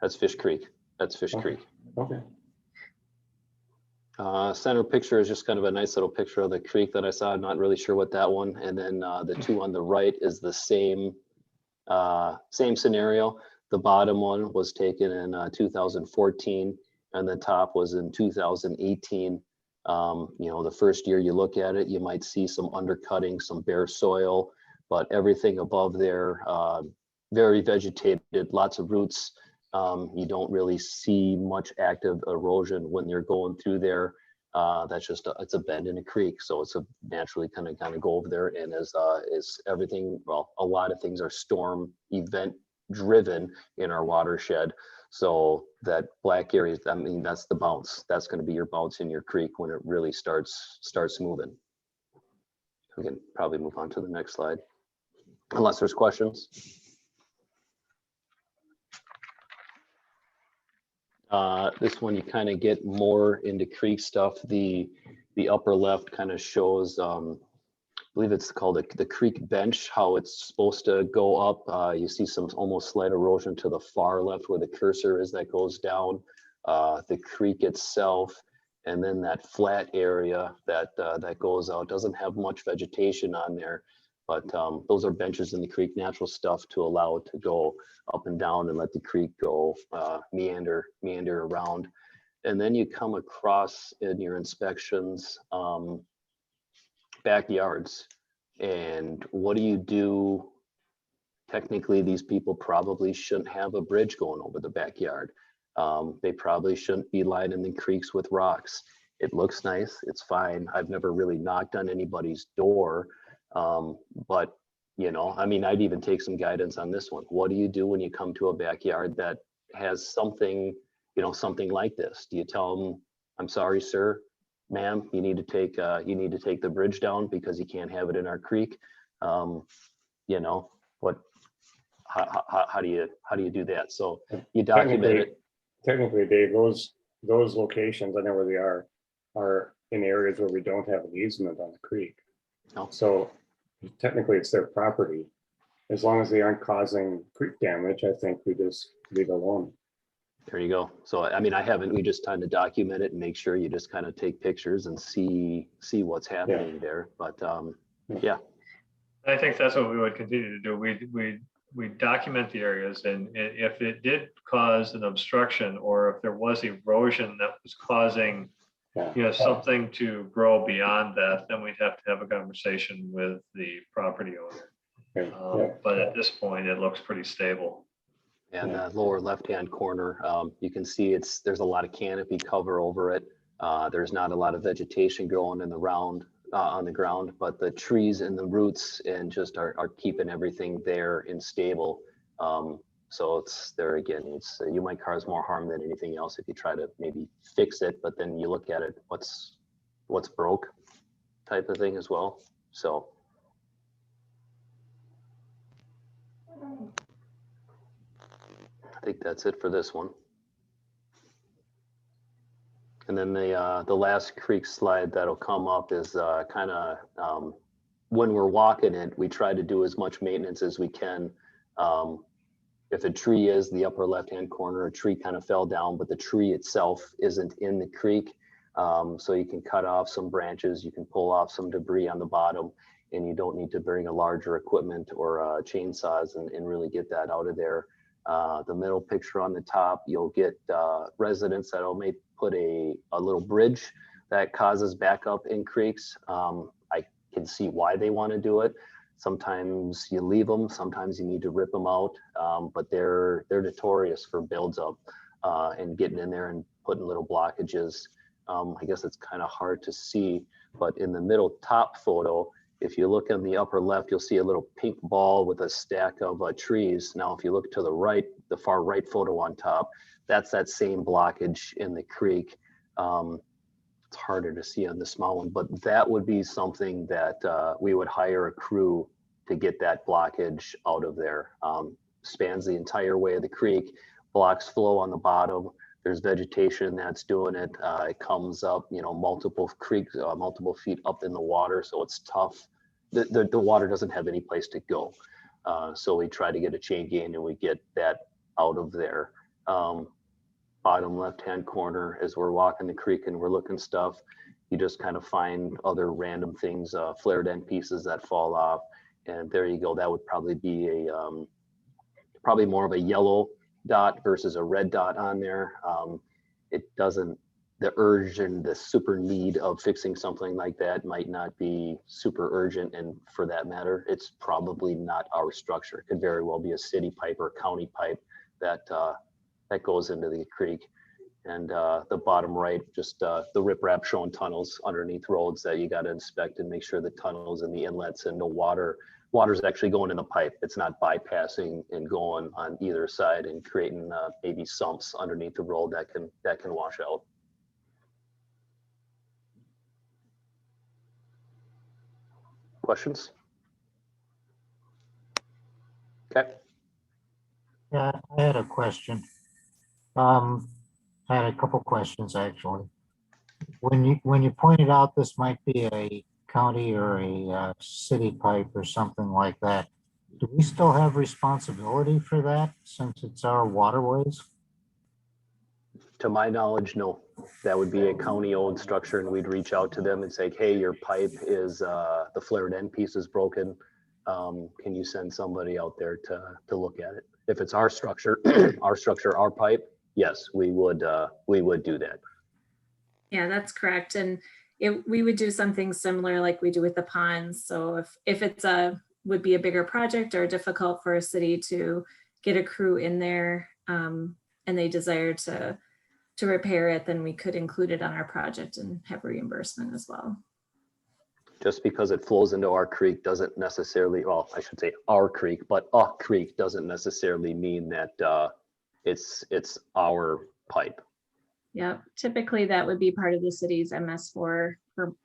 that's Fish Creek. That's Fish Creek. Okay. Center picture is just kind of a nice little picture of the creek that I saw. I'm not really sure what that one. And then the 2 on the right is the same scenario. The bottom one was taken in 2014, and the top was in 2018. The first year you look at it, you might see some undercutting, some bare soil, but everything above there, very vegetated, lots of roots. You don't really see much active erosion when you're going through there. That's just it's a bend in a creek, so it's a naturally kind of go over there. And as everything, well, a lot of things are storm event driven in our watershed. So that black area, I mean, that's the bounce. That's going to be your bounce in your creek when it really starts moving. We can probably move on to the next slide, unless there's questions. This one, you kind of get more into creek stuff. The upper left kind of shows, I believe it's called the creek bench, how it's supposed to go up. You see some almost slight erosion to the far left where the cursor is that goes down. The creek itself, and then that flat area that goes out doesn't have much vegetation on there. But those are benches in the creek, natural stuff to allow it to go up and down and let the creek go meander around. And then you come across in your inspections backyards. And what do you do? Technically, these people probably shouldn't have a bridge going over the backyard. They probably shouldn't be lining the creeks with rocks. It looks nice, it's fine. I've never really knocked on anybody's door. But, you know, I mean, I'd even take some guidance on this one. What do you do when you come to a backyard that has something, you know, something like this? Do you tell them, I'm sorry, sir, ma'am, you need to take the bridge down because you can't have it in our creek? You know, how do you do that? So you document it. Technically, Dave, those locations, I know where they are in areas where we don't have an easement on the creek. No. So technically it's their property. As long as they aren't causing creek damage, I think we just leave it alone. There you go. So, I mean, we just kind of document it and make sure you just kind of take pictures and see what's happening there. But yeah. I think that's what we would continue to do. We document the areas, and if it did cause an obstruction, or if there was erosion that was causing, you know, something to grow beyond that, then we'd have to have a conversation with the property owner. But at this point, it looks pretty stable. And the lower left-hand corner, you can see there's a lot of canopy cover over it. There's not a lot of vegetation growing in the round on the ground, but the trees and the roots and just are keeping everything there and stable. So it's there again, you might cause more harm than anything else if you try to maybe fix it, but then you look at it, what's broke type of thing as well. So. I think that's it for this one. And then the last creek slide that'll come up is kind of when we're walking it, we try to do as much maintenance as we can. If a tree is the upper left-hand corner, a tree kind of fell down, but the tree itself isn't in the creek. So you can cut off some branches, you can pull off some debris on the bottom, and you don't need to bring a larger equipment or chainsaws and really get that out of there. The middle picture on the top, you'll get residents that'll may put a little bridge that causes backup in creeks. I can see why they want to do it. Sometimes you leave them, sometimes you need to rip them out, but they're notorious for builds up and getting in there and putting little blockages. I guess it's kind of hard to see, but in the middle top photo, if you look in the upper left, you'll see a little pink ball with a stack of trees. Now, if you look to the right, the far right photo on top, that's that same blockage in the creek. It's harder to see on the small one, but that would be something that we would hire a crew to get that blockage out of there. Spans the entire way of the creek, blocks flow on the bottom. There's vegetation that's doing it. It comes up, you know, multiple creeks, multiple feet up in the water, so it's tough. The water doesn't have any place to go. So we try to get a chain gain and we get that out of there. Bottom left-hand corner, as we're walking the creek and we're looking stuff, you just kind of find other random things, flared end pieces that fall off. And there you go. That would probably be probably more of a yellow dot versus a red dot on there. It doesn't, the urge and the super need of fixing something like that might not be super urgent. And for that matter, it's probably not our structure. It could very well be a city pipe or county pipe that goes into the creek. And the bottom right, just the riprap showing tunnels underneath roads that you got to inspect and make sure the tunnels and the inlets and no water's actually going in the pipe. It's not bypassing and going on either side and creating maybe sumps underneath the road that can wash out. Questions? Okay. Yeah, I had a question. I had a couple questions actually. When you pointed out this might be a county or a city pipe or something like that, do we still have responsibility for that since it's our waterways? To my knowledge, no. That would be a county-owned structure, and we'd reach out to them and say, "Hey, your pipe is the flared end piece is broken. Can you send somebody out there to look at it?" If it's our structure, our pipe, yes, we would do that. Yeah, that's correct. And we would do something similar like we do with the ponds. So if it's would be a bigger project or difficult for a city to get a crew in there, and they desire to repair it, then we could include it on our project and have reimbursement as well. Just because it flows into our creek doesn't necessarily, well, I should say our creek, but a creek doesn't necessarily mean that it's our pipe. Yeah, typically that would be part of the city's MS4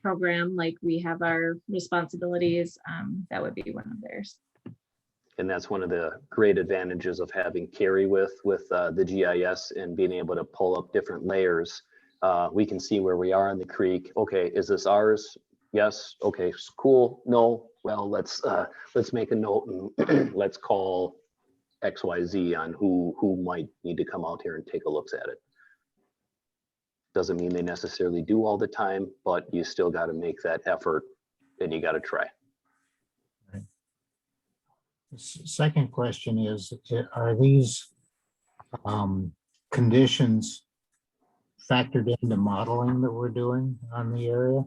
program. Like we have our responsibilities, that would be one of theirs. And that's one of the great advantages of having Carrie with the GIS and being able to pull up different layers. We can see where we are in the creek. Okay, is this ours? Yes. Okay, cool. No. Well, let's make a note and let's call XYZ on who might need to come out here and take a look at it. Doesn't mean they necessarily do all the time, but you still got to make that effort and you got to try. Right. The second question is, are these conditions factored into modeling that we're doing on the area?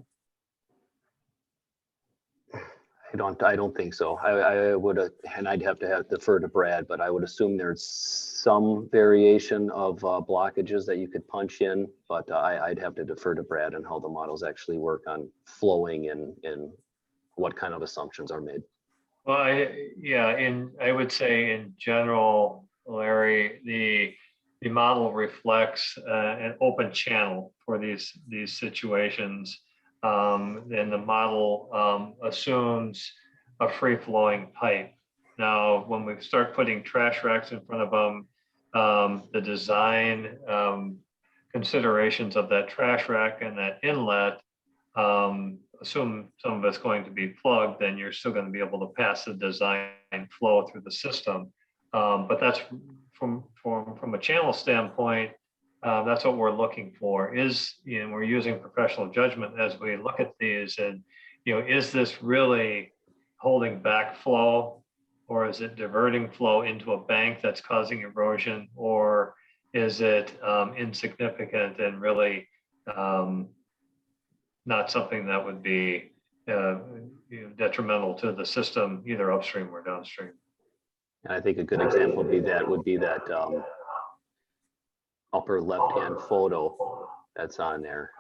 I don't think so. I would, and I'd have to defer to Brad, but I would assume there's some variation of blockages that you could punch in, but I'd have to defer to Brad on how the models actually work on flowing and what kind of assumptions are made. Well, I would say in general, Larry, the model reflects an open channel for these situations. And the model assumes a free-flowing pipe. Now, when we start putting trash racks in front of them, the design considerations of that trash rack and that inlet assume some of it's going to be plugged, then you're still going to be able to pass the design flow through the system. But that's from a channel standpoint. That's what we're looking for. We're using professional judgment as we look at these, and is this really holding back flow, or is it diverting flow into a bank that's causing erosion, or is it insignificant and really not something that would be detrimental to the system, either upstream or downstream? And I think a good example would be that upper left-hand photo that's on there.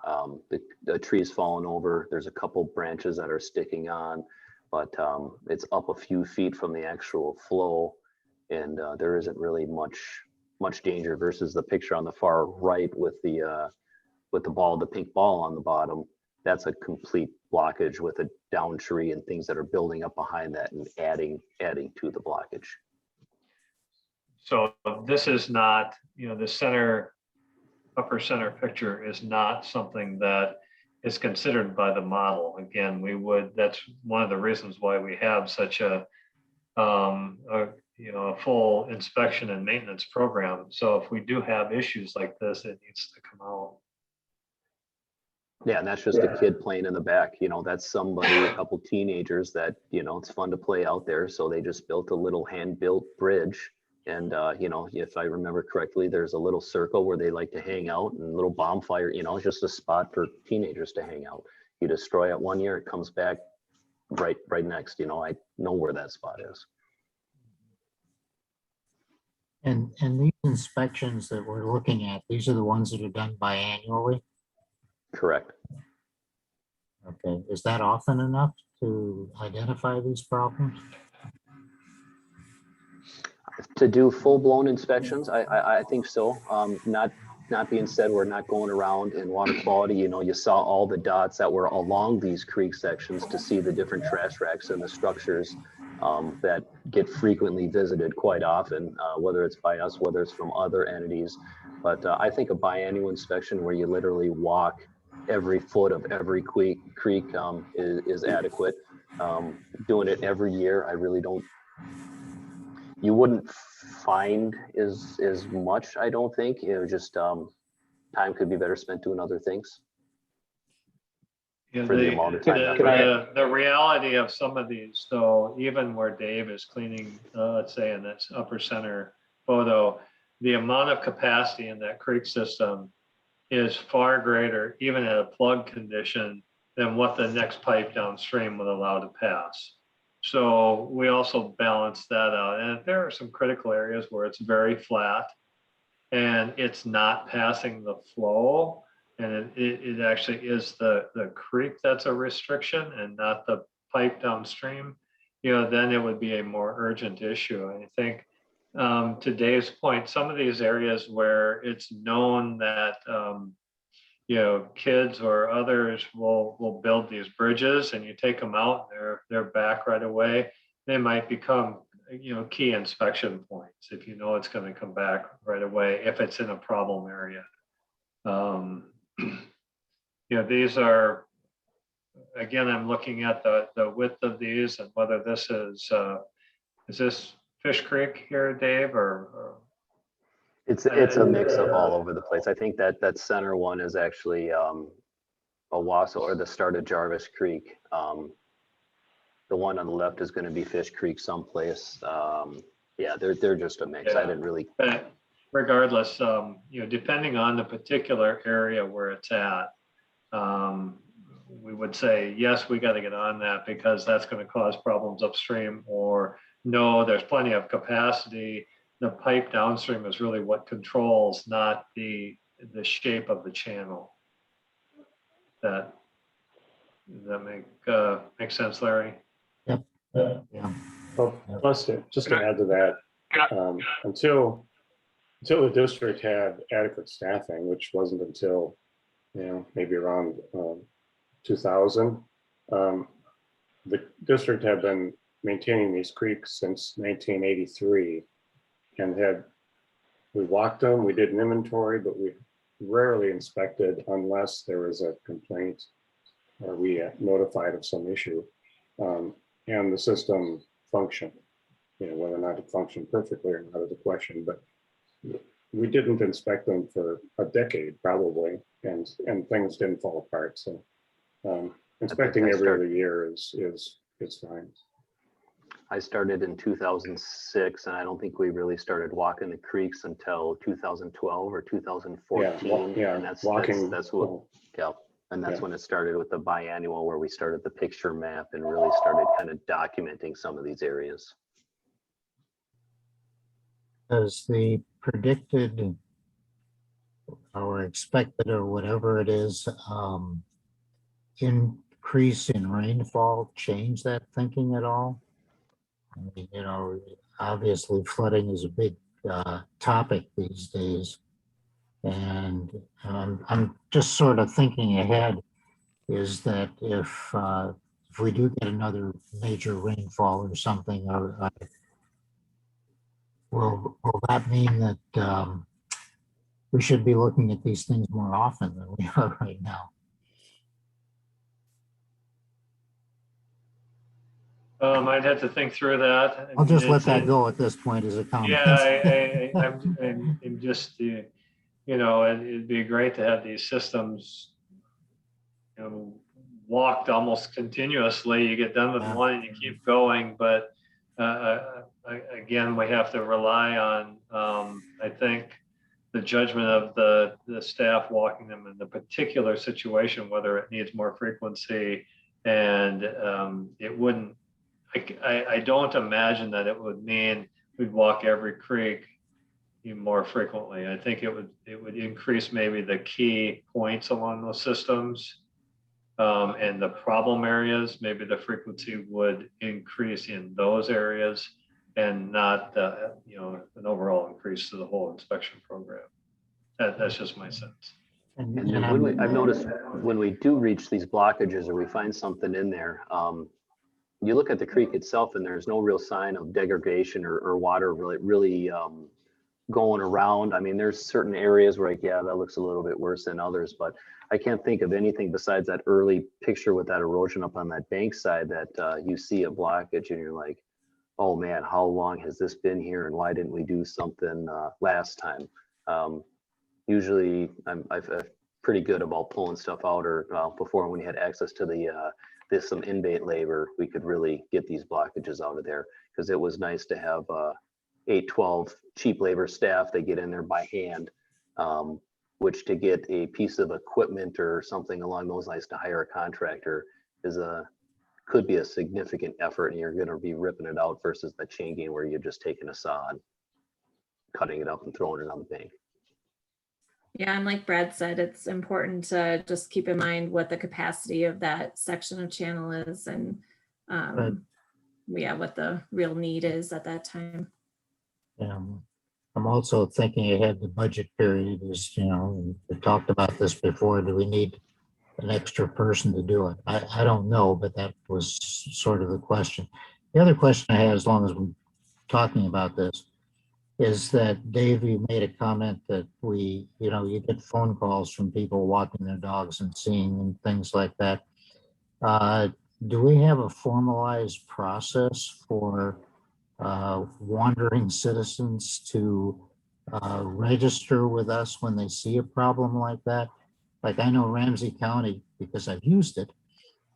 The tree's fallen over. There's a couple branches that are sticking on, but it's up a few feet from the actual flow, and there isn't really much danger versus the picture on the far right with the pink ball on the bottom. That's a complete blockage with a down tree and things that are building up behind that and adding to the blockage. So this is not, the upper center picture is not something that is considered by the model. Again, that's one of the reasons why we have such a full inspection and maintenance program. So if we do have issues like this, it needs to come out. Yeah, and that's just a kid playing in the back. That's somebody, a couple teenagers that, it's fun to play out there. So they just built a little hand-built bridge. And, if I remember correctly, there's a little circle where they like to hang out and a little bonfire, it's just a spot for teenagers to hang out. You destroy it one year, it comes back right next. I know where that spot is. And these inspections that we're looking at, these are the ones that are done biannually? Correct. Okay, is that often enough to identify these problems? To do full-blown inspections, I think so. Not being said, we're not going around in water quality. You saw all the dots that were along these creek sections to see the different trash racks and the structures that get frequently visited quite often, whether it's by us, whether it's from other entities. But I think a biannual inspection where you literally walk every foot of every creek is adequate. Doing it every year, I really don't. You wouldn't find as much, I don't think. Just time could be better spent doing other things. For the amount of time. The reality of some of these, though, even where Dave is cleaning, let's say in this upper center photo, the amount of capacity in that creek system is far greater, even at a plug condition, than what the next pipe downstream would allow to pass. So we also balance that out. And if there are some critical areas where it's very flat and it's not passing the flow, and it actually is the creek that's a restriction and not the pipe downstream, then it would be a more urgent issue. I think to Dave's point, some of these areas where it's known that kids or others will build these bridges, and you take them out, they're back right away. They might become key inspection points if it's going to come back right away if it's in a problem area. These are, again, I'm looking at the width of these and whether this is this Fish Creek here, Dave, or It's a mix of all over the place. I think that center one is actually Owasso, or the start of Jarvis Creek. The one on the left is going to be Fish Creek someplace. Yeah, they're just a mix. I didn't really. But regardless, depending on the particular area where it's at, we would say, yes, we got to get on that because that's going to cause problems upstream, or no, there's plenty of capacity. The pipe downstream is really what controls, not the shape of the channel. That make sense, Larry? Yep. Yeah. Well, plus, just to add to that, until the district had adequate staffing, which wasn't until maybe around 2000, the district had been maintaining these creeks since 1983, and we walked them, we did an inventory, but we rarely inspected unless there was a complaint or we notified of some issue, and the system functioned. Whether or not it functioned perfectly or not is a question, but we didn't inspect them for a decade probably, and things didn't fall apart. So inspecting every other year is fine. I started in 2006, and I don't think we really started walking the creeks until 2012 or 2014. Yeah, and that's walking. That's what, yeah. And that's when it started with the biannual, where we started the picture map and really started kind of documenting some of these areas. Does the predicted or expected or whatever it is increase in rainfall change that thinking at all? I mean, obviously flooding is a big topic these days, and I'm just sort of thinking ahead, is that if we do get another major rainfall or something, will that mean that we should be looking at these things more often than we are right now? I'd have to think through that. I'll just let that go at this point as a comment. Yeah, I'm just, it'd be great to have these systems, walked almost continuously. You get done with one and you keep going, but again, we have to rely on, I think, the judgment of the staff walking them in the particular situation, whether it needs more frequency, and it wouldn't. I don't imagine that it would mean we'd walk every creek more frequently. I think it would increase maybe the key points along those systems, and the problem areas. Maybe the frequency would increase in those areas, and not an overall increase to the whole inspection program. That's just my sense. And then I've noticed when we do reach these blockages or we find something in there, you look at the creek itself and there's no real sign of degradation or water really going around. I mean, there's certain areas where that looks a little bit worse than others, but I can't think of anything besides that early picture with that erosion up on that bank side that you see a blockage and you're like, oh man, how long has this been here and why didn't we do something last time? Usually I'm pretty good about pulling stuff out, or before, when we had access to some in-bait labor, we could really get these blockages out of there, because it was nice to have 8-12 cheap labor staff. They get in there by hand, which to get a piece of equipment or something along those lines to hire a contractor could be a significant effort, and you're going to be ripping it out versus the chain gang where you're just taking a saw and cutting it up and throwing it on the bank. Yeah, and like Brad said, it's important to just keep in mind what the capacity of that section of channel is and yeah, what the real need is at that time. Yeah. I'm also thinking ahead, the budget period is, we talked about this before. Do we need an extra person to do it? I don't know, but that was sort of the question. The other question I had, as long as we're talking about this, is that Dave, you made a comment that you get phone calls from people walking their dogs and seeing and things like that. Do we have a formalized process for wandering citizens to register with us when they see a problem like that? Like I know Ramsey County, because I've used it,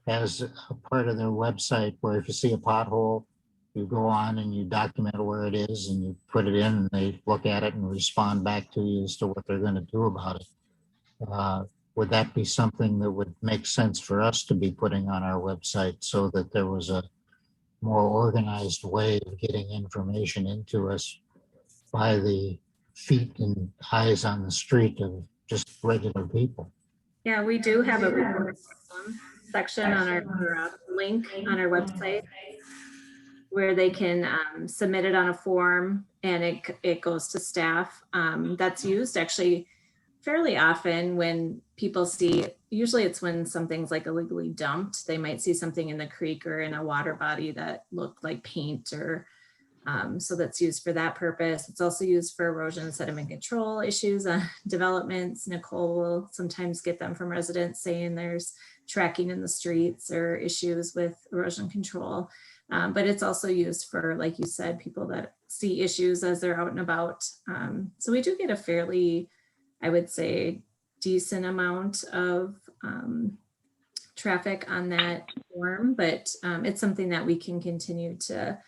has a part of their website where if you see a pothole, you go on and you document where it is and you put it in and they look at it and respond back to you as to what they're going to do about it. Would that be something that would make sense for us to be putting on our website so that there was a more organized way of getting information into us by the feet and eyes on the street of just regular people? Yeah, we do have a report section on our link on our website where they can submit it on a form and it goes to staff. That's used actually fairly often when people see, usually it's when something's like illegally dumped. They might see something in the creek or in a water body that looked like paint or so that's used for that purpose. It's also used for erosion and sediment control issues, developments. Nicole will sometimes get them from residents saying there's tracking in the streets or issues with erosion control. But it's also used for, like you said, people that see issues as they're out and about. So we do get a fairly, I would say, decent amount of traffic on that form, but it's something that we can continue to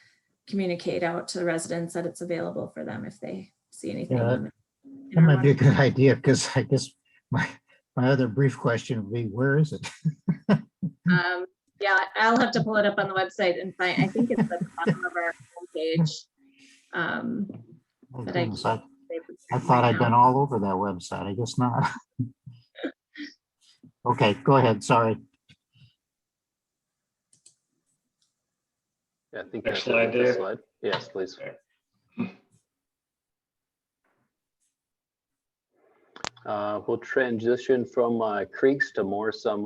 communicate out to the residents that it's available for them if they see anything. Yeah, that might be a good idea, because I guess my other brief question would be, where is it? Yeah, I'll have to pull it up on the website and find, I think it's at the bottom of our homepage. But I thought I'd been all over that website. I guess not. Okay, go ahead. Sorry. Yeah, I think Next that's slide, Dave. slide. Yes, please. We'll transition from creeks to more some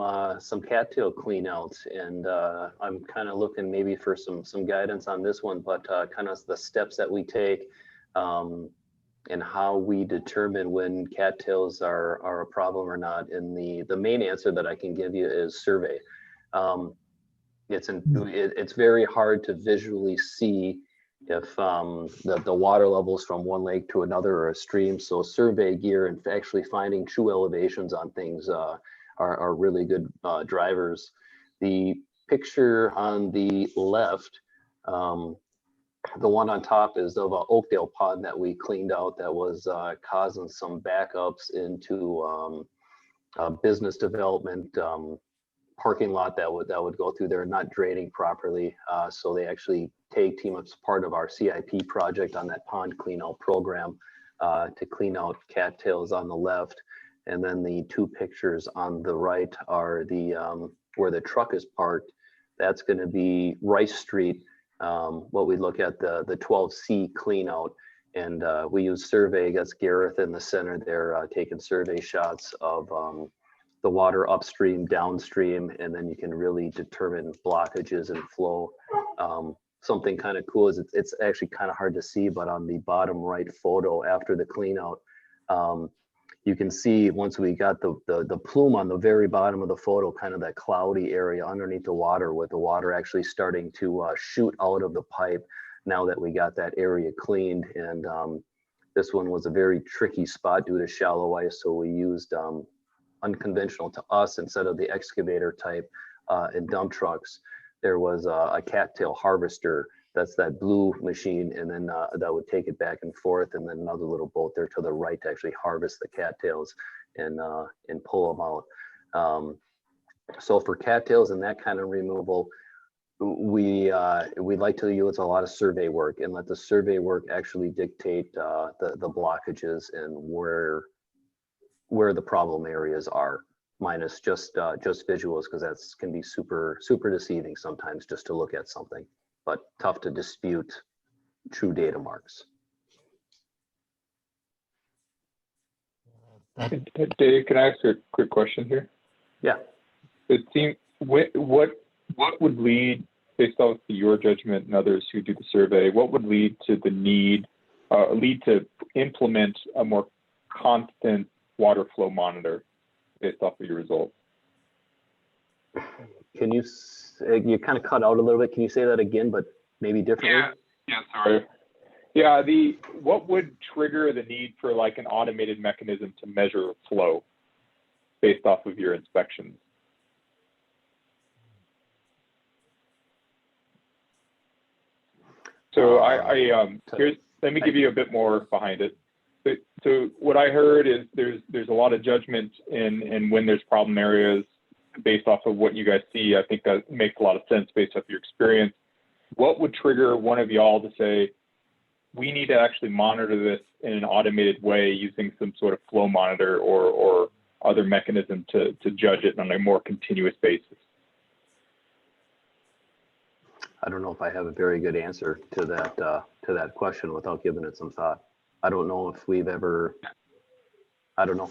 cattail cleanouts, and I'm kind of looking maybe for some guidance on this one, but kind of the steps that we take and how we determine when cattails are a problem or not. And the main answer that I can give you is survey. It's very hard to visually see if the water levels from one lake to another or a stream. So survey gear and actually finding true elevations on things are really good drivers. The picture on the left, the one on top is of Oakdale Pond that we cleaned out that was causing some backups into business development parking lot that would go through there, not draining properly. So they actually tag team as part of our CIP project on that pond clean out program to clean out cattails on the left. And then the two pictures on the right are the where the truck is parked. That's going to be Rice Street. What we look at the 12C clean out, and we use survey. That's Gareth in the center there taking survey shots of the water upstream, downstream, and then you can really determine blockages and flow. Something kind of cool is it's actually kind of hard to see, but on the bottom right photo after the clean out, you can see once we got the plume on the very bottom of the photo, kind of that cloudy area underneath the water, with the water actually starting to shoot out of the pipe now that we got that area cleaned. And this one was a very tricky spot due to shallow ice, so we used unconventional to us, instead of the excavator type and dump trucks, there was a cattail harvester. That's that blue machine, and then that would take it back and forth, and then another little boat there to the right to actually harvest the cattails and pull them out. So for cattails and that kind of removal, we like to use a lot of survey work and let the survey work actually dictate the blockages and where where the problem areas are, minus just visuals, because that's can be super deceiving sometimes just to look at something, but tough to dispute true data marks. Dave, can I ask a quick question here? Yeah. It seems what would lead, based off your judgment and others who do the survey, what would lead to the lead to implement a more constant water flow monitor based off of your results? Can you kind of cut out a little bit? Can you say that again, but maybe differently? Yeah, sorry. Yeah, what would trigger the need for like an automated mechanism to measure flow based off of your inspections? So let me give you a bit more behind it. So what I heard is there's a lot of judgment in when there's problem areas based off of what you guys see. I think that makes a lot of sense based off your experience. What would trigger one of y'all to say, we need to actually monitor this in an automated way using some sort of flow monitor or other mechanism to judge it on a more continuous basis? I don't know if I have a very good answer to that question without giving it some thought. I don't know if we've ever, I don't know.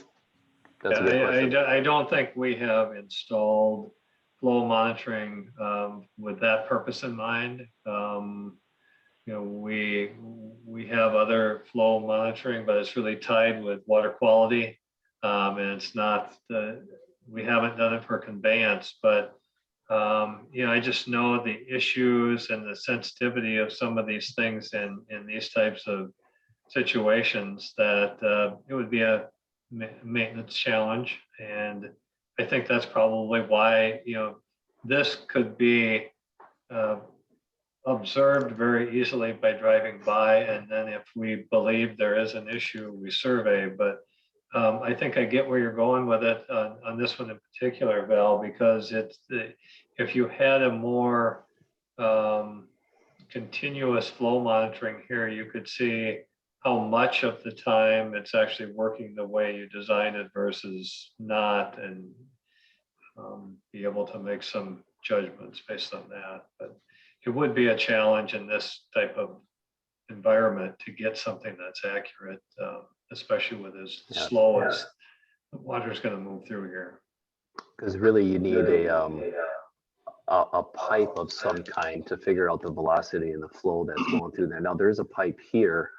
That's a good question. I don't think we have installed flow monitoring with that purpose in mind. You know, we have other flow monitoring, but it's really tied with water quality, and it's not we haven't done it for conveyance, but you know, I just know the issues and the sensitivity of some of these things in these types of situations that it would be a maintenance challenge. And I think that's probably why, you know, this could be observed very easily by driving by. And then if we believe there is an issue, we survey. But I think I get where you're going with it on this one in particular, Val, because if you had a more continuous flow monitoring here, you could see how much of the time it's actually working the way you design it versus not, and be able to make some judgments based on that. But it would be a challenge in this type of environment to get something that's accurate, especially with as slow as the water is going to move through here. Because really you need a pipe of some kind to figure out the velocity and the flow that's going through there. Now there's a pipe here,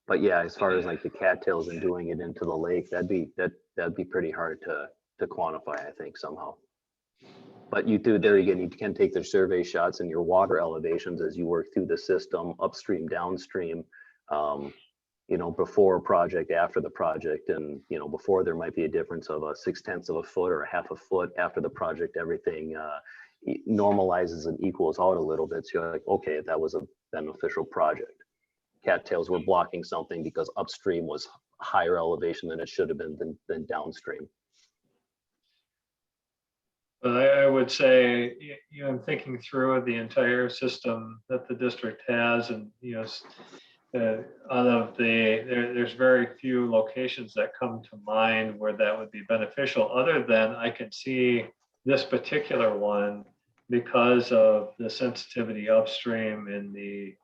but yeah, as far as like the cattails and doing it into the lake, that'd be pretty hard to quantify, I think, somehow. But you do, there again, you can take the survey shots and your water elevations as you work through the system, upstream, downstream, you know, before a project, after the project. And, you know, before there might be a difference of a 0.6 of a foot or a 1/2 foot. After the project, everything normalizes and equals out a little bit. So you're like, okay, that was a beneficial project. Cattails were blocking something because upstream was higher elevation than it should have been than downstream. I would say, you know, I'm thinking through the entire system that the district has, and, you know, out of there's very few locations that come to mind where that would be beneficial, other than I can see this particular one because of the sensitivity upstream and the,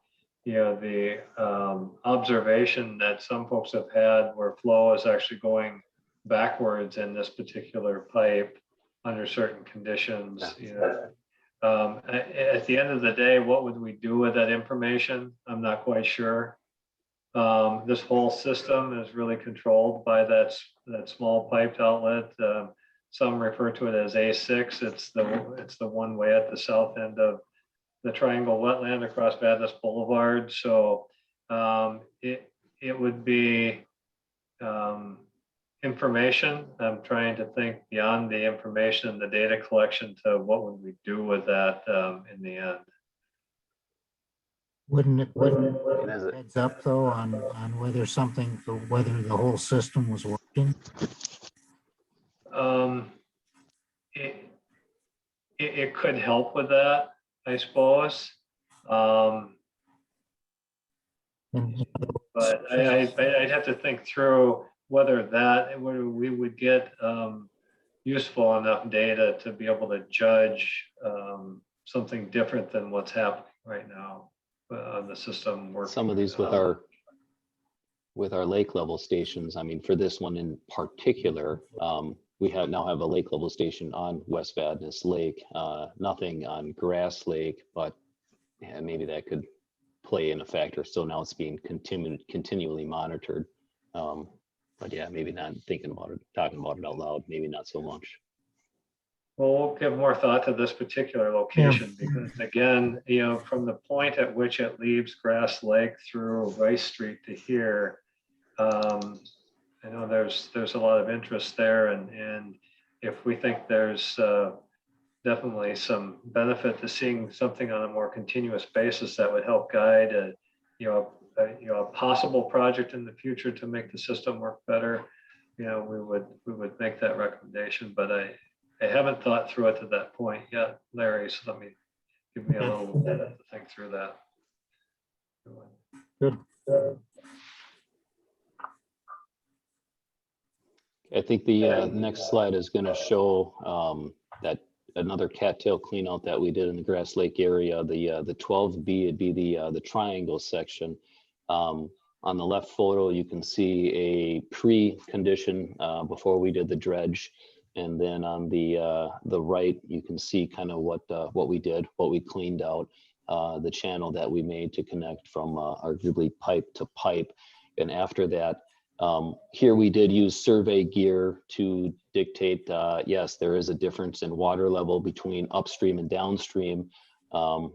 you know, the observation that some folks have had where flow is actually going backwards in this particular pipe under certain conditions. You know, at the end of the day, what would we do with that information? I'm not quite sure. This whole system is really controlled by that small piped outlet. Some refer to it as A6. It's the one way at the south end of the Triangle Wetland across Baptist Boulevard. So it would be information. I'm trying to think beyond the information and the data collection to what would we do with that in the end. Wouldn't it heads up though on whether whether the whole system was working? It could help with that, I suppose. But I'd have to think through whether we would get useful enough data to be able to judge something different than what's happening right now on the system working. Some of these with our lake level stations, I mean, for this one in particular, we now have a lake level station on West Vadnais Lake, nothing on Grass Lake, but yeah, maybe that could play in a factor. So now it's being continually monitored. But yeah, maybe not thinking about it, talking about it out loud, maybe not so much. Well, we'll give more thought to this particular location because again, from the point at which it leaves Grass Lake through Rice Street to here, I know there's a lot of interest there, and if we think there's definitely some benefit to seeing something on a more continuous basis that would help guide a possible project in the future to make the system work better, we would make that recommendation. But I haven't thought through it to that point yet, Larry. So give me a little bit to think through that. Good. I think the next slide is going to show that another cattail clean out that we did in the Grass Lake area. The 12B would be the triangle section. On the left photo, you can see a pre-condition before we did the dredge. And then on the right, you can see kind of what we did, what we cleaned out, the channel that we made to connect from arguably pipe to pipe. And after that, here we did use survey gear to dictate, yes, there is a difference in water level between upstream and downstream,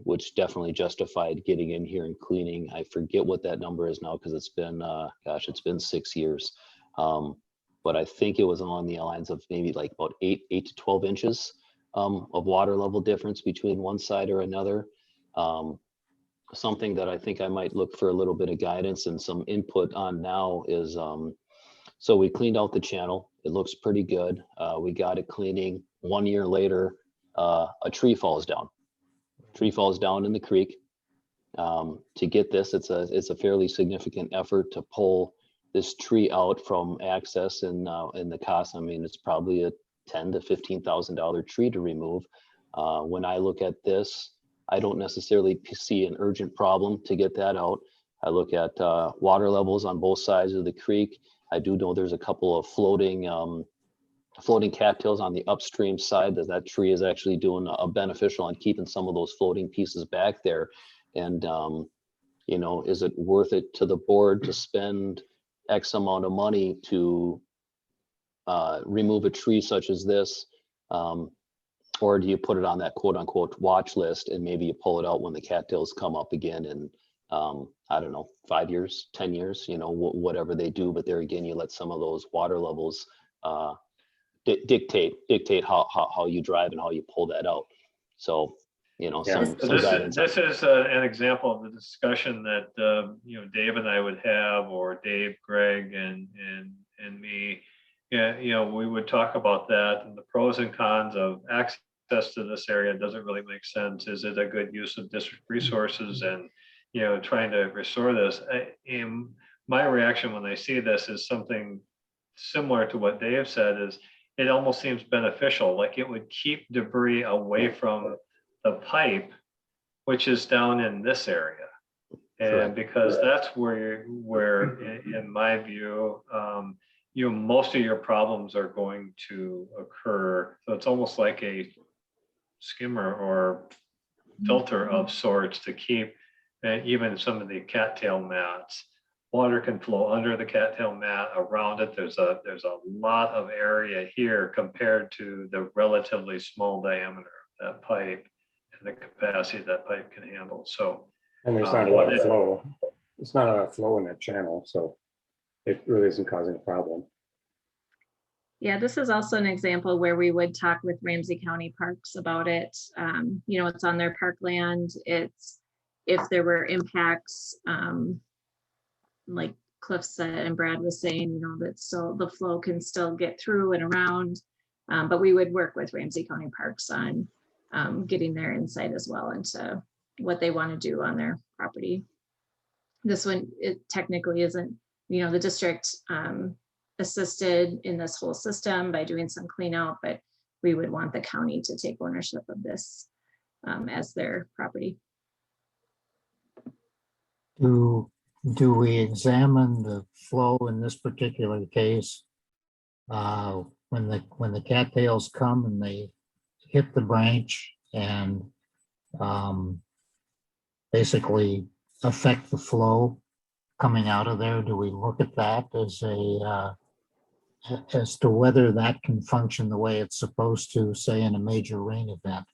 which definitely justified getting in here and cleaning. I forget what that number is now because it's been, it's been 6 years. But I think it was along the lines of maybe like about 8 to 12 inches of water level difference between one side or another. Something that I think I might look for a little bit of guidance and some input on now is, so we cleaned out the channel. It looks pretty good. We got it cleaning. 1 year later, a tree falls down. Tree falls down in the creek. To get this, it's a fairly significant effort to pull this tree out from access and the cost. I mean, it's probably a $10,000 to $15,000 tree to remove. When I look at this, I don't necessarily see an urgent problem to get that out. I look at water levels on both sides of the creek. I do know there's a couple of floating cattails on the upstream side that tree is actually doing a beneficial on keeping some of those floating pieces back there. And, is it worth it to the board to spend X amount of money to remove a tree such as this? Or do you put it on that quote unquote watch list and maybe you pull it out when the cattails come up again in, I don't know, 5 years, 10 years, whatever they do. But there again, you let some of those water levels dictate how you drive and how you pull that out. So, some guidance. This is an example of the discussion that, Dave and I would have, or Dave, Greg, and me. Yeah, we would talk about that and the pros and cons of access to this area. Doesn't really make sense. Is it a good use of district resources? And trying to restore this. My reaction when I see this is something similar to what Dave said. Is it almost seems beneficial, like it would keep debris away from the pipe, which is down in this area, and because that's where in my view, most of your problems are going to occur. So it's almost like a skimmer or filter of sorts to keep even some of the cattail mats. Water can flow under the cattail mat, around it. There's a lot of area here compared to the relatively small diameter of that pipe and the capacity that pipe can handle. So, and there's not a lot of flow. It's not a lot of flow in that channel, so it really isn't causing a problem. Yeah, this is also an example where we would talk with Ramsey County Parks about it. It's on their parkland. It's if there were impacts, like Cliff said and Brad was saying, that still the flow can still get through and around. But we would work with Ramsey County Parks on getting their insight as well into what they want to do on their property. This one, it technically isn't, the district assisted in this whole system by doing some clean out, but we would want the county to take ownership of this as their property. Do we examine the flow in this particular case? When the cattails come and they hit the branch and basically affect the flow coming out of there, do we look at that as to whether that can function the way it's supposed to, say in a major rain event?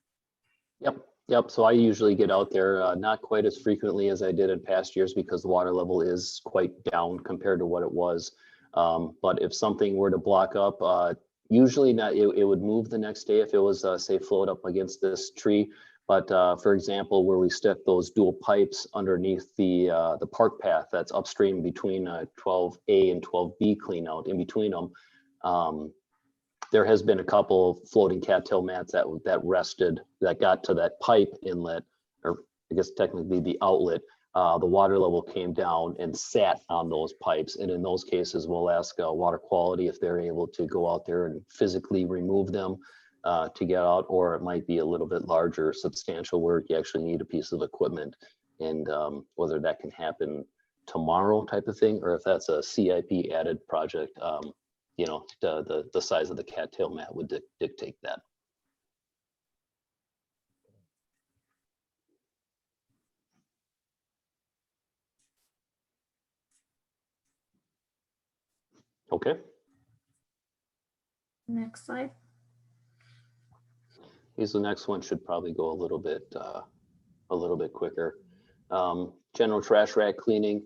Yep. So I usually get out there, not quite as frequently as I did in past years because the water level is quite down compared to what it was. But if something were to block up, usually not, it would move the next day if it was, say, float up against this tree. But for example, where we stick those dual pipes underneath the park path that's upstream between 12A and 12B clean out in between them, there has been a couple floating cattail mats that rested, that got to that pipe inlet, or I guess technically the outlet. The water level came down and sat on those pipes. And in those cases, we'll ask water quality if they're able to go out there and physically remove them to get out, or it might be a little bit larger, substantial work. You actually need a piece of equipment, and whether that can happen tomorrow type of thing, or if that's a CIP added project, you know, the size of the cattail mat would dictate that. Okay. Next slide. The next one should probably go a little bit quicker. General trash rack cleaning.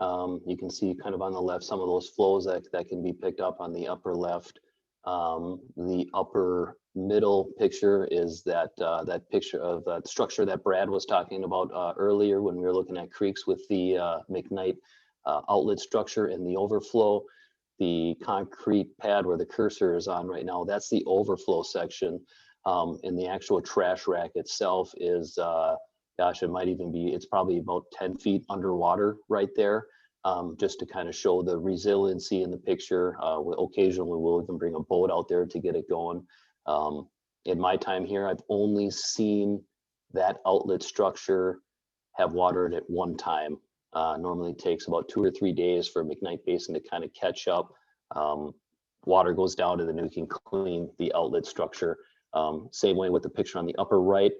You can see kind of on the left some of those flows that can be picked up on the upper left. The upper middle picture is that picture of that structure that Brad was talking about earlier when we were looking at creeks with the McKnight outlet structure and the overflow. The concrete pad where the cursor is on right now, that's the overflow section. And the actual trash rack itself is, gosh, it might even be, it's probably about 10 feet underwater right there, just to kind of show the resiliency in the picture. Occasionally we'll even bring a boat out there to get it going. In my time here, I've only seen that outlet structure have water in it one time. Normally it takes about 2 or 3 days for McKnight Basin to kind of catch up. Water goes down and then we can clean the outlet structure. Same way with the picture on the upper right,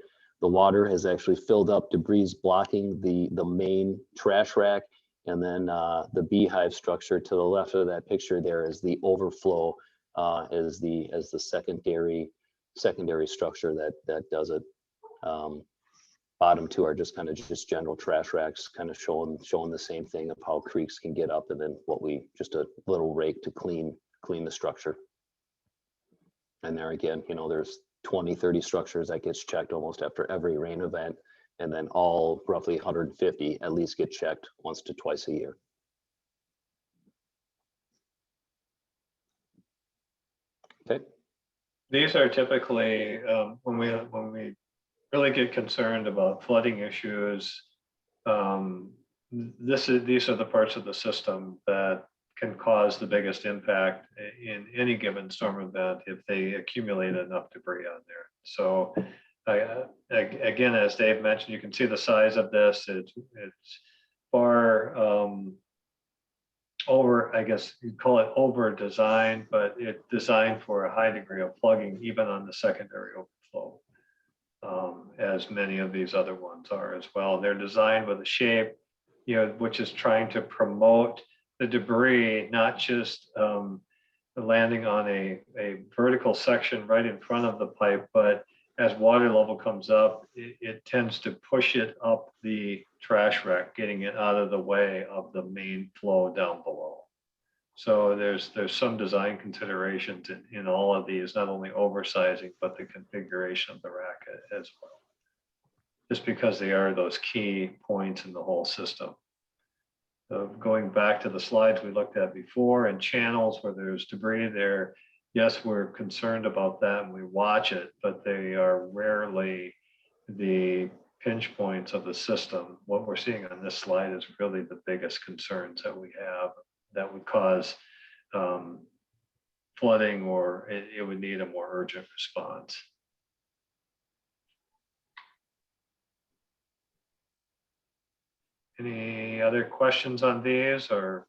the water has actually filled up, debris blocking the main trash rack. And then the beehive structure to the left of that picture there is the overflow, as the secondary structure that does it. Bottom two are just kind of just general trash racks, kind of showing the same thing of how creeks can get up, and then just a little rake to clean the structure. And there again, you know, there's 20, 30 structures that gets checked almost after every rain event. And then all roughly 150 at least get checked once to twice a year. Okay. These are typically, when we really get concerned about flooding issues, these are the parts of the system that can cause the biggest impact in any given storm event if they accumulate enough debris on there. So again, as Dave mentioned, you can see the size of this. It's far over, I guess you'd call it over designed, but it's designed for a high degree of plugging, even on the secondary overflow, as many of these other ones are as well. They're designed with a shape, you know, which is trying to promote the debris, not just landing on a vertical section right in front of the pipe, but as water level comes up, it tends to push it up the trash rack, getting it out of the way of the main flow down below. So there's some design considerations in all of these, not only oversizing, but the configuration of the rack as well, just because they are those key points in the whole system. Going back to the slides we looked at before, and channels where there's debris there, yes, we're concerned about that and we watch it, but they are rarely the pinch points of the system. What we're seeing on this slide is really the biggest concerns that we have that would cause flooding, or it would need a more urgent response. Any other questions on these or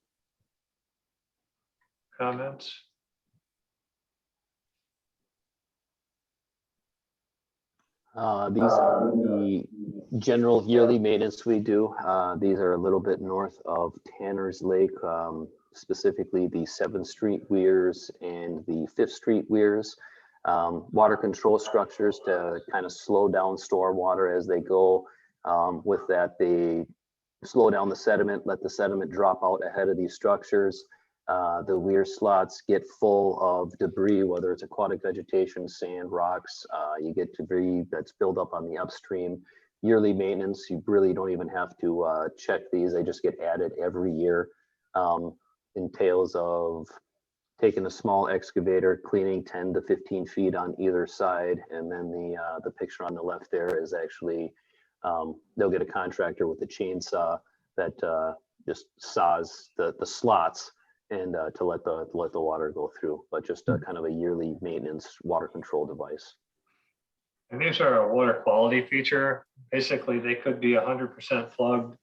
comments? These are the general yearly maintenance we do. These are a little bit north of Tanner's Lake, specifically the 7th Street weirs and the 5th Street weirs. Water control structures to kind of slow down storm water as they go. With that, they slow down the sediment, let the sediment drop out ahead of these structures. The weir slots get full of debris, whether it's aquatic vegetation, sand, rocks. You get debris that's built up on the upstream. Yearly maintenance, you really don't even have to check these. They just get added every year. Entails of taking a small excavator, cleaning 10 to 15 feet on either side. And then the picture on the left there is actually, they'll get a contractor with a chainsaw that just saws the slots and to let the water go through, but just a kind of a yearly maintenance water control device. And these are a water quality feature. Basically, they could be 100% plugged.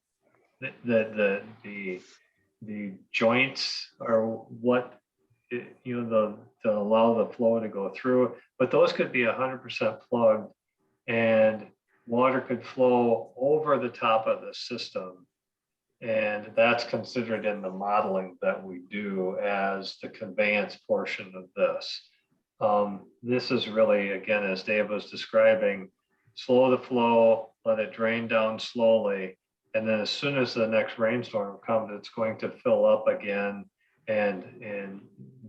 The joints are what to allow the flow to go through, but those could be 100% plugged, and water could flow over the top of the system. And that's considered in the modeling that we do as the conveyance portion of this. This is really, again, as Dave was describing, slow the flow, let it drain down slowly. And then as soon as the next rainstorm comes, it's going to fill up again and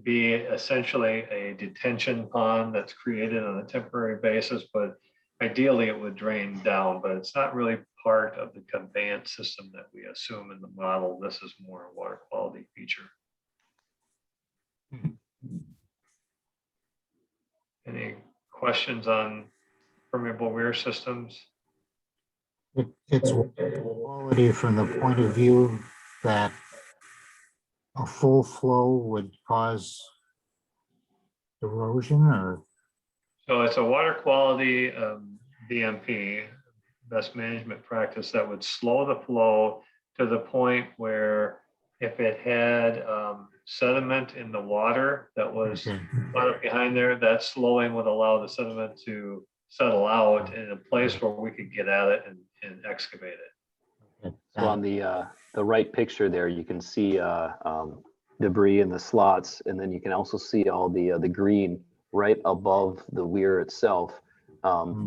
be essentially a detention pond that's created on a temporary basis, but ideally it would drain down, but it's not really part of the conveyance system that we assume in the model. This is more a water quality feature. Any questions on permeable weir systems? It's quality from the point of view that a full flow would cause erosion, or? So it's a water quality BMP, best management practice, that would slow the flow to the point where if it had sediment in the water that was caught up behind there, that slowing would allow the sediment to settle out in a place where we could get at it and excavate it. So on the right picture there, you can see debris in the slots, and then you can also see all the green right above the weir itself.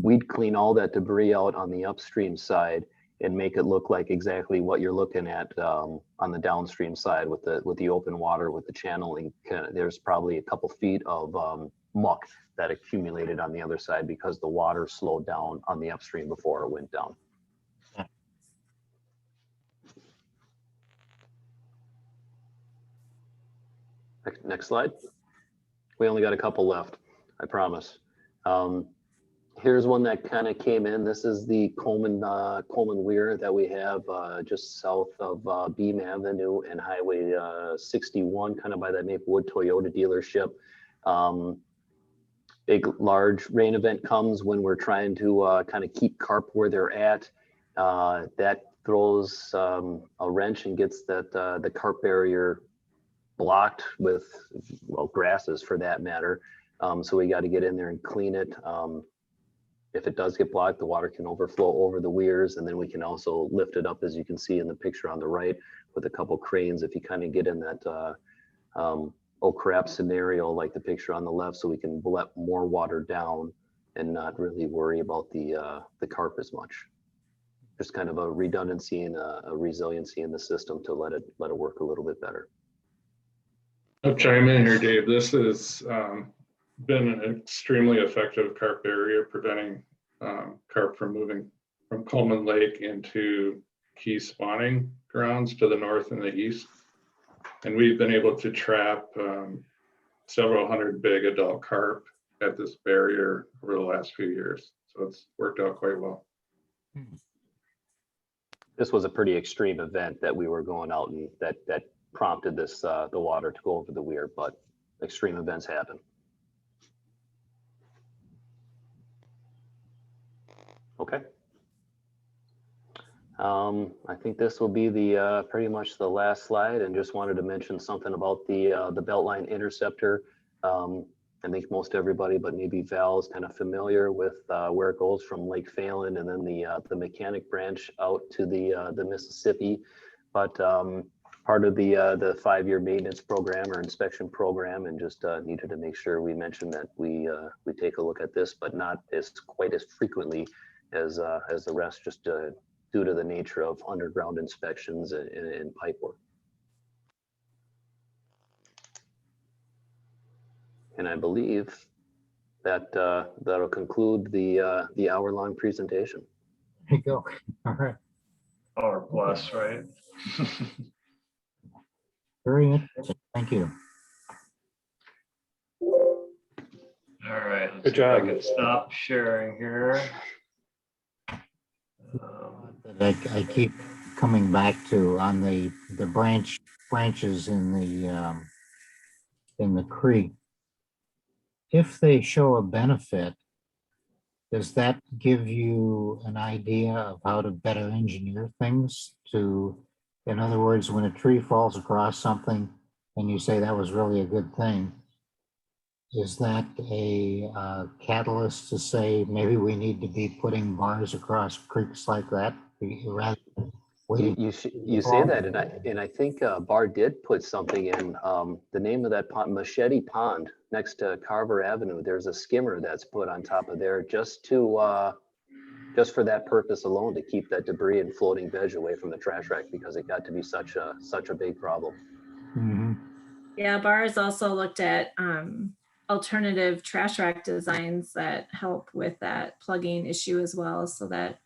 We'd clean all that debris out on the upstream side and make it look like exactly what you're looking at on the downstream side with the open water, with the channeling. There's probably a couple feet of muck that accumulated on the other side because the water slowed down on the upstream before it went down. Next slide. We only got a couple left, I promise. Here's one that kind of came in. This is the Coleman Weir that we have just south of Beam Avenue and Highway 61, kind of by that Maplewood Toyota dealership. Big, large rain event comes when we're trying to kind of keep carp where they're at. That throws a wrench and gets the carp barrier blocked with, well, grasses for that matter. So we got to get in there and clean it. If it does get blocked, the water can overflow over the weirs, and then we can also lift it up, as you can see in the picture on the right, with a couple cranes if you kind of get in that oh crap scenario like the picture on the left, so we can let more water down and not really worry about the carp as much. Just kind of a redundancy and a resiliency in the system to let it work a little bit better. I'll chime in here, Dave. This has been an extremely effective carp barrier, preventing carp from moving from Coleman Lake into key spawning grounds to the north and the east. And we've been able to trap several hundred big adult carp at this barrier over the last few years. So it's worked out quite well. This was a pretty extreme event that we were going out, and that prompted this, the water to go over the weir, but extreme events happen. Okay. I think this will be the pretty much the last slide, and just wanted to mention something about the Beltline interceptor. I think most everybody, but maybe Val's kind of familiar with where it goes from Lake Phalen and then the Mechanic branch out to the Mississippi. But part of the 5-year maintenance program or inspection program, and just needed to make sure we mentioned that we take a look at this, but not as quite as frequently as the rest, just due to the nature of underground inspections and pipe work. And I believe that that'll conclude the hour-long presentation. There you go. All right. Or plus, right? Very interesting. Thank you. All right. Let's Good see if I job. can stop sharing here. That I keep coming back to on the branches in the creek. If they show a benefit, does that give you an idea of how to better engineer things to, in other words, when a tree falls across something and you say that was really a good thing, is that a catalyst to say maybe we need to be putting bars across creeks like that rather than waiting? You say that, and I think Bar did put something in the name of that pond, Machete Pond, next to Carver Avenue. There's a skimmer that's put on top of there just to just for that purpose alone, to keep that debris and floating veg away from the trash rack, because it got to be such a big problem. Mm-hmm. Yeah, Bar has also looked at alternative trash rack designs that help with that plugging issue as well. So that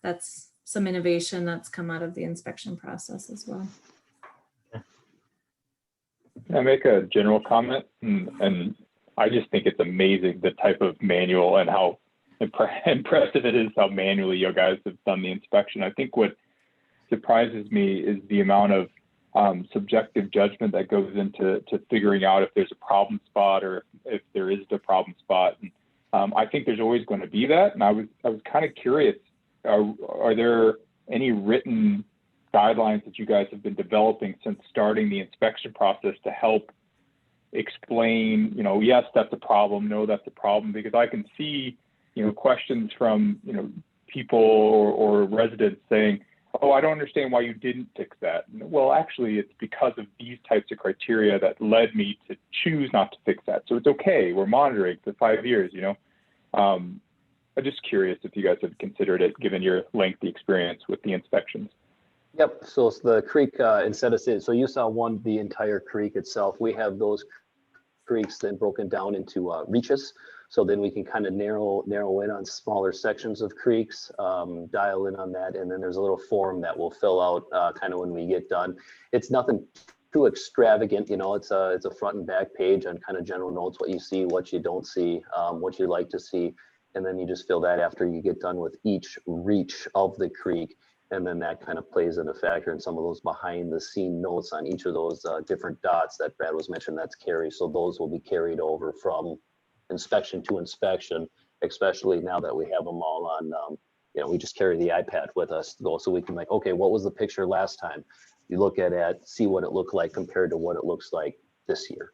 that's some innovation that's come out of the inspection process as well. Can I make a general comment? And I just think it's amazing the type of manual and how impressive it is how manually you guys have done the inspection. I think what surprises me is the amount of subjective judgment that goes into figuring out if there's a problem spot or if there is the problem spot. And I think there's always going to be that. And I was kind of curious, are there any written guidelines that you guys have been developing since starting the inspection process to help explain, yes, that's a problem, no, that's a problem? Because I can see, questions from, people or residents saying, oh, I don't understand why you didn't fix that. Well, actually, it's because of these types of criteria that led me to choose not to fix that. So it's okay. We're monitoring for 5 years, I'm just curious if you guys have considered it, given your lengthy experience with the inspections. Yep. So it's the creek, instead of saying, so you saw the entire creek itself. We have those creeks then broken down into reaches. So then we can kind of narrow in on smaller sections of creeks, dial in on that. And then there's a little form that we'll fill out kind of when we get done. It's nothing too extravagant, it's a front and back page on kind of general notes, what you see, what you don't see, what you like to see. And then you just fill that after you get done with each reach of the creek. And then that kind of plays in a factor in some of those behind the scene notes on each of those different dots that Brad was mentioning, that's carried. So those will be carried over from inspection to inspection, especially now that we have them all on, we just carry the iPad with us to go, so we can okay, what was the picture last time? You look at it, see what it looked like compared to what it looks like this year.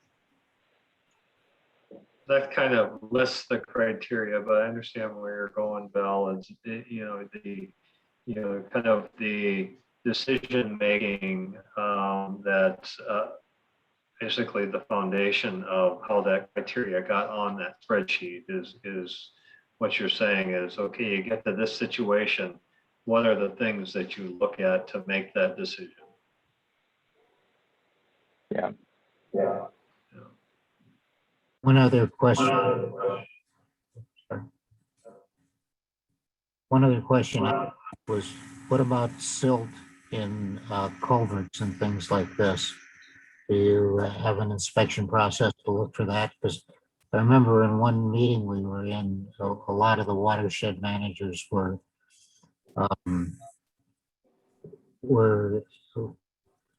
That kind of lists the criteria, but I understand where you're going, Val. It's, kind of the decision making that's basically the foundation of how that criteria got on that spreadsheet is what you're saying is, okay, you get to this situation, what are the things that you look at to make that decision? Yeah. One other question. One other question was, what about silt in culverts and things like this? Do you have an inspection process to look for that? Because I remember in one meeting we were in, a lot of the watershed managers were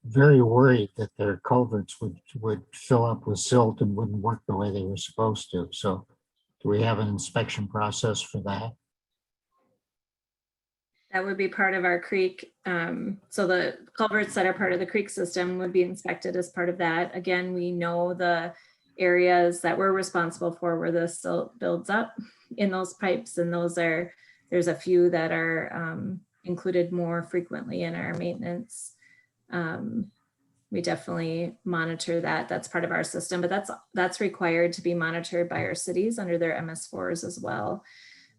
very worried that their culverts would fill up with silt and wouldn't work the way they were supposed to. So do we have an inspection process for that? That would be part of our creek. So the culverts that are part of the creek system would be inspected as part of that. Again, we know the areas that we're responsible for where the silt builds up in those pipes, and there's a few that are included more frequently in our maintenance. We definitely monitor that. That's part of our system, but that's required to be monitored by our cities under their MS4s as well,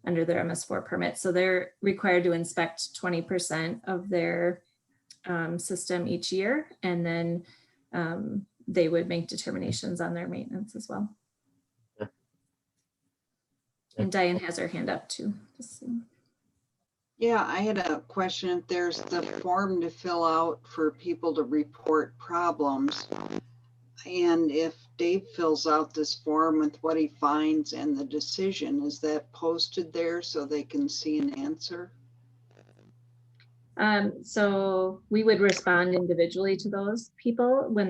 under their MS4 permit. So they're required to inspect 20% of their system each year, and then they would make determinations on their maintenance as well. Okay. And Diane has her hand up too. Yeah, I had a question. If there's the form to fill out for people to report problems, and if Dave fills out this form with what he finds and the decision, is that posted there so they can see an answer? So we would respond individually to those people when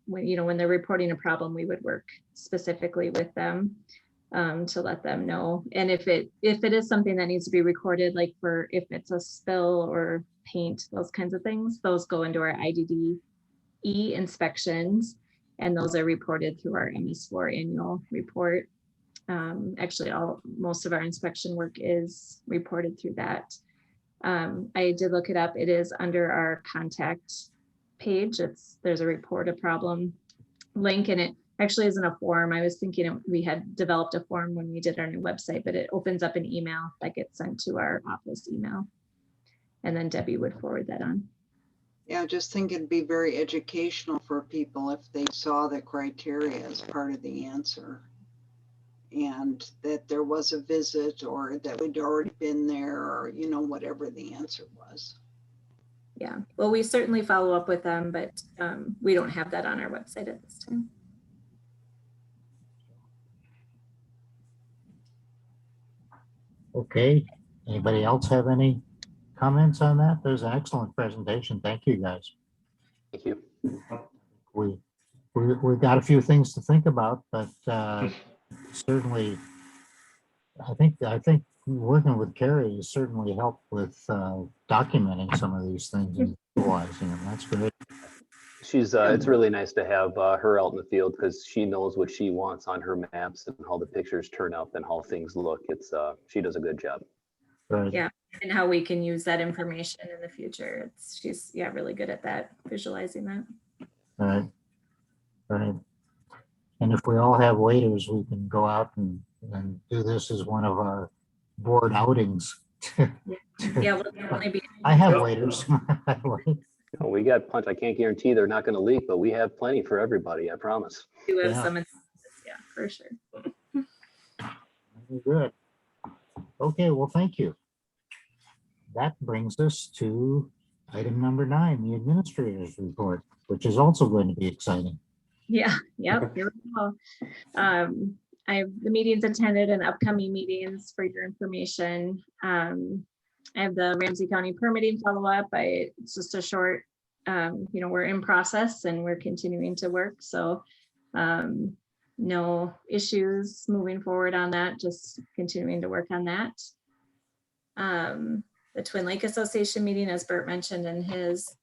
when they're reporting a problem. We would work specifically with them to let them know. And if it is something that needs to be recorded, like if it's a spill or paint, those kinds of things, those go into our IDDE inspections, and those are reported through our MS4 annual report. Actually, most of our inspection work is reported through that. I did look it up. It is under our contact page. There's a report a problem link, and it actually isn't a form. I was thinking we had developed a form when we did our new website, but it opens up an email that gets sent to our office email, and then Debbie would forward that on. Yeah, I just think it'd be very educational for people if they saw the criteria as part of the answer, and that there was a visit, or that we'd already been there, or whatever the answer was. Yeah, well, we certainly follow up with them, but we don't have that on our website at this time. Okay, anybody else have any comments on that? There's an excellent presentation. Thank you, guys. Thank you. We've got a few things to think about, but certainly, I think working with Carrie has certainly helped with documenting some of these things and utilizing them. That's great. It's really nice to have her out in the field, because she knows what she wants on her maps and how the pictures turn out and how things look. She does a good job. Right. Yeah, and how we can use that information in the future. She's really good at that, visualizing that. Right. Right. And if we all have waiters, we can go out and do this as one of our board outings. Yeah, we'll definitely be. I have waiters. We got punch. I can't guarantee they're not going to leak, but we have plenty for everybody. I promise. We have some, yeah, for sure. Good. Okay, well, thank you. That brings us to item number 9, the administrator's report, which is also going to be exciting. Yeah, yep, here we go. I have the meetings attended and upcoming meetings for your information. I have the Ramsey County permitting follow-up. It's just a short, we're in process and we're continuing to work. So no issues moving forward on that, just continuing to work on that. The Twin Lake Association meeting, as Bert mentioned in his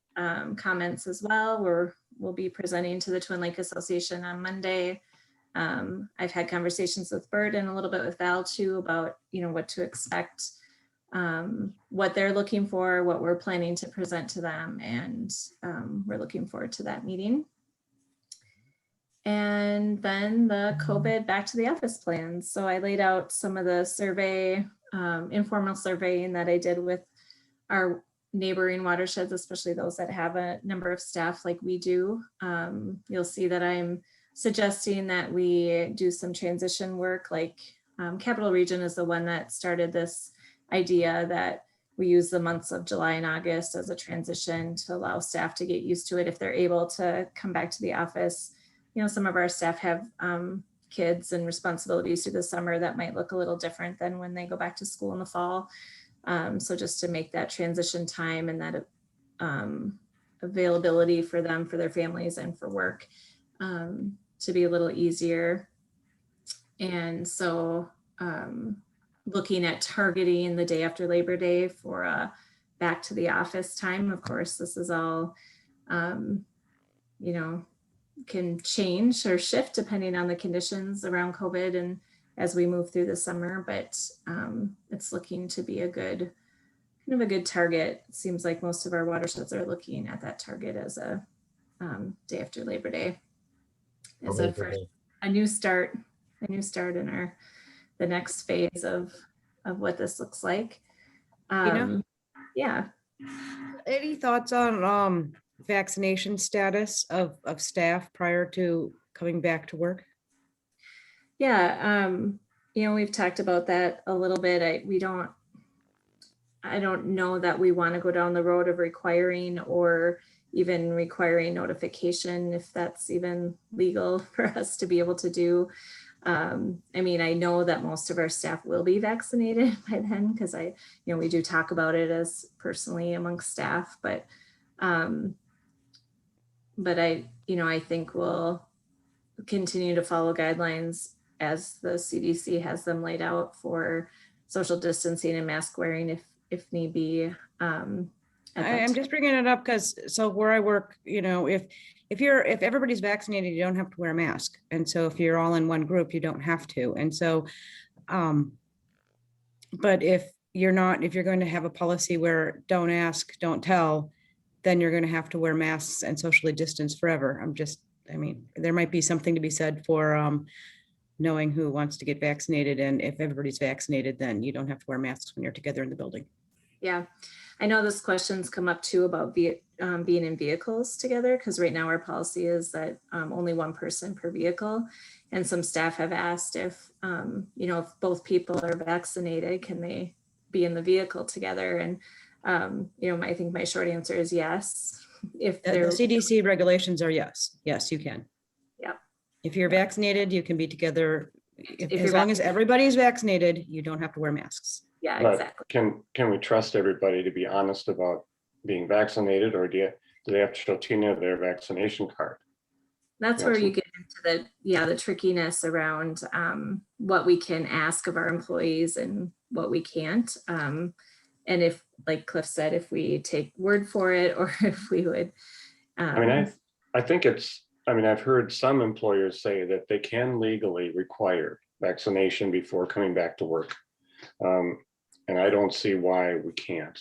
comments as well, we'll be presenting to the Twin Lake Association on Monday. I've had conversations with Bert and a little bit with Val too about, what to expect, what they're looking for, what we're planning to present to them. And we're looking forward to that meeting. And then the COVID back to the office plans. So I laid out some of the survey, informal surveying that I did with our neighboring watersheds, especially those that have a number of staff like we do. You'll see that I'm suggesting that we do some transition work, like Capital Region is the one that started this idea that we use the months of July and August as a transition to allow staff to get used to it if they're able to come back to the office. Some of our staff have kids and responsibilities through the summer that might look a little different than when they go back to school in the fall. So just to make that transition time and that availability for them, for their families and for work, to be a little easier. And so looking at targeting the day after Labor Day for back to the office time. Of course, this is all, you know, can change or shift depending on the conditions around COVID and as we move through the summer, but it's looking to be a good, kind of a good target. It seems like most of our watersheds are looking at that target as a day after Labor Day. As a new start in the next phase of what this looks like. Yeah. Any thoughts on vaccination status of staff prior to coming back to work? Yeah, you know, we've talked about that a little bit. I don't know that we want to go down the road of requiring or even requiring notification, if that's even legal for us to be able to do. I mean, I know that most of our staff will be vaccinated by then, because we do talk about it as personally amongst staff, but I think we'll continue to follow guidelines as the CDC has them laid out for social distancing and mask wearing if need be. I'm just bringing it up because where I work, if everybody's vaccinated, you don't have to wear a mask. And so if you're all in one group, you don't have to. And so, but if you're going to have a policy where don't ask, don't tell, then you're going to have to wear masks and socially distance forever. There might be something to be said for knowing who wants to get vaccinated. And if everybody's vaccinated, then you don't have to wear masks when you're together in the building. Yeah, I know this question's come up too about being in vehicles together, because right now our policy is that only one person per vehicle. And some staff have asked if both people are vaccinated, can they be in the vehicle together? And, I think my short answer is yes. If the CDC regulations are yes. Yes, you can. Yeah. If you're vaccinated, you can be together. As long as everybody's vaccinated, you don't have to wear masks. Yeah, But exactly. Can we trust everybody to be honest about being vaccinated, or do they have to show Tina their vaccination card? That's where you get into the trickiness around what we can ask of our employees and what we can't. And if, like Cliff said, if we take word for it, or if we would. I think I've heard some employers say that they can legally require vaccination before coming back to work. And I don't see why we can't.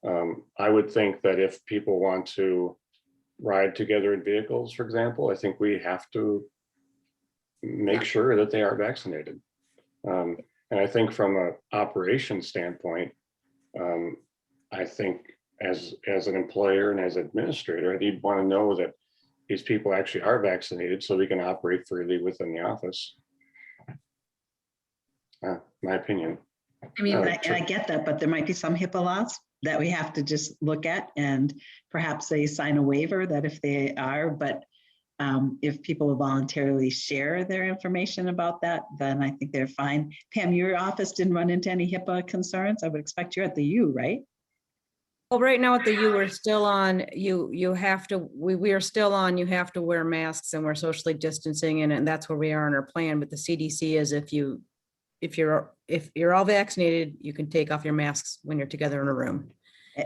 I would think that if people want to ride together in vehicles, for example, I think we have to make sure that they are vaccinated. And I think from an operation standpoint, I think as an employer and as an administrator, you'd want to know that these people actually are vaccinated so we can operate freely within the office. My opinion. I get that, but there might be some HIPAA laws that we have to just look at, and perhaps they sign a waiver that if they are, but if people voluntarily share their information about that, then I think they're fine. Pam, your office didn't run into any HIPAA concerns. I would expect you're at the U, right? Well, right now at the U, we're still on, you have to, we are still on, you have to wear masks and we're socially distancing, and that's where we are in our plan. But the CDC is if you're all vaccinated, you can take off your masks when you're together in a room.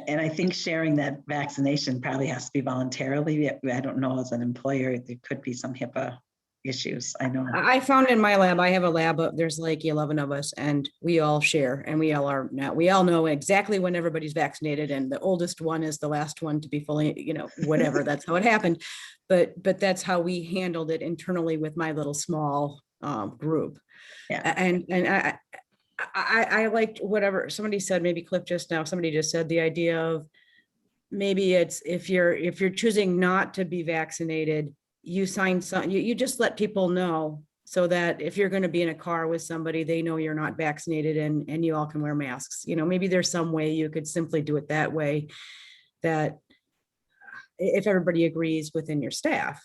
And I think sharing that vaccination probably has to be voluntarily. I don't know, as an employer, there could be some HIPAA issues. I know. I found in my lab, I have a lab, there's like 11 of us, and we all share, and we all know exactly when everybody's vaccinated, and the oldest one is the last one to be fully, whatever, that's how it happened. But that's how we handled it internally with my little small group. Yeah. And I liked whatever somebody said, maybe Cliff just now, somebody just said the idea of maybe it's if you're choosing not to be vaccinated, you sign some, you just let people know, so that if you're going to be in a car with somebody, they know you're not vaccinated, and you all can wear masks. Maybe there's some way you could simply do it that way, that if everybody agrees within your staff.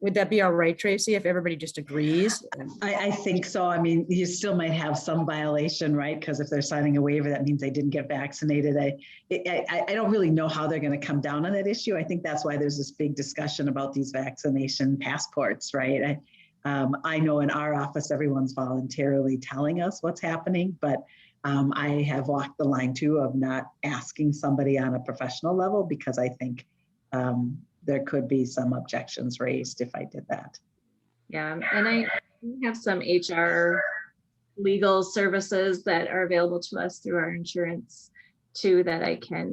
Would that be all right, Tracy, if everybody just agrees? I think so. I mean, you still might have some violation, right? Because if they're signing a waiver, that means they didn't get vaccinated. I don't really know how they're going to come down on that issue. I think that's why there's this big discussion about these vaccination passports, right? I know in our office, everyone's voluntarily telling us what's happening, but I have walked the line too of not asking somebody on a professional level because I think there could be some objections raised if I did that. Yeah, and I have some HR legal services that are available to us through our insurance too, that I can,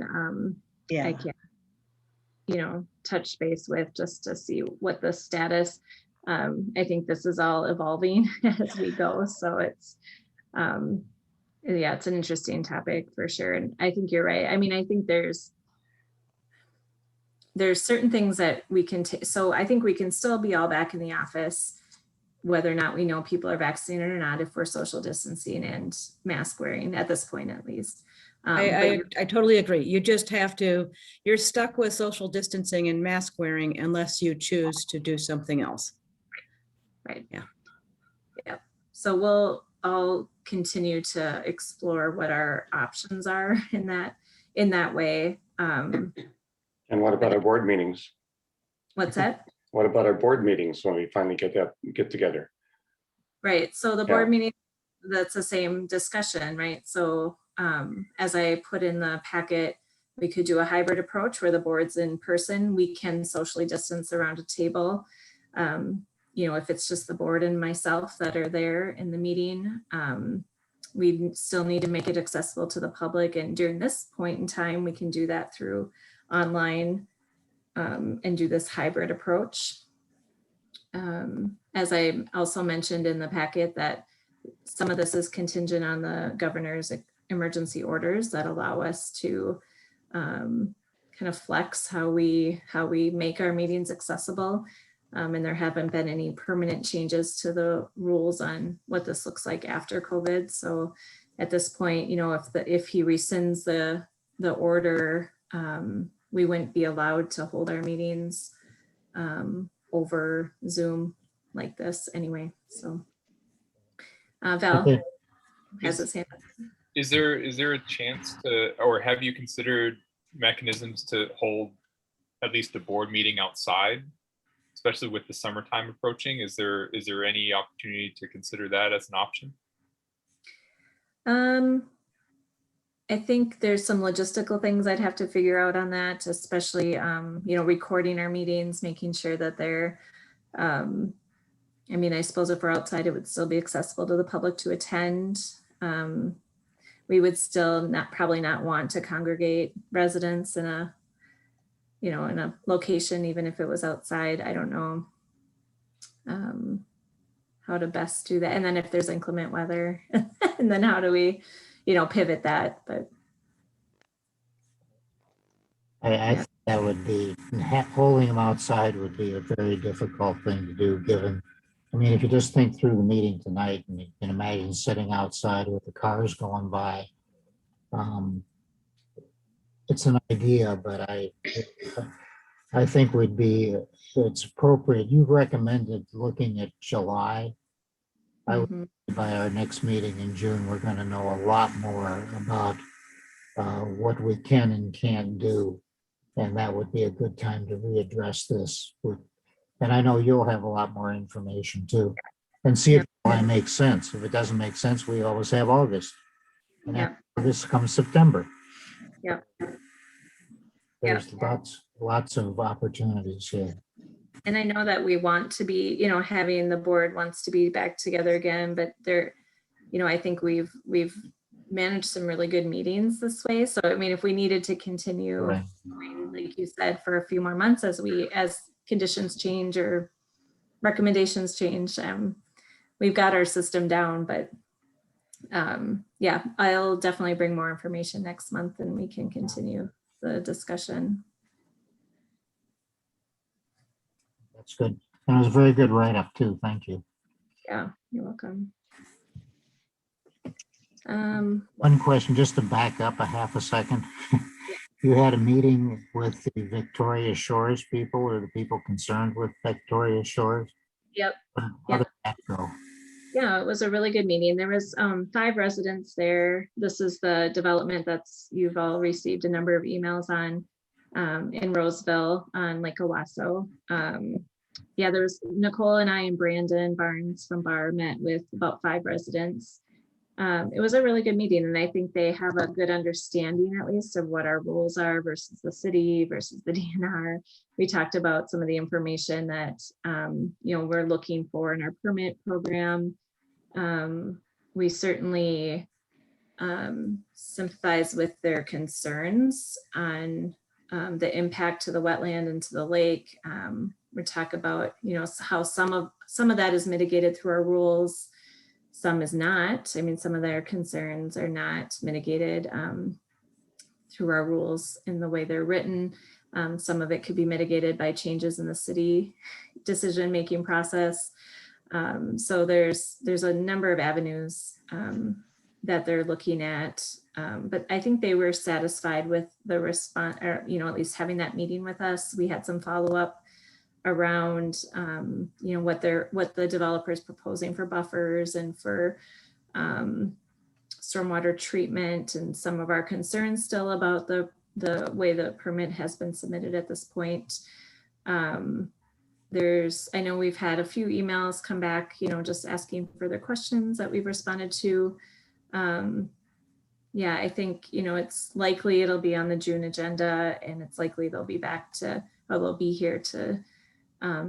touch base with just to see what the status. I think this is all evolving as we go. So it's, it's an interesting topic for sure. And I think you're right. I mean, I think there's certain things that we can take. So I think we can still be all back in the office, whether or not we know people are vaccinated or not, if we're social distancing and mask wearing at this point, at least. I totally agree. You just have to, you're stuck with social distancing and mask wearing unless you choose to do something else. Right. Yeah. So I'll continue to explore what our options are in that way. And what about our board meetings? What's that? What about our board meetings when we finally get together? Right. So the board meeting, that's the same discussion, right? So as I put in the packet, we could do a hybrid approach where the board's in person. We can socially distance around a table. If it's just the board and myself that are there in the meeting, we still need to make it accessible to the public. And during this point in time, we can do that through online and do this hybrid approach. As I also mentioned in the packet, that some of this is contingent on the governor's emergency orders that allow us to kind of flex how we make our meetings accessible. And there haven't been any permanent changes to the rules on what this looks like after COVID. So at this point, if he rescinds the order, we wouldn't be allowed to hold our meetings over Zoom like this anyway. So Val has his hand up. Is there a chance to, or have you considered mechanisms to hold at least a board meeting outside, especially with the summertime approaching? Is there any opportunity to consider that as an option? I think there's some logistical things I'd have to figure out on that, especially, recording our meetings, making sure that they're, I suppose if we're outside, it would still be accessible to the public to attend. We would still probably not want to congregate residents in a location, even if it was outside. I don't know how to best do that. And then if there's inclement weather, and then how do we, pivot that? But I think that would be, holding them outside would be a very difficult thing to do, given, if you just think through the meeting tonight, and you can imagine sitting outside with the cars going by. It's an idea, but I think it's appropriate. You've recommended looking at July. I would, by our next meeting in June, we're going to know a lot more about what we can and can't do. And that would be a good time to readdress this. And I know you'll have a lot more information too. And see if July makes sense. If it doesn't make sense, we always have August. And after August comes September. Yeah. There's lots of opportunities here. And I know that we want to be, having the board wants to be back together again, but I think we've managed some really good meetings this way. So, if we needed to continue, like you said, for a few more months as conditions change or recommendations change, we've got our system down, but I'll definitely bring more information next month and we can continue the discussion. That's good. And it was a very good write-up too. Thank you. Yeah, you're welcome. One question, just to back up a half a second. you had a meeting with the Victoria Shores people or the people concerned with Victoria Shores? Yep. How Yep. did that go? Yeah, it was a really good meeting. There was 5 residents there. This is the development that's you've all received a number of emails on in Roseville on Lake Owasso. Yeah, there was Nicole and I and Brandon Barnes from BAR met with about 5 residents. It was a really good meeting, and I think they have a good understanding, at least, of what our rules are versus the city versus the DNR. We talked about some of the information that we're looking for in our permit program. We certainly sympathize with their concerns on the impact to the wetland and to the lake. We talk about how some of that is mitigated through our rules. Some is not. I mean, some of their concerns are not mitigated through our rules in the way they're written. Some of it could be mitigated by changes in the city decision-making process. So there's a number of avenues that they're looking at. But I think they were satisfied with the response, or at least having that meeting with us. We had some follow-up around what the developer is proposing for buffers and for stormwater treatment, and some of our concerns still about the way the permit has been submitted at this point. I know we've had a few emails come back, just asking further questions that we've responded to. Yeah, I think, it's likely it'll be on the June agenda, and it's likely they'll be here to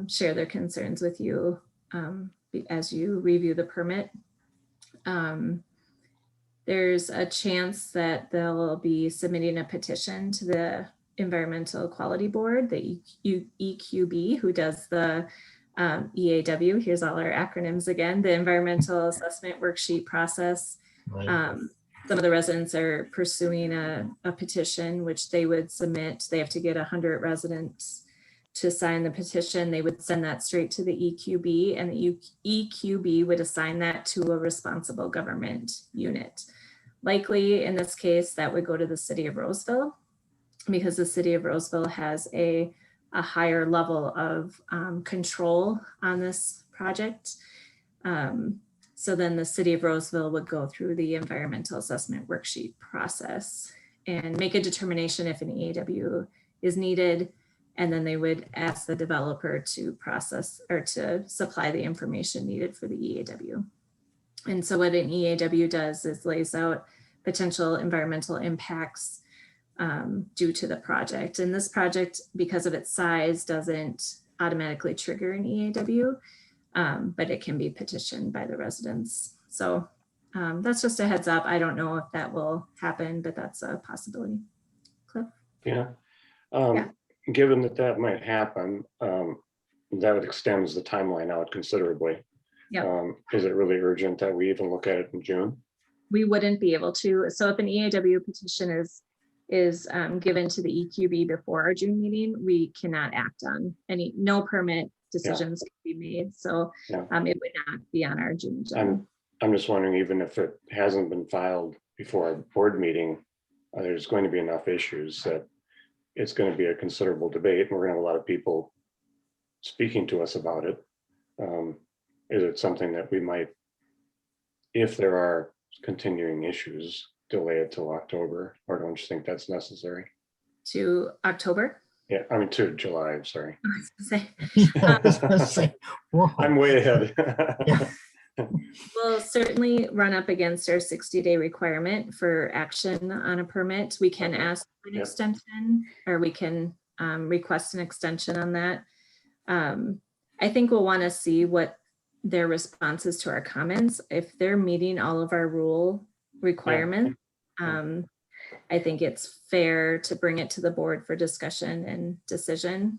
share their concerns with you as you review the permit. There's a chance that they'll be submitting a petition to the Environmental Quality Board, the EQB, who does the EAW. Here's all our acronyms again, the Environmental Assessment Worksheet process. Right. Some of the residents are pursuing a petition, which they would submit. They have to get 100 residents to sign the petition. They would send that straight to the EQB, and the EQB would assign that to a responsible government unit. Likely in this case, that would go to the city of Roseville, because the city of Roseville has a higher level of control on this project. So then the city of Roseville would go through the environmental assessment worksheet process and make a determination if an EAW is needed. And then they would ask the developer to process or to supply the information needed for the EAW. And so what an EAW does is lays out potential environmental impacts due to the project. And this project, because of its size, doesn't automatically trigger an EAW, but it can be petitioned by the residents. So that's just a heads up. I don't know if that will happen, but that's a possibility. Cliff? Yeah. Given that might happen, that extends the timeline out considerably. Yeah. Is it really urgent that we even look at it in June? We wouldn't be able to. So if an EAW petition is given to the EQB before our June meeting, we cannot act on no permit decisions can be made. So it would not be on our June agenda. I'm just wondering, even if it hasn't been filed before our board meeting, there's going to be enough issues that it's going to be a considerable debate, and we're going to have a lot of people speaking to us about it. Is it something that we might, if there are continuing issues, delay it till October, or don't you think that's necessary? To October? Yeah, I mean to July, I'm sorry. I was gonna say, whoa. I'm way ahead. We'll certainly run up against our 60-day requirement for action on a permit. We can ask for an extension, or we can request an extension on that. I think we'll want to see what their responses to our comments. If they're meeting all of our rule requirements, I think it's fair to bring it to the board for discussion and decision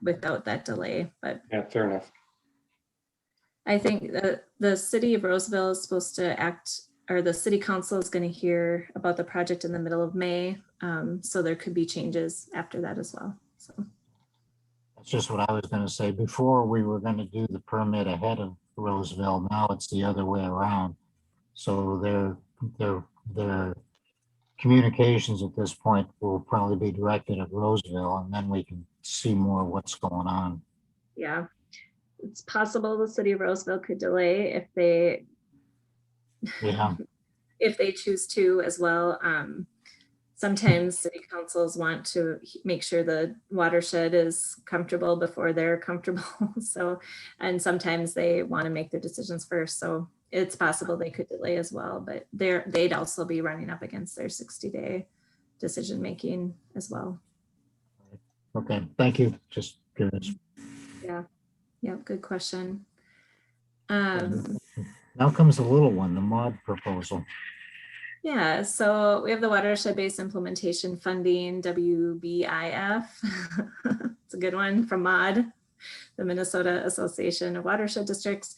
without that delay. But yeah, fair enough. I think the city of Roseville is supposed to act, or the city council is going to hear about the project in the middle of May. So there could be changes after that as well. So that's just what I was going to say. Before, we were going to do the permit ahead of Roseville. Now it's the other way around. So they're communications at this point will probably be directed at Roseville, and then we can see more what's going on. Yeah, it's possible the city of Roseville could delay if they Yeah, if they choose to as well. Sometimes city councils want to make sure the watershed is comfortable before they're comfortable. So, and sometimes they want to make their decisions first. So it's possible they could delay as well, but they'd also be running up against their 60-day decision making as well. okay, thank you. Just curious. Yeah, good question. Now comes the little one, the mod proposal. Yeah, so we have the watershed-based implementation funding, WBIF. It's a good one from MOD, the Minnesota Association of Watershed Districts.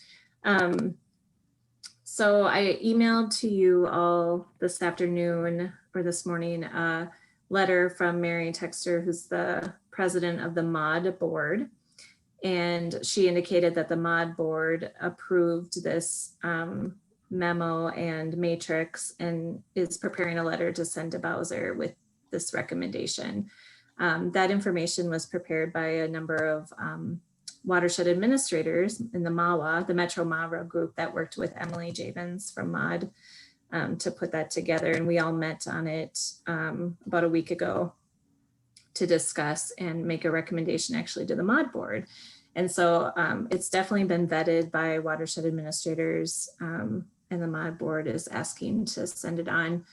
So I emailed to you all this afternoon or this morning a letter from Mary Texter, who's the president of the MOD board. And she indicated that the MOD board approved this memo and matrix and is preparing a letter to send to Bowser with this recommendation. That information was prepared by a number of watershed administrators in the MAWA, the Metro MAWA group that worked with Emily Javens from MOD to put that together. And we all met on it about a week ago to discuss and make a recommendation actually to the MOD board. And so it's definitely been vetted by watershed administrators, and the MOD board is asking to send it on.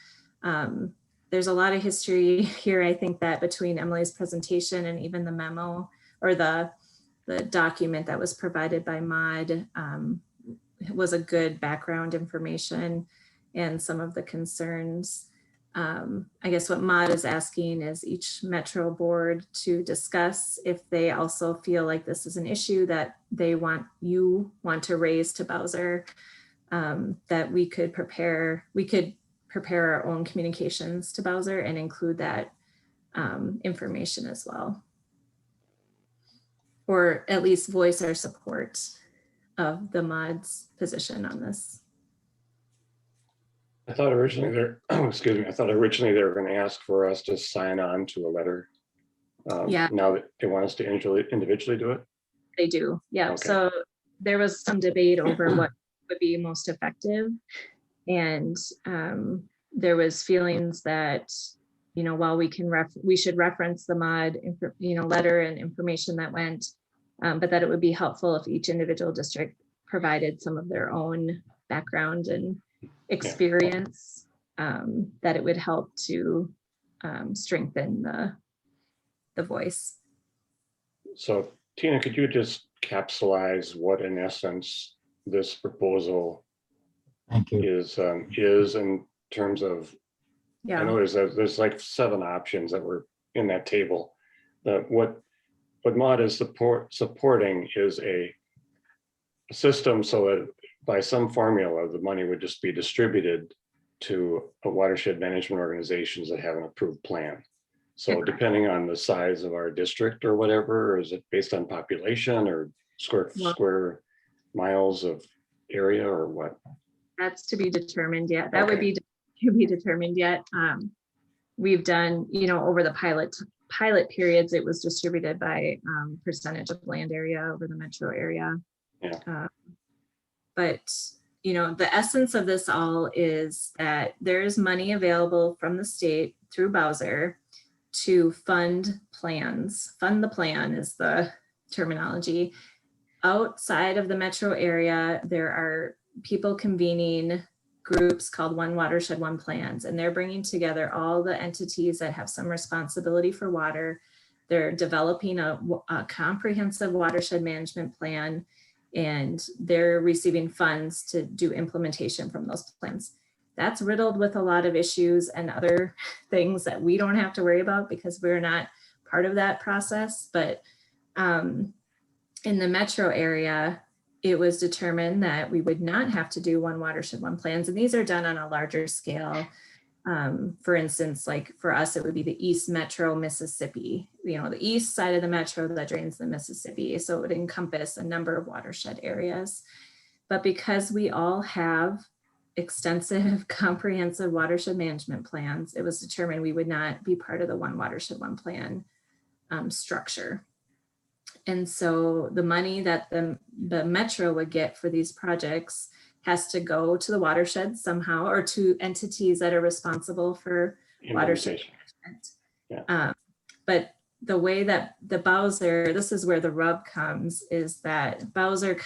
There's a lot of history here, I think, that between Emily's presentation and even the memo or the document that was provided by MOD was a good background information and some of the concerns. I guess what MOD is asking is each Metro board to discuss if they also feel like this is an issue that they want to raise to Bowser, that we could prepare our own communications to Bowser and include that information as well. Or at least voice our support of the MOD's position on this. I thought originally they were going to ask for us to sign on to a letter. Yeah. Now that they want us to individually do it. They do, yeah. Okay. So there was some debate over what would be most effective, and there was feelings that, you know, while we should reference the MOD, letter and information that went, but that it would be helpful if each individual district provided some of their own background and experience, that it would help to strengthen the voice. So Tina, could you just capsulize what in essence this proposal is in terms of, I know there's like 7 options that were in that table. What MOD is supporting is a system so that by some formula, the money would just be distributed to a watershed management organizations that have an approved plan. So depending on the size of our district or whatever, or is it based on population or square miles of area or what? That's to be determined yet. That would be to be determined yet. We've done, over the pilot periods, it was distributed by percentage of land area over the metro area. Yeah. But the essence of this all is that there is money available from the state through Bowser to fund plans. Fund the plan is the terminology. Outside of the metro area, there are people convening groups called One Watershed, One Plans, and they're bringing together all the entities that have some responsibility for water. They're developing a comprehensive watershed management plan, and they're receiving funds to do implementation from those plans. That's riddled with a lot of issues and other things that we don't have to worry about because we're not part of that process. But in the metro area, it was determined that we would not have to do One Watershed, One Plans. And these are done on a larger scale. For instance, like for us, it would be the East Metro Mississippi, the east side of the metro that drains the Mississippi. So it would encompass a number of watershed areas. But because we all have extensive comprehensive watershed management plans, it was determined we would not be part of the one watershed, one plan structure. And so the money that the Metro would get for these projects has to go to the watershed somehow, or to entities that are responsible for watershed management. But the way that the Bowser, this is where the rub comes, is that Bowser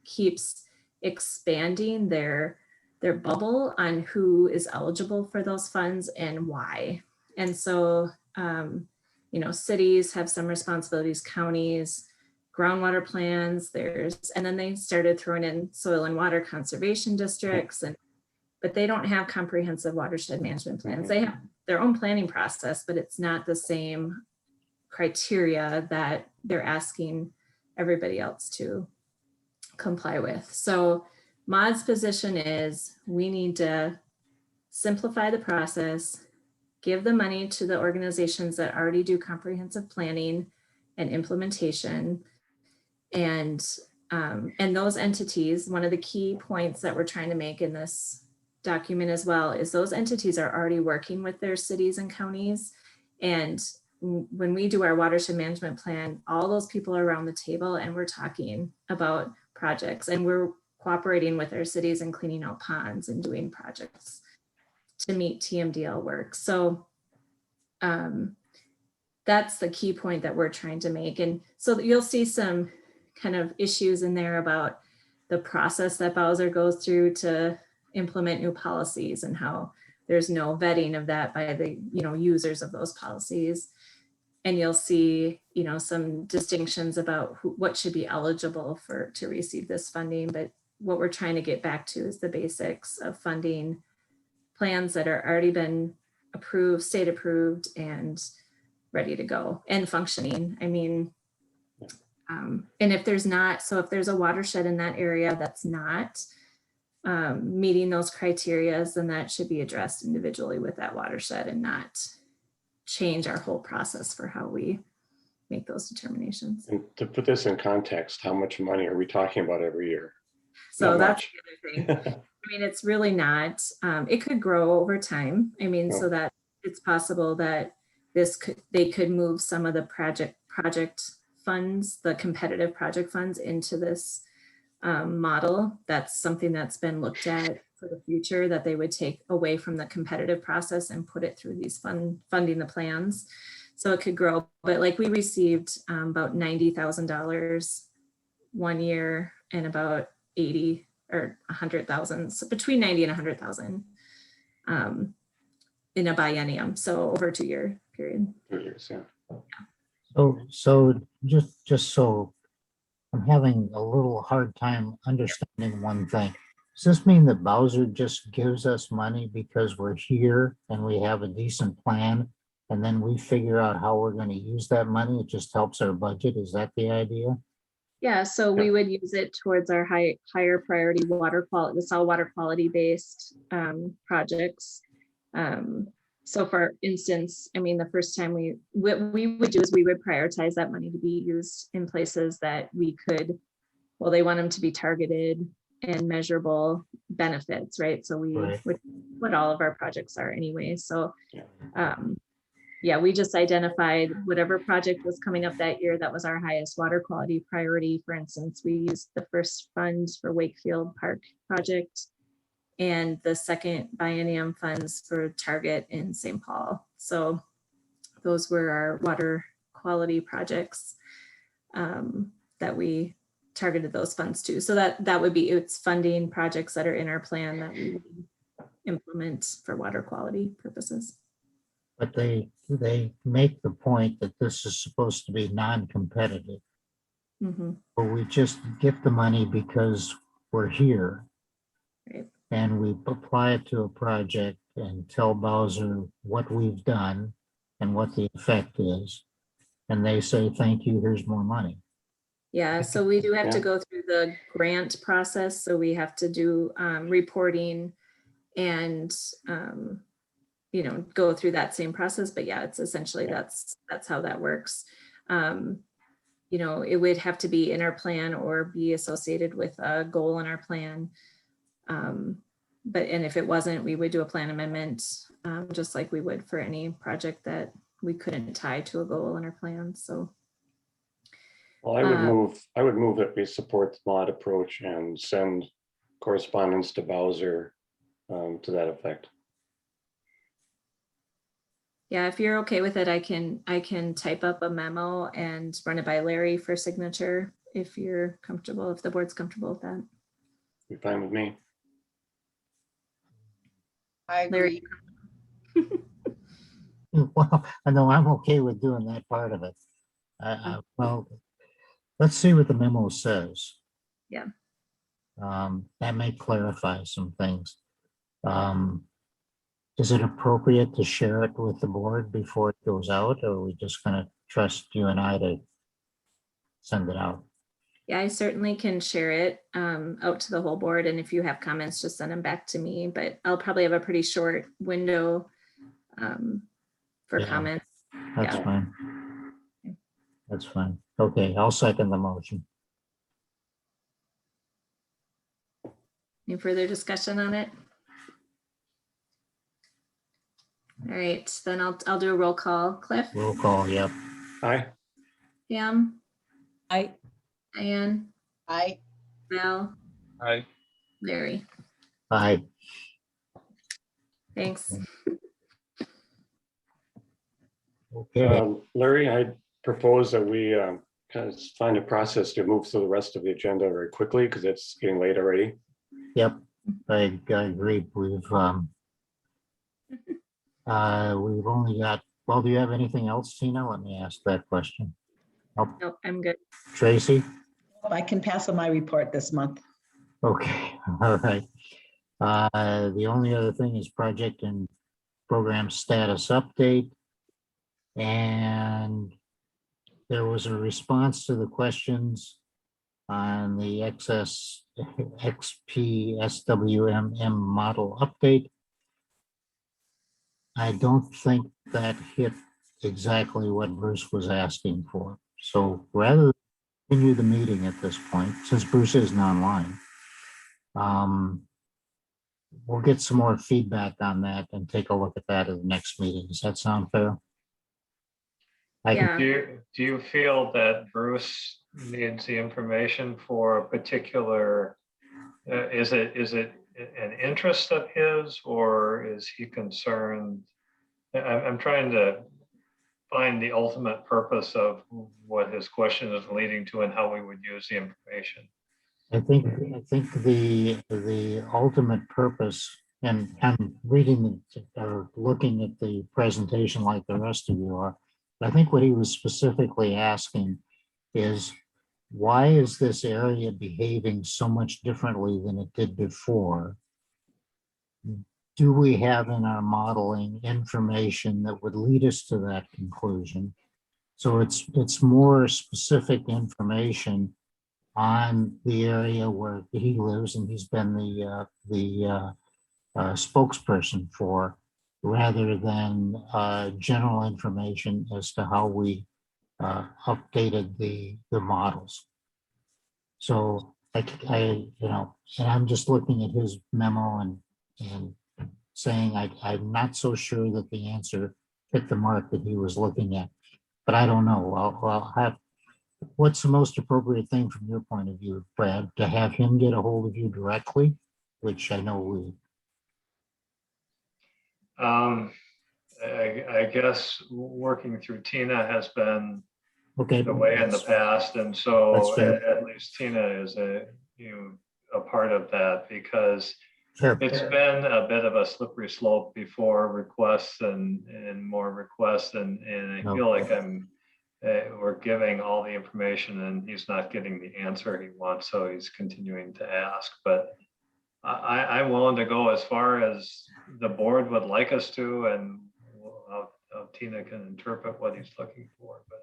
keeps expanding their bubble on who is eligible for those funds and why. And so, you know, cities have some responsibilities, counties, groundwater plans, and then they started throwing in soil and water conservation districts, but they don't have comprehensive watershed management plans. They have their own planning process, but it's not the same criteria that they're asking everybody else to comply with. So MOD's position is we need to simplify the process, give the money to the organizations that already do comprehensive planning and implementation. And those entities, one of the key points that we're trying to make in this document as well is those entities are already working with their cities and counties. And when we do our watershed management plan, all those people are around the table and we're talking about projects, and we're cooperating with our cities and cleaning out ponds and doing projects to meet TMDL work. So that's the key point that we're trying to make. And so you'll see some kind of issues in there about the process that Bowser goes through to implement new policies and how there's no vetting of that by the, you know, users of those policies. And you'll see, you know, some distinctions about what should be eligible to receive this funding. But what we're trying to get back to is the basics of funding plans that are already been approved, state approved, and ready to go and functioning. I mean, and if there's not, so if there's a watershed in that area that's not meeting those criteria, then that should be addressed individually with that watershed and not change our whole process for how we make those determinations. And to put this in context, how much money are we talking about every year? So Not that's much. the other thing. I mean, it's really not, it could grow over time. I mean, so that it's possible that they could move some of the project funds, the competitive project funds into this model. That's something that's been looked at for the future, that they would take away from the competitive process and put it through these funding the plans. So it could grow, but like we received about $90,000 one year and about 80 or 100,000, so between 90 and 100,000 in a biennium. So over a 2-year period. 2 years, yeah. So just so I'm having a little hard time understanding one thing. Does this mean that Bowser just gives us money because we're here and we have a decent plan, and then we figure out how we're going to use that money? It just helps our budget. Is that the idea? Yeah, so we would use it towards our higher priority water quality, it's all water quality based projects. So for instance, I mean, the first time what we would do is we would prioritize that money to be used in places that we could, well, they want them to be targeted and measurable benefits, right? So which what all of our projects are anyway. So yeah, we just identified whatever project was coming up that year that was our highest water quality priority. For instance, we used the first funds for Wakefield Park project and the second biennium funds for Target in St. Paul. So those were our water quality projects that we targeted those funds to. So that would be, it's funding projects that are in our plan that we would implement for water quality purposes. But they make the point that this is supposed to be non-competitive. But we just get the money because we're here. Right. And we apply it to a project and tell Bowser what we've done and what the effect is. And they say, thank you, here's more money. Yeah, so we do have to go through the grant process. So we have to do reporting and you know, go through that same process. But yeah, it's essentially that's how that works. You know, it would have to be in our plan or be associated with a goal in our plan. and if it wasn't, we would do a plan amendment, just like we would for any project that we couldn't tie to a goal in our plan. So. Well, I would move that we support the mod approach and send correspondence to Bowser to that effect. Yeah, if you're okay with it, I can type up a memo and run it by Larry for signature if you're comfortable, if the board's comfortable with that. Be fine with me. I agree. Well, I know I'm okay with doing that part of it. Well, let's see what the memo says. Yeah. That may clarify some things. Is it appropriate to share it with the board before it goes out, or are we just gonna trust you and I to send it out? Yeah, I certainly can share it out to the whole board. And if you have comments, just send them back to me, but I'll probably have a pretty short window for Yeah, comments. That's Yeah. fine. That's fine. Okay, I'll second the motion. Any further discussion on it? All right, then I'll do a roll call. Cliff? Roll call, yep. Aye. Pam? Aye. Diane? Aye. Val? Aye. Larry? Aye. Thanks. Okay. Larry, I propose that we kind of find a process to move through the rest of the agenda very quickly because it's getting late already. Yep, I agree. We've only got, well, do you have anything else, Tina? Let me ask that question. Oh, Nope, I'm good. Tracy? I can pass on my report this month. Okay, all right. The only other thing is project and program status update. And there was a response to the questions on the XPSWMM model update. I don't think that hit exactly what Bruce was asking for. So rather than continue the meeting at this point, since Bruce isn't online, we'll get some more feedback on that and take a look at that at the next meeting. Does that sound fair? Yeah. Do you feel that Bruce needs the information for a particular, is it an interest of his, or is he concerned? I'm trying to find the ultimate purpose of what his question is leading to and how we would use the information. I think the ultimate purpose, and I'm reading or looking at the presentation like the rest of you are, I think what he was specifically asking is, why is this area behaving so much differently than it did before? Do we have in our modeling information that would lead us to that conclusion? So it's more specific information on the area where he lives, and he's been the spokesperson for, rather than general information as to how we updated the models. So I and I'm just looking at his memo and saying I'm not so sure that the answer hit the mark that he was looking at, but I don't know. I'll have. What's the most appropriate thing from your point of view, Brad, to have him get a hold of you directly, which I know we. I guess working through Tina has been Okay, the way in the past, and so fair. at least Tina is a part of that, because Sure. it's been a bit of a slippery slope before requests and more requests, and I feel like we're giving all the information and he's not getting the answer he wants, so he's continuing to ask. But I'm willing to go as far as the board would like us to, and how Tina can interpret what he's looking for. But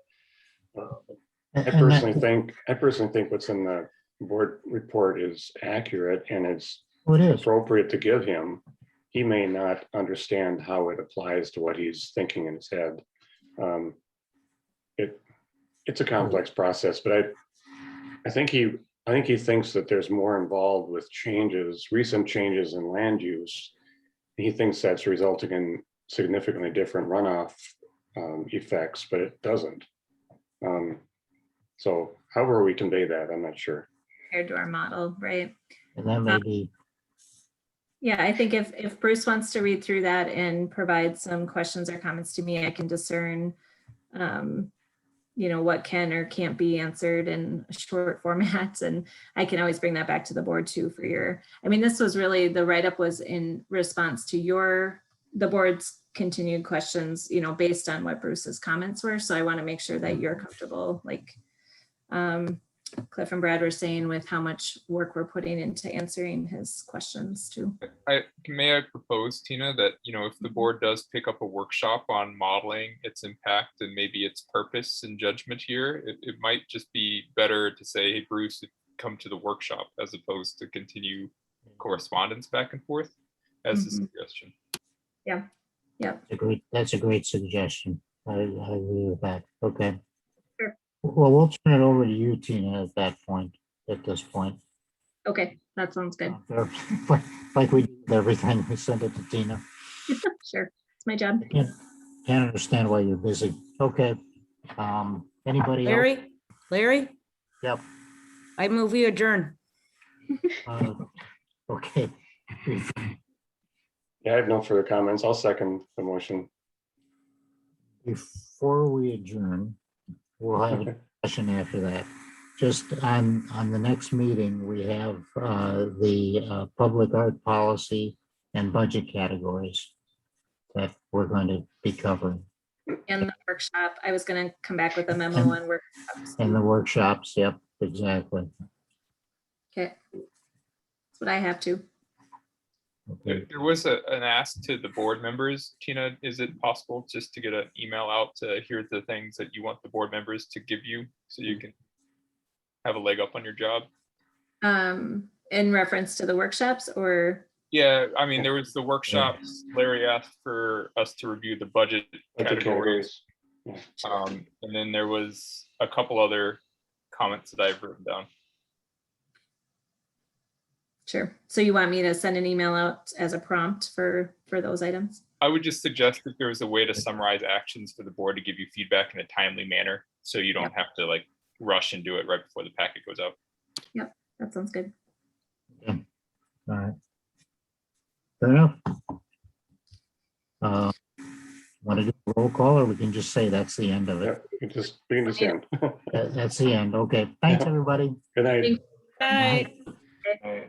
I personally think what's in the board report is accurate, and it's appropriate to give him. He may not understand how it applies to what he's thinking in his head. It's a complex process, but I think he I think he thinks that there's more involved with changes, recent changes in land use. He thinks that's resulting in significantly different runoff effects, but it doesn't. So however we convey that, I'm not sure. Compared to our model, right? And that may be, Yeah, I think if Bruce wants to read through that and provide some questions or comments to me, I can discern, you know, what can or can't be answered in short formats. And I can always bring that back to the board too for your, I mean, this was really, the write-up was in response to the board's continued questions, you know, based on what Bruce's comments were. So I want to make sure that you're comfortable, like Cliff and Brad were saying, with how much work we're putting into answering his questions too. May I propose, Tina, that, you know, if the board does pick up a workshop on modeling its impact and maybe its purpose and judgment here, it might just be better to say, hey, Bruce, come to the workshop, as opposed to continue correspondence back and forth as a suggestion. Yeah. Yeah. that's a great suggestion. I agree with that. Okay. Sure. Well, we'll turn it over to you, Tina, at this point. Okay, that sounds good. Like we do with everything, we send it to Tina. Sure, it's my job. Can't understand why you're busy. Okay. Anybody else? Larry? Yep. I move we adjourn. Okay. Yeah, I have no further comments. I'll second the motion. Before we adjourn, we'll have a discussion after that. Just on the next meeting, we have the public art policy and budget categories that we're going to be covering. And the workshop, I was going to come back with a memo on workshops. And the workshops, yep, exactly. Okay, that's what I have to. Okay. There was an ask to the board members. Tina, is it possible just to get an email out to here's the things that you want the board members to give you so you can have a leg up on your job? In reference to the workshops, or? Yeah, I mean, there was the workshops. Larry asked for us to review the budget categories. And then there was a couple other comments that I've written down. Sure. So you want me to send an email out as a prompt for those items? I would just suggest that there was a way to summarize actions for the board to give you feedback in a timely manner, so you don't have to like rush and do it right before the packet goes out. Yep, that sounds good. Yeah. All right. Fair enough. Want to do a roll call, or we can just say that's the end of it? We can just end. That's the end. Okay. Thanks, everybody. Good night. Bye. Okay.